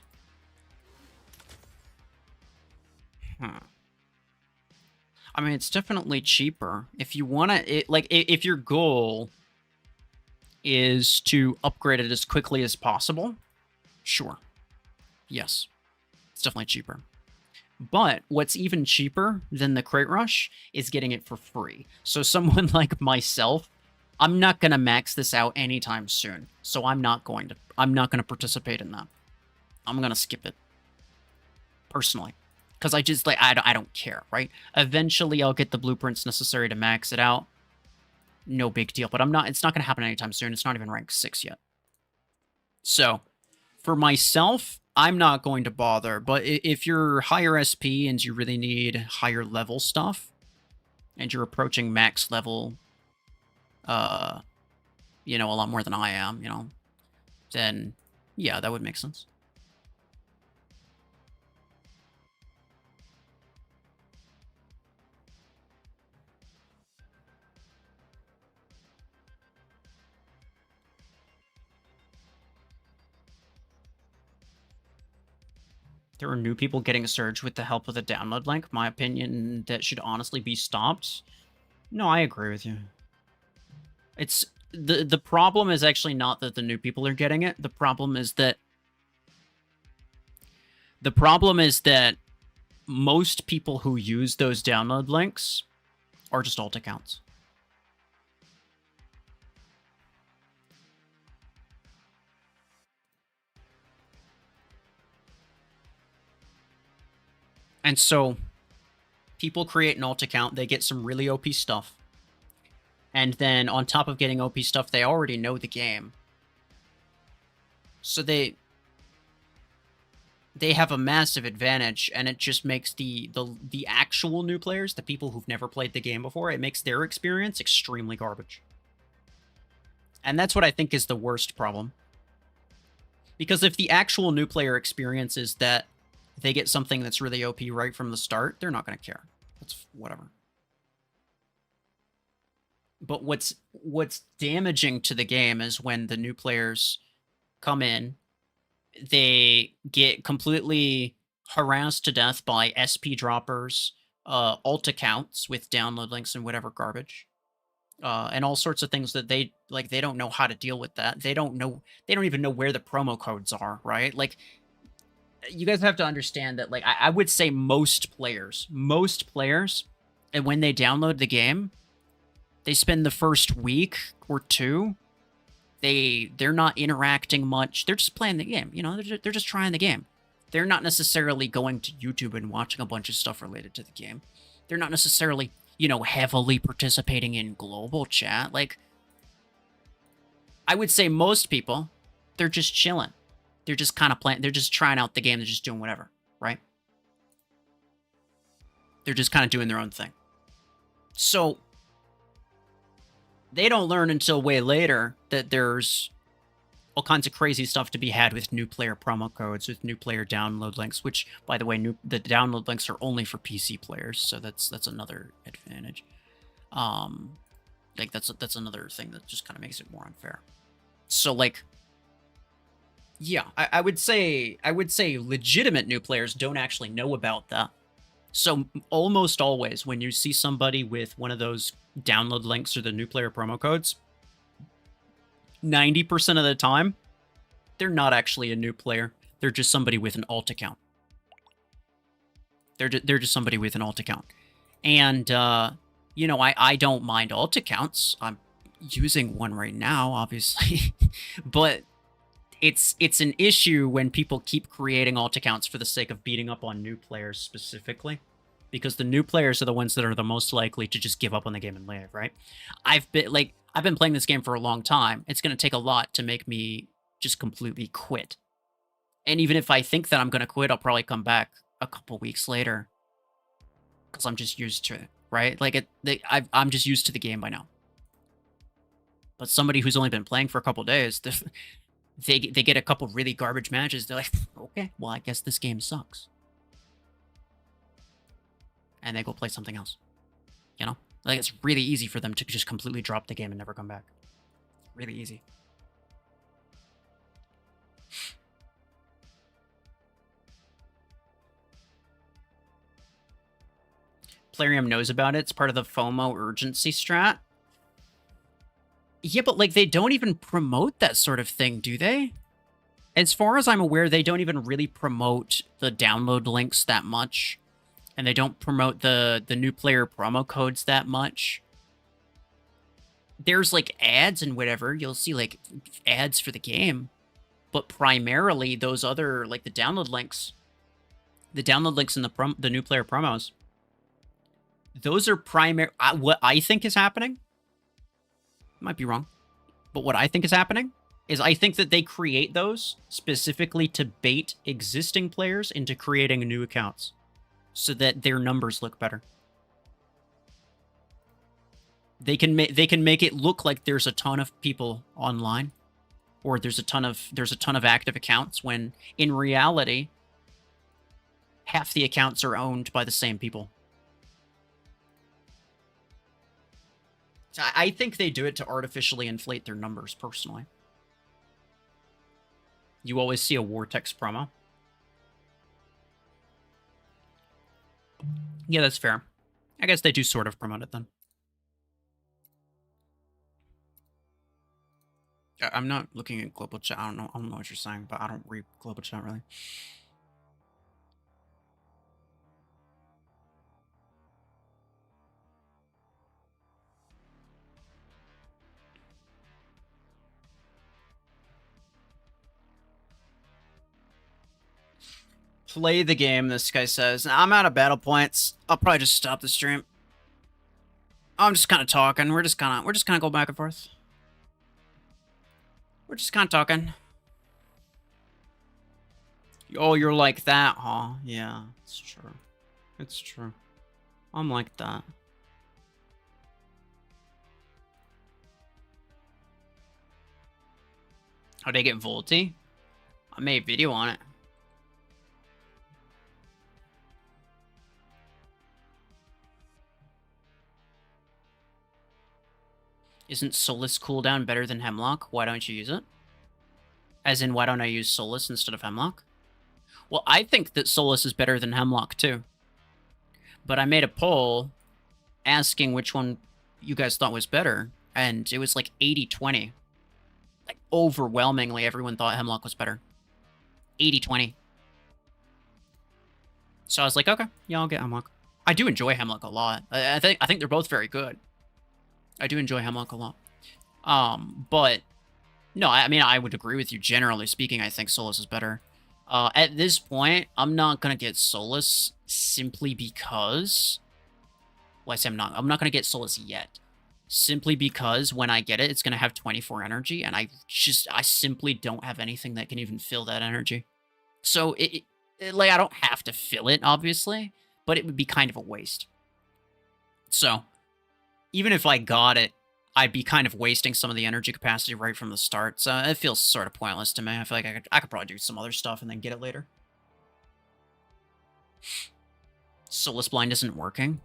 Speaker 1: I mean, it's definitely cheaper. If you want to, like, if your goal is to upgrade it as quickly as possible, sure. Yes, it's definitely cheaper. But what's even cheaper than the Crate Rush is getting it for free. So someone like myself, I'm not going to max this out anytime soon. So I'm not going to participate in that. I'm going to skip it. Personally. Because I just, like, I don't care, right? Eventually, I'll get the blueprints necessary to max it out. No big deal. But it's not going to happen anytime soon. It's not even rank 6 yet. So, for myself, I'm not going to bother. But if you're higher SP and you really need higher level stuff, and you're approaching max level, you know, a lot more than I am, you know, then, yeah, that would make sense. There are new people getting a Surge with the help of the download link. My opinion, that should honestly be stopped. No, I agree with you. It's the problem is actually not that the new people are getting it. The problem is that most people who use those download links are just alt accounts. And so, people create an alt account, they get some really OP stuff. And then, on top of getting OP stuff, they already know the game. So they have a massive advantage, and it just makes the actual new players, the people who've never played the game before, it makes their experience extremely garbage. And that's what I think is the worst problem. Because if the actual new player experience is that they get something that's really OP right from the start, they're not going to care. That's whatever. But what's damaging to the game is when the new players come in, they get completely harassed to death by SP droppers, alt accounts with download links and whatever garbage, and all sorts of things that they don't know how to deal with that. They don't even know where the promo codes are, right? Like, you guys have to understand that, like, I would say most players, and when they download the game, they spend the first week or two, they're not interacting much. They're just playing the game, you know, they're just trying the game. They're not necessarily going to YouTube and watching a bunch of stuff related to the game. They're not necessarily, you know, heavily participating in global chat. Like, I would say most people, they're just chilling. They're just kind of playing. They're just trying out the game. They're just doing whatever, right? They're just kind of doing their own thing. So, they don't learn until way later that there's all kinds of crazy stuff to be had with new player promo codes, with new player download links, which, by the way, the download links are only for PC players, so that's another advantage. Like, that's another thing that just kind of makes it more unfair. So, like, yeah, I would say legitimate new players don't actually know about that. So almost always when you see somebody with one of those download links or the new player promo codes, 90% of the time, they're not actually a new player. They're just somebody with an alt account. They're just somebody with an alt account. And, you know, I don't mind alt accounts. I'm using one right now, obviously. But it's an issue when people keep creating alt accounts for the sake of beating up on new players specifically. Because the new players are the ones that are the most likely to just give up on the game and leave, right? I've been playing this game for a long time. It's going to take a lot to make me just completely quit. And even if I think that I'm going to quit, I'll probably come back a couple weeks later. Because I'm just used to it, right? Like, I'm just used to the game by now. But somebody who's only been playing for a couple days, they get a couple really garbage matches. They're like, okay, well, I guess this game sucks. And they go play something else. You know? Like, it's really easy for them to just completely drop the game and never come back. Really easy. Plarium knows about it. It's part of the FOMO urgency strat. Yeah, but, like, they don't even promote that sort of thing, do they? As far as I'm aware, they don't even really promote the download links that much. And they don't promote the new player promo codes that much. There's, like, ads and whatever. You'll see, like, ads for the game. But primarily, those other, like, the download links and the new player promos, those are primary. What I think is happening, might be wrong, but what I think is happening is I think that they create those specifically to bait existing players into creating new accounts so that their numbers look better. They can make it look like there's a ton of people online, or there's a ton of active accounts, when in reality half the accounts are owned by the same people. I think they do it to artificially inflate their numbers, personally. You always see a Vortex promo. Yeah, that's fair. I guess they do sort of promote it then. I'm not looking at global chat. I don't know what you're saying, but I don't read global chat really. Play the game, this guy says. I'm out of battle points. I'll probably just stop the stream. I'm just kind of talking. We're just kind of go back and forth. We're just kind of talking. Oh, you're like that, huh? Yeah, it's true. It's true. I'm like that. How'd I get Volty? I made a video on it. Isn't Solus cooldown better than Hemlock? Why don't you use it? As in, why don't I use Solus instead of Hemlock? Well, I think that Solus is better than Hemlock, too. But I made a poll asking which one you guys thought was better, and it was like 80-20. Like, overwhelmingly, everyone thought Hemlock was better. 80-20. So I was like, okay, yeah, I'll get Hemlock. I do enjoy Hemlock a lot. I think they're both very good. I do enjoy Hemlock a lot. But no, I mean, I would agree with you. Generally speaking, I think Solus is better. At this point, I'm not gonna get Solus simply because. Well, I say I'm not gonna get Solus yet. Simply because when I get it, it's gonna have 24 energy, and I simply don't have anything that can even fill that energy. So like, I don't have to fill it, obviously, but it would be kind of a waste. So even if I got it, I'd be kind of wasting some of the energy capacity right from the start. So it feels sort of pointless to me. I feel like I could probably do some other stuff and then get it later. Solus Blind isn't working?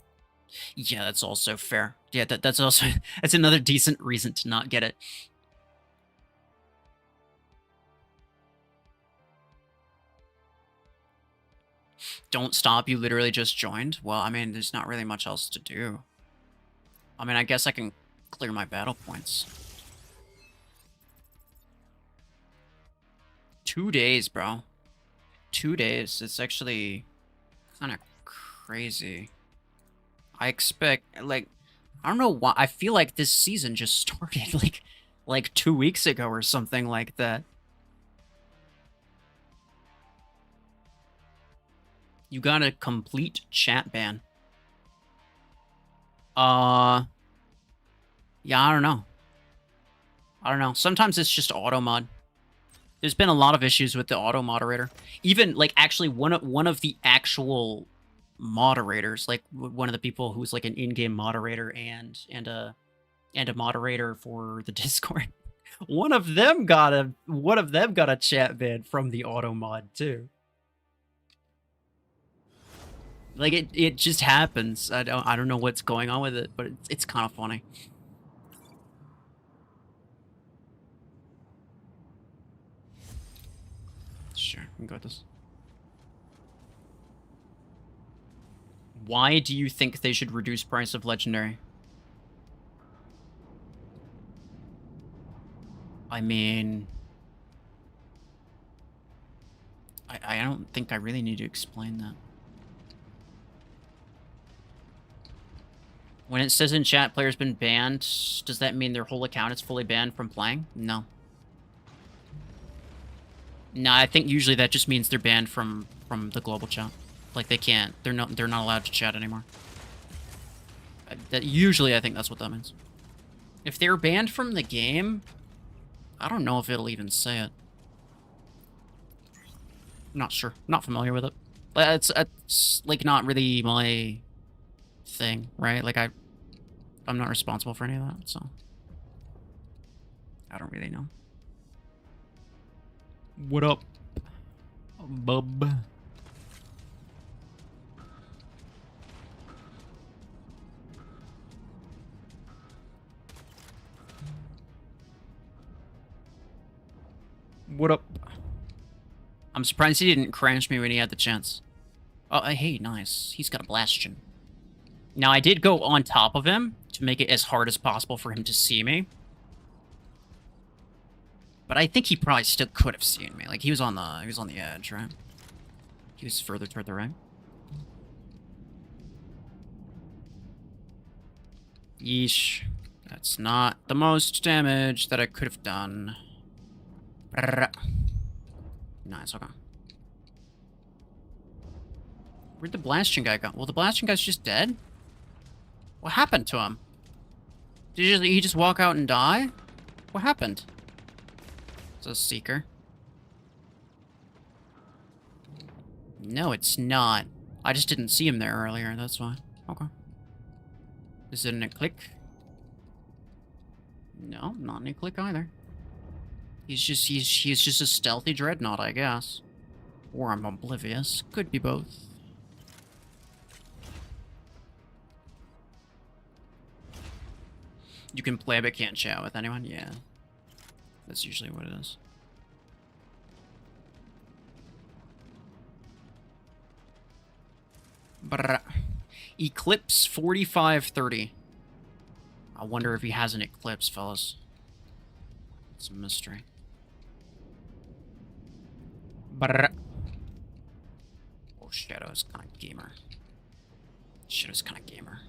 Speaker 1: Yeah, that's also fair. Yeah, that's also... that's another decent reason to not get it. Don't stop, you literally just joined? Well, I mean, there's not really much else to do. I mean, I guess I can clear my battle points. 2 days, bro. 2 days. It's actually kind of crazy. I expect, like, I don't know why. I feel like this season just started, like 2 weeks ago or something like that. You got a complete chat ban. Yeah, I don't know. Sometimes it's just auto mod. There's been a lot of issues with the auto moderator. Even like actually one of the actual moderators, like one of the people who's like an in-game moderator and a moderator for the Discord. one of them got a chat ban from the auto mod too. Like it just happens. I don't know what's going on with it, but it's kind of funny. Sure, we can go with this. Why do you think they should reduce price of legendary? I mean, I don't think I really need to explain that. When it says in chat player's been banned, does that mean their whole account is fully banned from playing? No. No, I think usually that just means they're banned from the global chat. Like they can't, they're not allowed to chat anymore. Usually I think that's what that means. If they're banned from the game, I don't know if it'll even say it. Not sure. Not familiar with it. It's like not really my thing, right? Like I'm not responsible for any of that, so I don't really know. What up, bub? What up? I'm surprised he didn't crash me when he had the chance. Oh, hey, nice. He's got a Bastion. Now, I did go on top of him to make it as hard as possible for him to see me. But I think he probably still could have seen me. Like, he was on the edge, right? He was further toward the right. Yeesh. That's not the most damage that I could have done. Nice, okay. Where'd the Bastion guy go? Well, the Bastion guy's just dead? What happened to him? Did he just walk out and die? What happened? It's a Seeker. No, it's not. I just didn't see him there earlier, that's why. Okay. Is it in a click? No, not in a click either. He's just a stealthy dreadnought, I guess. Or I'm oblivious. Could be both. You can play but can't chat with anyone? Yeah. That's usually what it is. Brr. Eclipse 4530. I wonder if he has an Eclipse, fellas. It's a mystery. Brr. Oh, Shadow's kind of gamer. Shadow's kind of gamer.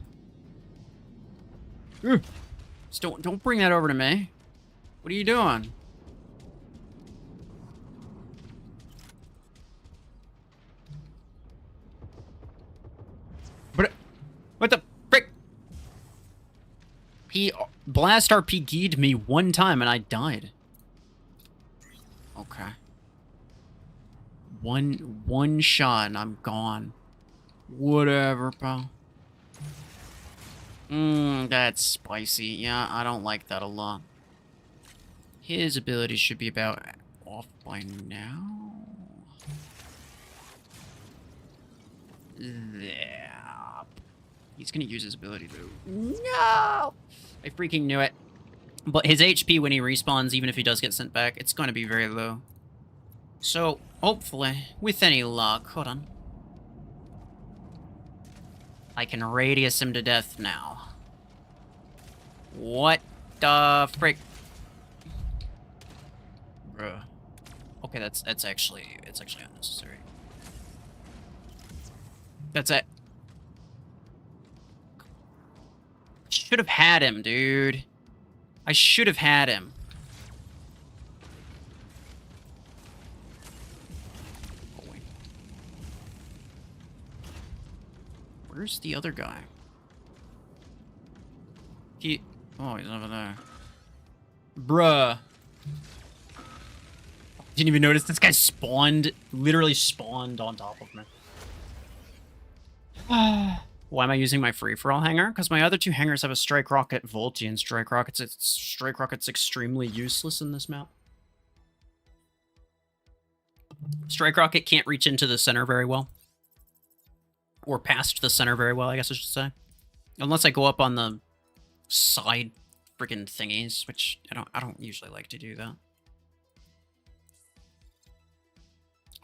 Speaker 1: Just don't bring that over to me. What are you doing? What the frick? He blast RPG'd me one time and I died. Okay. One shot and I'm gone. Whatever, pal. That's spicy. Yeah, I don't like that a lot. His ability should be about off by now. Yeah. He's gonna use his ability though. No! I freaking knew it. But his HP when he respawns, even if he does get sent back, it's gonna be very low. So, hopefully, with any luck, hold on. I can radius him to death now. What the frick? Bruh. Okay, it's actually unnecessary. That's it. Should have had him, dude. I should have had him. Oh, wait. Where's the other guy? Oh, he's over there. Bruh. Didn't even notice this guy spawned, literally spawned on top of me. Why am I using my free-for-all hanger? Because my other two hangers have a strike rocket Volti, and strike rocket's extremely useless in this map. Strike rocket can't reach into the center very well. Or past the center very well, I guess I should say. Unless I go up on the side freaking thingies, which I don't usually like to do that.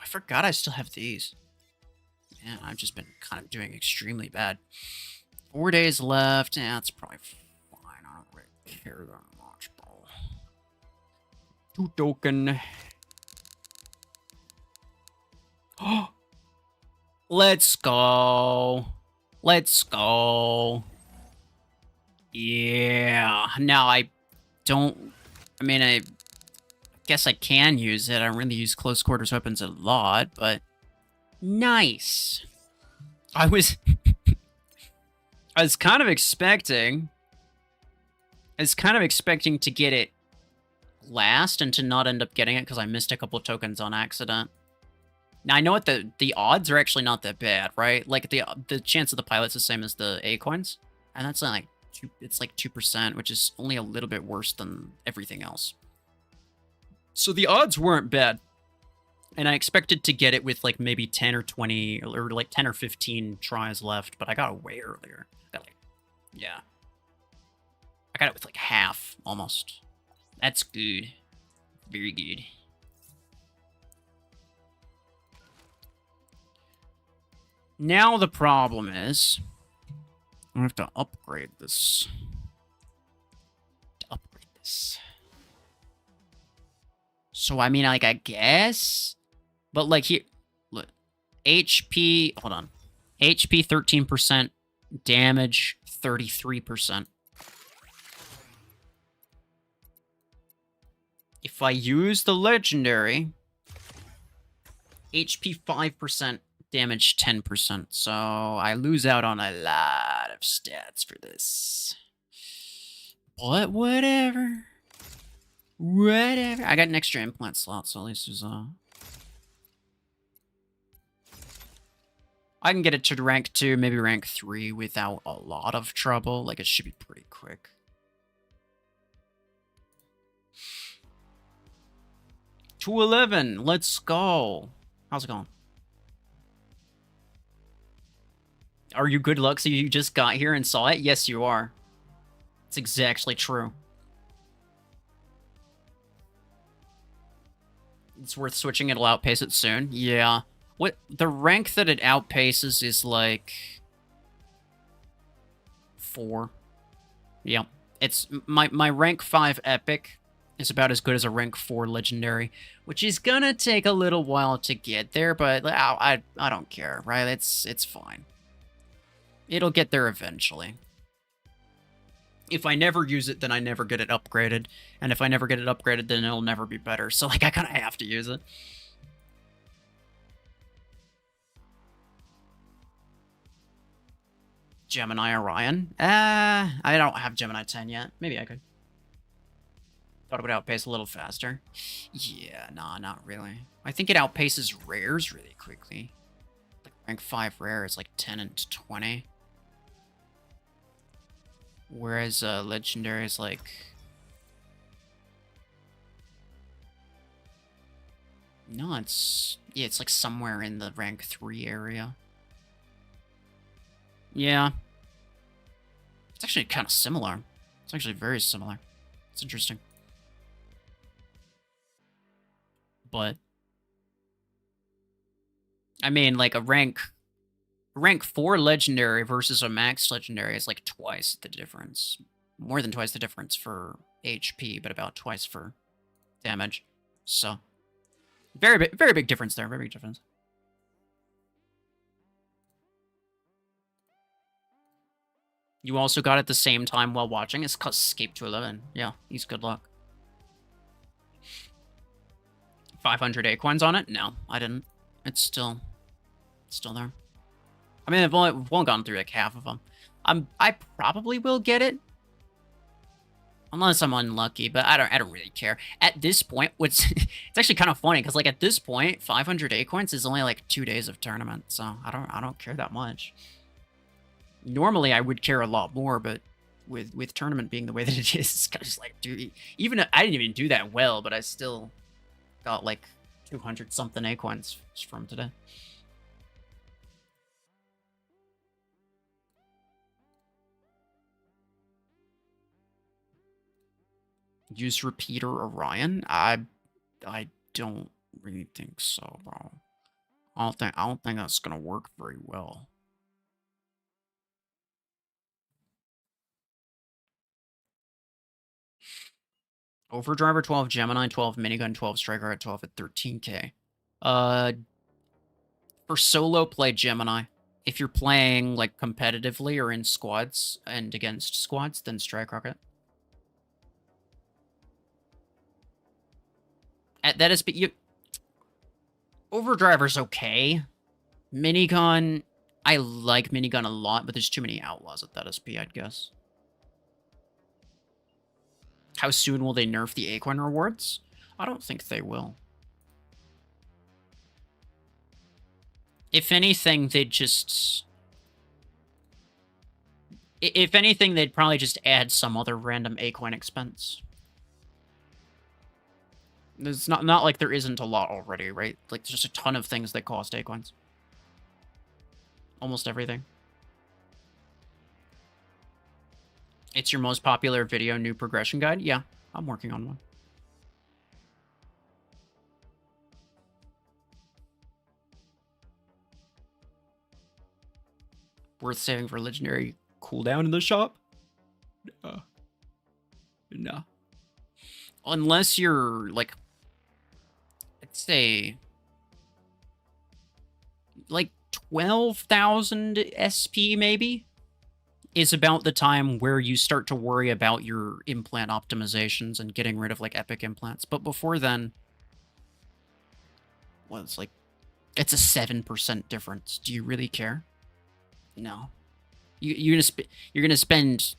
Speaker 1: I forgot I still have these. Yeah, I've just been kind of doing extremely bad. 4 days left. Yeah, that's probably fine. I don't really care that much, bro. 2 token. Oh, let's go. Let's go. Yeah. Now I mean, I guess I can use it. I don't really use close quarters weapons a lot, but nice. I was kind of expecting to get it last and to not end up getting it because I missed a couple tokens on accident. Now I know what the odds are actually not that bad, right? Like the chance of the pilot's the same as the A coins, and that's like it's like 2%, which is only a little bit worse than everything else. So the odds weren't bad. And I expected to get it with like maybe 10 or 20 or like 10 or 15 tries left, but I got it way earlier. I got it with like half almost. That's good. Very good. Now the problem is I have to upgrade this. So I mean, like, I guess. But, like, here, look, HP, hold on. HP 13%, damage 33%. If I use the legendary, HP 5%, damage 10%. So I lose out on a lot of stats for this. But whatever. Whatever. I got an extra implant slot, so at least there's I can get it to rank 2, maybe rank 3 without a lot of trouble. Like, it should be pretty quick. $211. Let's go. How's it going? Are you good luck so you just got here and saw it? Yes, you are. It's exactly true. It's worth switching. It'll outpace it soon. Yeah. What the rank that it outpaces is like 4. Yeah. It's my rank 5 epic is about as good as a rank 4 legendary, which is gonna take a little while to get there, but I don't care, right? It's fine. It'll get there eventually. If I never use it, then I never get it upgraded. And if I never get it upgraded, then it'll never be better. So, like, I kind of have to use it. Gemini Orion? I don't have Gemini 10 yet. Maybe I could. Thought it would outpace a little faster. Yeah, nah, not really. I think it outpaces rares really quickly. Like, rank 5 rare is like 10 and 20. Whereas legendary is like... No, it's... Yeah, it's like somewhere in the rank 3 area. Yeah. It's actually kind of similar. It's actually very similar. It's interesting. But... I mean, like a rank 4 legendary versus a max legendary is like twice the difference. More than twice the difference for HP, but about twice for damage. So, very big difference there. Very big difference. You also got it at the same time while watching. It's called Escape to 11. Yeah, he's good luck. 500 acorns on it? No, I didn't. It's still there. I mean, I've only gone through like half of them. I probably will get it, unless I'm unlucky. But I don't really care at this point. It's actually kind of funny because like at this point, 500 acorns is only like 2 days of tournament, so I don't care that much. Normally, I would care a lot more, but with tournament being the way that it is, it's kind of just like, dude, even I didn't even do that well, but I still got like 200 something acorns from today. Use repeater Orion? I don't really think so, bro. I don't think that's gonna work very well. Overdriver 12, Gemini 12, Minigun 12, Striker at 12 at 13k. For solo, play Gemini. If you're playing like competitively or in squads and against squads, then Strike Rocket. That is, but you. Overdriver's okay. Minigun, I like Minigun a lot, but there's too many outlaws at that SP, I'd guess. How soon will they nerf the Acorn rewards? I don't think they will. If anything, they'd just... If anything, they'd probably just add some other random Acorn expense. There's not like there isn't a lot already, right? Like, there's just a ton of things that cost Acorns. Almost everything. It's your most popular video new progression guide? Yeah, I'm working on one. Worth saving for legendary cooldown in the shop? No. Unless you're, like, let's say, like 12,000 SP, maybe, is about the time where you start to worry about your implant optimizations and getting rid of, like, epic implants. But before then, well, it's like, it's a 7% difference. Do you really care? No. You're gonna spend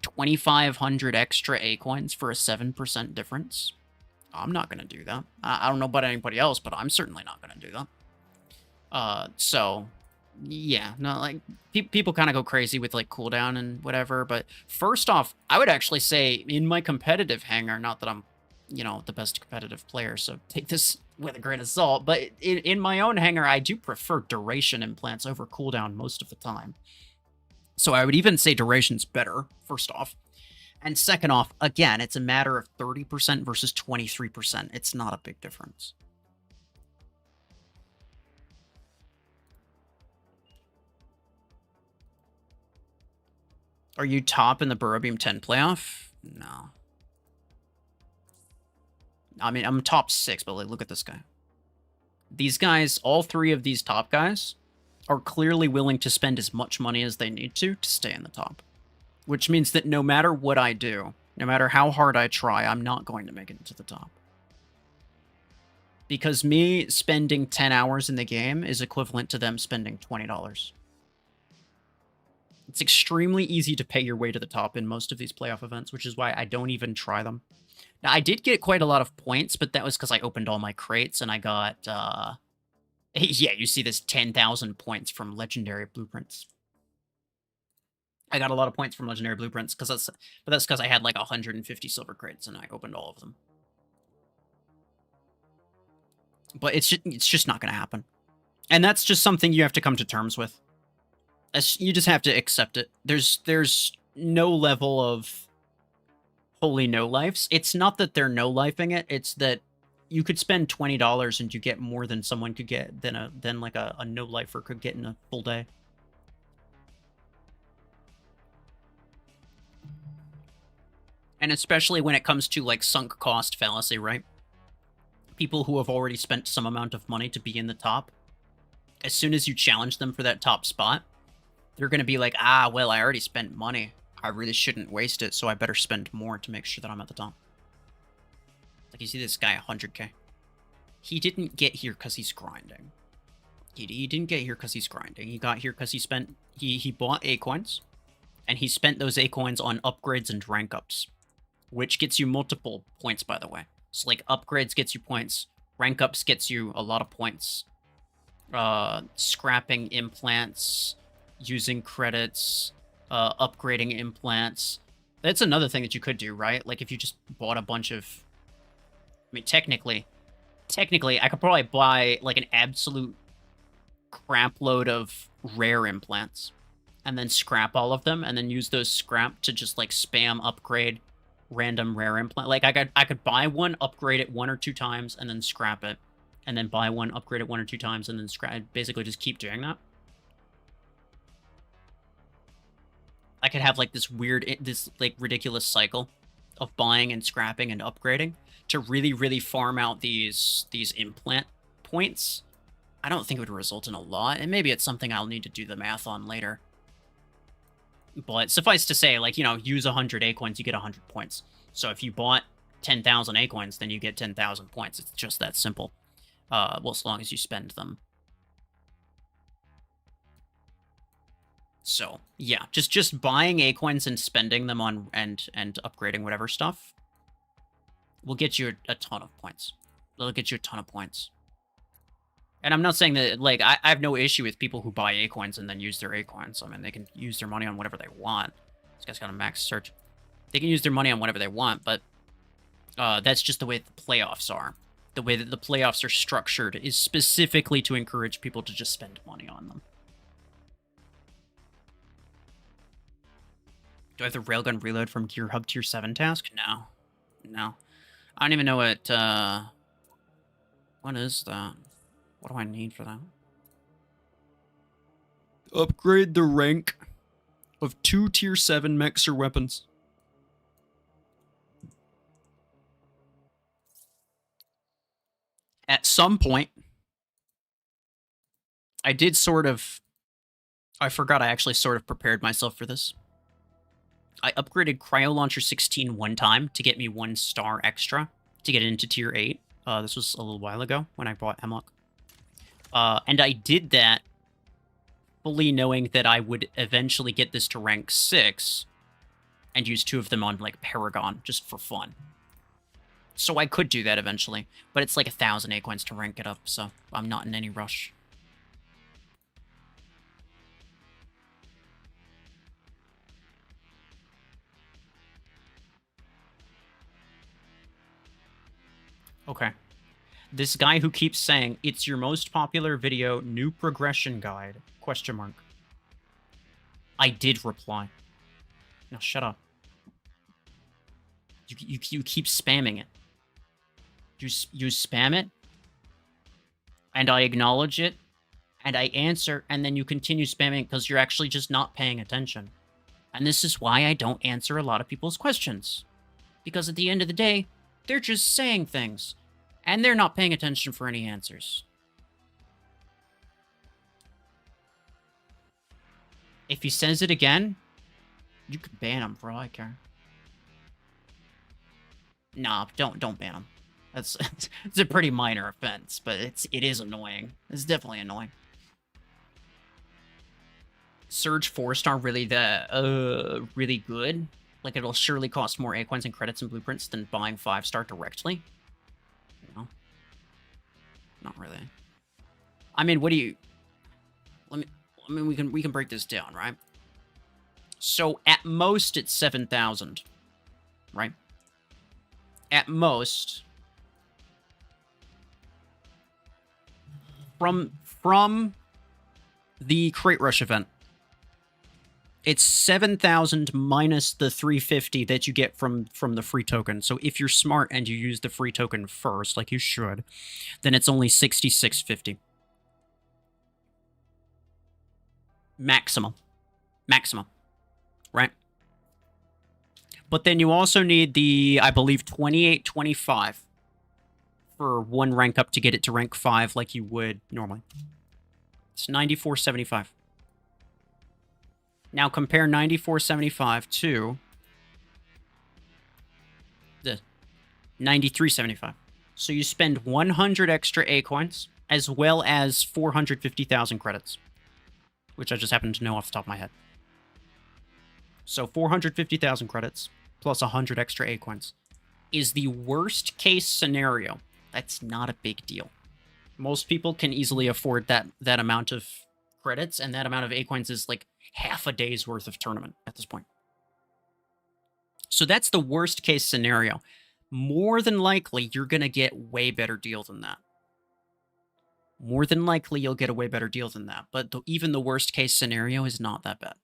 Speaker 1: 2,500 extra Acorns for a 7% difference? I'm not gonna do that. I don't know about anybody else, but I'm certainly not gonna do that. So, yeah, no, like, people kind of go crazy with, like, cooldown and whatever, but first off, I would actually say, in my competitive hangar, not that I'm, you know, the best competitive player, so take this with a grain of salt, but in my own hangar, I do prefer duration implants over cooldown most of the time. So I would even say duration's better, first off. And second off, again, it's a matter of 30% versus 23%. It's not a big difference. Are you top in the Burrow-Beam 10 playoff? No. I mean, I'm top 6, but like, look at this guy. These guys, all 3 of these top guys, are clearly willing to spend as much money as they need to stay in the top. Which means that no matter what I do, no matter how hard I try, I'm not going to make it into the top. Because me spending 10 hours in the game is equivalent to them spending $20. It's extremely easy to pay your way to the top in most of these playoff events, which is why I don't even try them. Now, I did get quite a lot of points, but that was because I opened all my crates and I got, yeah, you see this 10,000 points from Legendary Blueprints. I got a lot of points from Legendary Blueprints, but that's because I had like 150 silver crates and I opened all of them. But it's just not going to happen. And that's just something you have to come to terms with. You just have to accept it. There's no level of holy no-lifes. It's not that they're no-lifing it, it's that you could spend $20 and you get more than someone could get, than like a no-lifer could get in a full day. And especially when it comes to, like, sunk cost fallacy, right? People who have already spent some amount of money to be in the top, as soon as you challenge them for that top spot, they're going to be like, ah, well, I already spent money. I really shouldn't waste it, so I better spend more to make sure that I'm at the top. Like, you see this guy, 100k. He didn't get here because he's grinding. He didn't get here because he's grinding. He got here because he spent... He bought A-coins, and he spent those A-coins on upgrades and rank ups, which gets you multiple points, by the way. So, like, upgrades gets you points. Rank ups gets you a lot of points. Scrapping implants, using credits, upgrading implants. That's another thing that you could do, right? Like, if you just bought a bunch of... I mean, technically, I could probably buy, like, an absolute crap load of rare implants and then scrap all of them and then use those scrap to just, like, spam upgrade random rare implant. Like, I could buy one, upgrade it 1 or 2 times, and then scrap it. And then buy one, upgrade it 1 or 2 times, and then scrap. Basically, just keep doing that. I could have, like, this weird, like, ridiculous cycle of buying and scrapping and upgrading to really, really farm out these implant points. I don't think it would result in a lot, and maybe it's something I'll need to do the math on later. But suffice to say, like, you know, use 100 A-coins, you get 100 points. So if you bought 10,000 A-coins, then you get 10,000 points. It's just that simple. Well, as long as you spend them. So, yeah, just buying A-coins and spending them on and upgrading whatever stuff will get you a ton of points. It'll get you a ton of points. And I'm not saying that, like, I have no issue with people who buy A-coins and then use their A-coins. I mean, they can use their money on whatever they want. This guy's got a max search. They can use their money on whatever they want, but that's just the way the playoffs are. The way that the playoffs are structured is specifically to encourage people to just spend money on them. Do I have the Railgun Reload from Gear Hub Tier 7 task? No. No. I don't even know what, what is that? What do I need for that? Upgrade the rank of 2 Tier 7 mechs or weapons. At some point, I did sort of... I forgot I actually sort of prepared myself for this. I upgraded Cryo Launcher 16 one time to get me 1 star extra to get into Tier 8. This was a little while ago when I bought Hemlock. And I did that fully knowing that I would eventually get this to rank 6 and use 2 of them on, like, Paragon, just for fun. So I could do that eventually, but it's like 1,000 A-coins to rank it up, so I'm not in any rush. Okay. This guy who keeps saying, it's your most popular video, new progression guide, question mark. I did reply. Now shut up. You keep spamming it. You spam it, and I acknowledge it, and I answer, and then you continue spamming it because you're actually just not paying attention. And this is why I don't answer a lot of people's questions. Because at the end of the day, they're just saying things, and they're not paying attention for any answers. If he says it again, you could ban him for all I care. Nah, don't ban him. It's a pretty minor offense, but it is annoying. It's definitely annoying. Surge 4-star really really good? Like, it'll surely cost more A-coins and credits and blueprints than buying 5-star directly? No. Not really. I mean, what do you... we can break this down, right? So, at most, it's 7,000. Right? At most... From the Crate Rush event, it's 7,000 minus the 350 that you get from the free token. So if you're smart and you use the free token first, like you should, then it's only 6,650. Maximum. Maximum. Right? But then you also need the, I believe, 2825 for 1 rank up to get it to rank 5 like you would normally. It's 94.75. Now compare 94.75 to the 93.75. So you spend 100 extra A coins as well as 450,000 credits, which I just happen to know off the top of my head. So 450,000 credits plus 100 extra A coins is the worst case scenario. That's not a big deal. Most people can easily afford that amount of credits, and that amount of A coins is like half a day's worth of tournament at this point. So that's the worst case scenario. More than likely, you're going to get way better deal than that. More than likely, you'll get a way better deal than that. But even the worst case scenario is not that bad.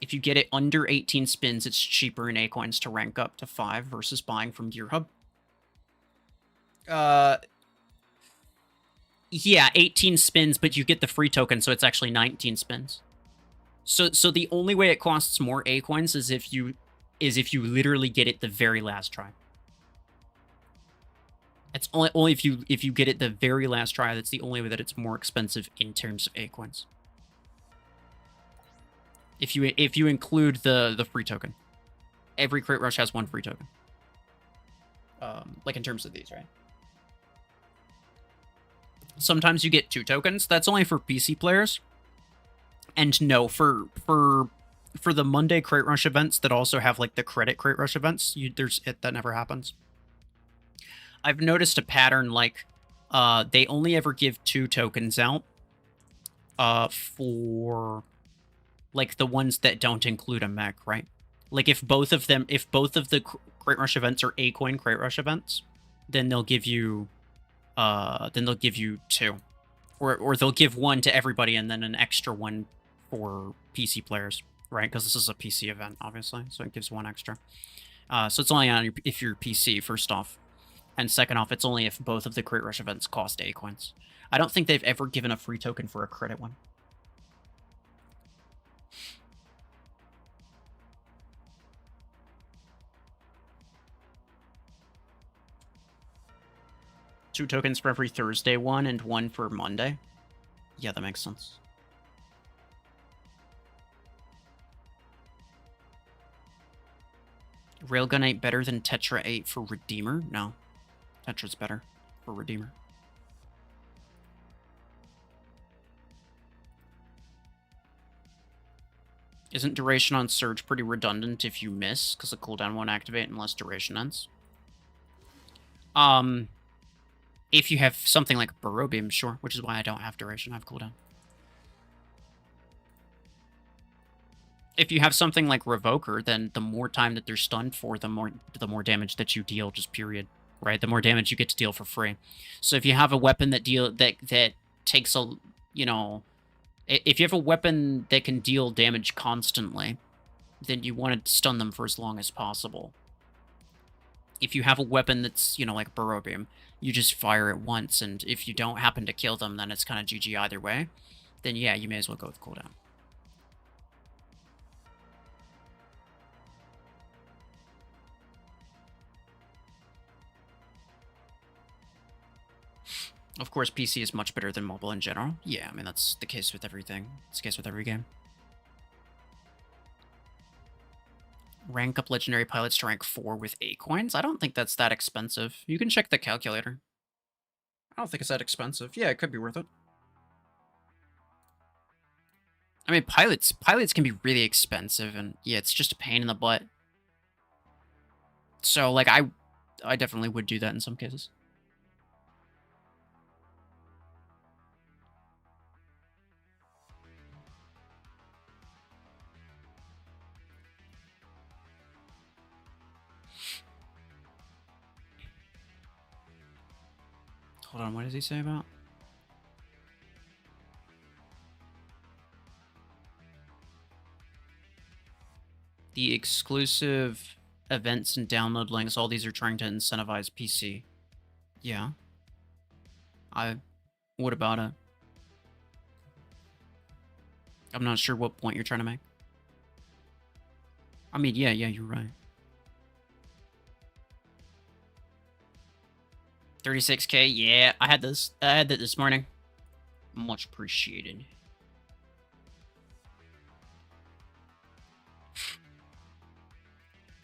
Speaker 1: If you get it under 18 spins, it's cheaper in A coins to rank up to 5 versus buying from Gear Hub. Yeah, 18 spins, but you get the free token, so it's actually 19 spins. So the only way it costs more A coins is if you literally get it the very last try. It's only if you get it the very last try. That's the only way that it's more expensive in terms of A coins. If you include the free token, every Crate Rush has one free token. Like in terms of these, right? Sometimes you get 2 tokens. That's only for PC players. And no, for the Monday Crate Rush events that also have like the credit Crate Rush events, that never happens. I've noticed a pattern like they only ever give 2 tokens out for like the ones that don't include a mech, right? Like if both of the Crate Rush events are A coin Crate Rush events, then they'll give you 2. Or they'll give 1 to everybody and then an extra 1 for PC players, right? Because this is a PC event, obviously, so it gives 1 extra. So it's only on if you're PC, first off. And second off, it's only if both of the Crate Rush events cost A coins. I don't think they've ever given a free token for a credit one. Two tokens for every Thursday one and 1 for Monday. Yeah, that makes sense. Railgun 8 better than Tetra 8 for Redeemer? No. Tetra's better for Redeemer. Isn't duration on Surge pretty redundant if you miss, because the cooldown won't activate unless duration ends? If you have something like Burrow Beam, sure, which is why I don't have duration, I have cooldown. If you have something like Revoker, then the more time that they're stunned for, the more damage that you deal, just period, right? The more damage you get to deal for free. So if you have a weapon that takes a, you know, if you have a weapon that can deal damage constantly, then you want to stun them for as long as possible. If you have a weapon that's, you know, like Burrow Beam, you just fire it once, and if you don't happen to kill them, then it's kind of GG either way. Then yeah, you may as well go with cooldown. Of course, PC is much better than mobile in general. Yeah, I mean, that's the case with everything. It's the case with every game. Rank up legendary pilots to rank 4 with A coins? I don't think that's that expensive. You can check the calculator. I don't think it's that expensive. Yeah, it could be worth it. I mean, pilots can be really expensive, and yeah, it's just a pain in the butt. So, like, I definitely would do that in some cases. Hold on, what does he say about? The exclusive events and download links, all these are trying to incentivize PC. Yeah. What about it? I'm not sure what point you're trying to make. I mean, yeah, you're right. 36K, yeah, I had that this morning. Much appreciated.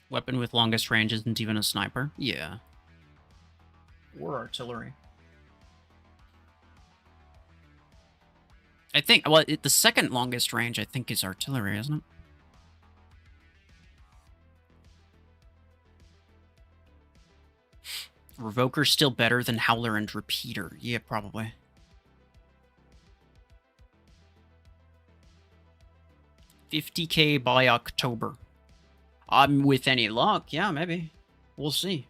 Speaker 1: Weapon with longest range isn't even a sniper. Yeah. Or artillery. I think, well, the second longest range, I think, is artillery, isn't it? Revoker's still better than Howler and Repeater. Yeah, probably. $50K by October. With any luck, yeah, maybe. We'll see.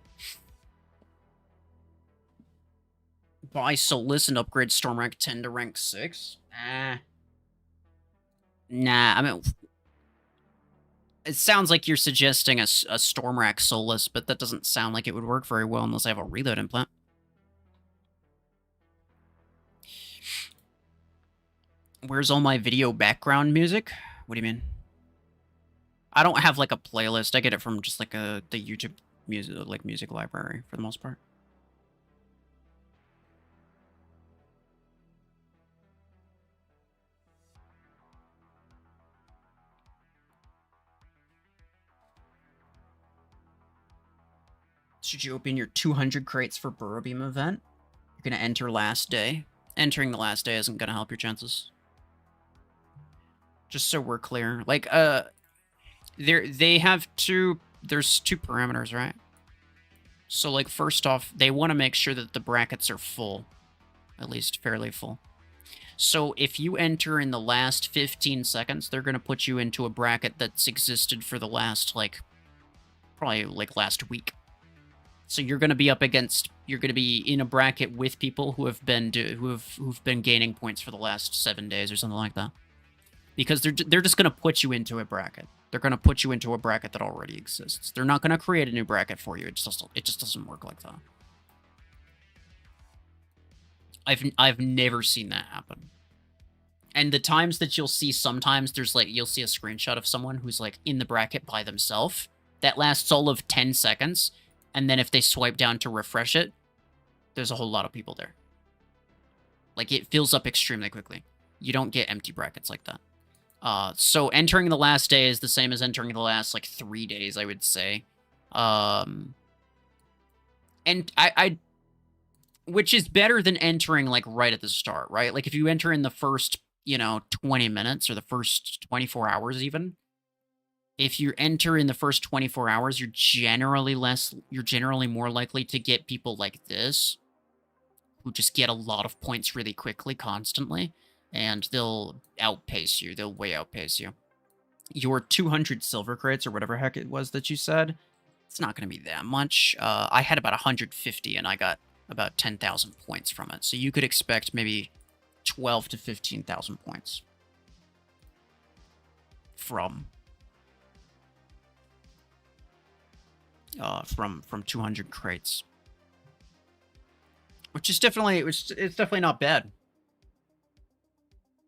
Speaker 1: Buy Soulless and upgrade Storm Rank 10 to rank 6? Nah, I mean... It sounds like you're suggesting a Storm Rack Soulless, but that doesn't sound like it would work very well unless I have a reload implant. Where's all my video background music? What do you mean? I don't have, like, a playlist. I get it from just, like, the YouTube music library, for the most part. Should you open your 200 crates for Burrow Beam event? You're gonna enter last day. Entering the last day isn't gonna help your chances. Just so we're clear. Like, they have there's two parameters, right? So, like, first off, they want to make sure that the brackets are full. At least fairly full. So, if you enter in the last 15 seconds, they're gonna put you into a bracket that's existed for the last, like, probably, like, last week. So you're going to be you're going to be in a bracket with people who have been who've been gaining points for the last 7 days or something like that. Because they're just going to put you into a bracket. They're going to put you into a bracket that already exists. They're not going to create a new bracket for you. It just doesn't work like that. I've never seen that happen. And the times that you'll see, sometimes there's like you'll see a screenshot of someone who's like in the bracket by themselves. That lasts all of 10 seconds. And then if they swipe down to refresh it, there's a whole lot of people there. Like, it fills up extremely quickly. You don't get empty brackets like that. So entering the last day is the same as entering the last, like, 3 days, I would say. And which is better than entering, like, right at the start, right? Like, if you enter in the first, 20 minutes or the first 24 hours even, if you enter in the first 24 hours, you're generally more likely to get people like this, who just get a lot of points really quickly, constantly, and they'll outpace you. They'll way outpace you. Your 200 silver crates, or whatever heck it was that you said, it's not going to be that much. I had about 150, and I got about 10,000 points from it. So you could expect maybe 12 to 15,000 points from 200 crates, which is definitely not bad.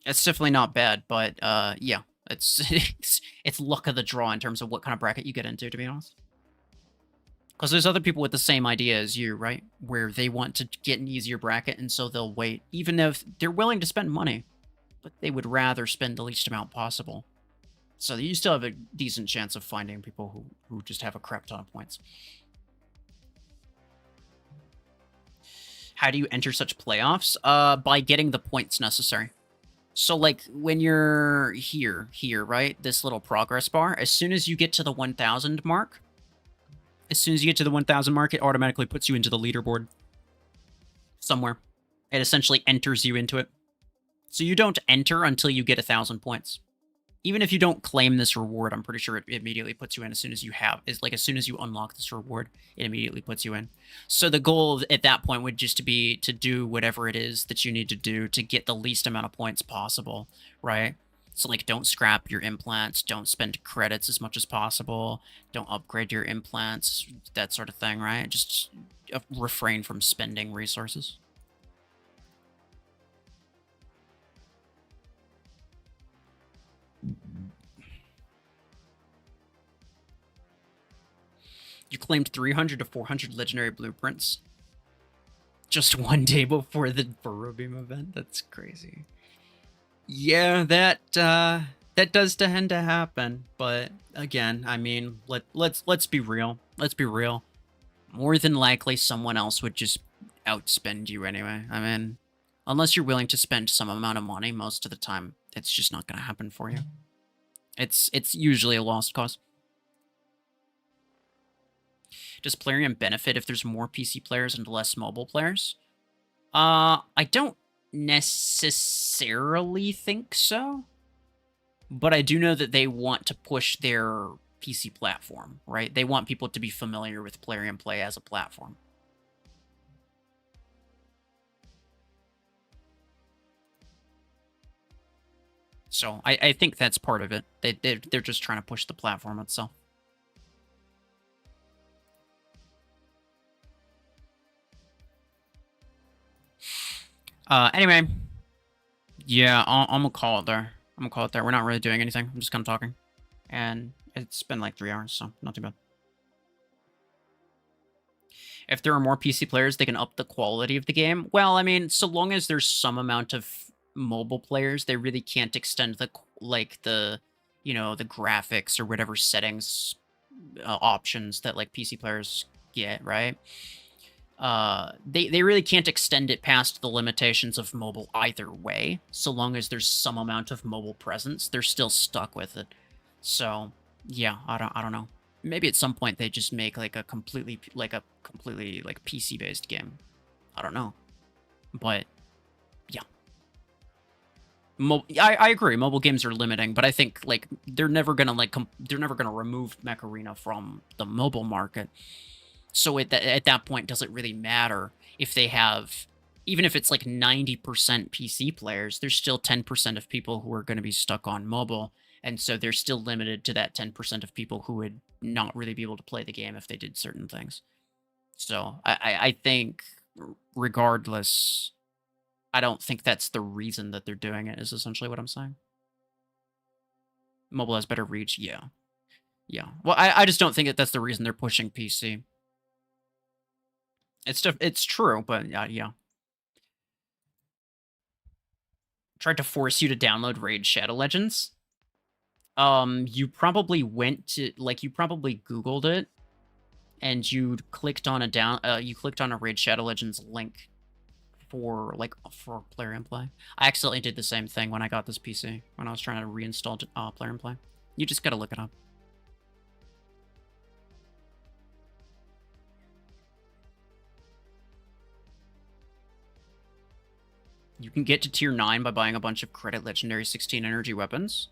Speaker 1: It's definitely not bad, but yeah, it's luck of the draw in terms of what kind of bracket you get into, to be honest. Because there's other people with the same idea as you, right? Where they want to get an easier bracket, and so they'll wait, even if they're willing to spend money, but they would rather spend the least amount possible. So you still have a decent chance of finding people who just have a crap ton of points. How do you enter such playoffs? By getting the points necessary. So, like, when you're here, right? This little progress bar, as soon as you get to the 1,000 mark, it automatically puts you into the leaderboard somewhere. It essentially enters you into it. So you don't enter until you get 1,000 points. Even if you don't claim this reward, I'm pretty sure it immediately puts you in as soon as you as soon as you unlock this reward, it immediately puts you in. So the goal at that point would just be to do whatever it is that you need to do to get the least amount of points possible, right? So, like, don't scrap your implants, don't spend credits as much as possible, don't upgrade your implants, that sort of thing, right? Just refrain from spending resources. You claimed 300 to 400 legendary blueprints. just one day before the Burrow-Beam event. That's crazy. Yeah, that does tend to happen, but again, I mean, let's be real. Let's be real. More than likely, someone else would just outspend you anyway. I mean, unless you're willing to spend some amount of money, most of the time, it's just not going to happen for you. It's usually a lost cause. Does Plarium benefit if there's more PC players and less mobile players? I don't necessarily think so. But I do know that they want to push their PC platform, right? They want people to be familiar with Plarium Play as a platform. So I think that's part of it. They're just trying to push the platform itself. Anyway. Yeah, I'm gonna call it there. I'm gonna call it there. We're not really doing anything. I'm just kind of talking. And it's been like 3 hours, so not too bad. If there are more PC players, they can up the quality of the game. Well, I mean, so long as there's some amount of mobile players, they really can't extend the, like, the, you know, the graphics or whatever settings options that, like, PC players get, right? They really can't extend it past the limitations of mobile either way. So long as there's some amount of mobile presence, they're still stuck with it. So, yeah, I don't know. Maybe at some point they just make like a completely PC based game. I don't know, but yeah, I agree. Mobile games are limiting, but I think like they're never gonna remove Mech Arena from the mobile market. So at that point, does it really matter if they have, even if it's like 90% PC players, there's still 10% of people who are going to be stuck on mobile. And so they're still limited to that 10% of people who would not really be able to play the game if they did certain things. So I think regardless, I don't think that's the reason that they're doing it, is essentially what I'm saying. Mobile has better reach. Yeah. Yeah. Well, I just don't think that that's the reason they're pushing PC. It's true, but yeah. Tried to force you to download Raid Shadow Legends. You probably went to, like, you probably Googled it, and you clicked on a Raid Shadow Legends link for Plarium Play. I accidentally did the same thing when I got this PC, when I was trying to reinstall Plarium Play. You just gotta look it up. You can get to tier 9 by buying a bunch of credit legendary 16 energy weapons.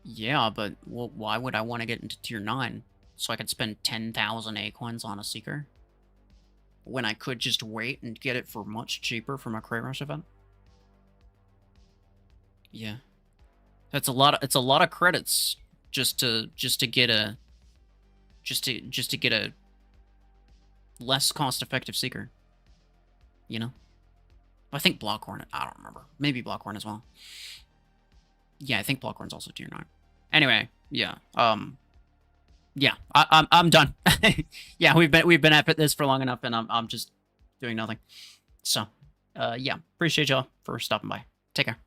Speaker 1: Yeah, but well, why would I want to get into tier 9? So I could spend 10,000 A-coins on a Seeker? When I could just wait and get it for much cheaper from a Crate Rush event? Yeah. It's a lot of credits just to get a less cost-effective Seeker. You know? I think Blockhorn, I don't remember. Maybe Blockhorn as well. Yeah, I think Blockhorn's also tier 9. Anyway, yeah. Yeah, I'm done. Yeah, we've been at this for long enough, and I'm just doing nothing. So, yeah, appreciate y'all for stopping by. Take care.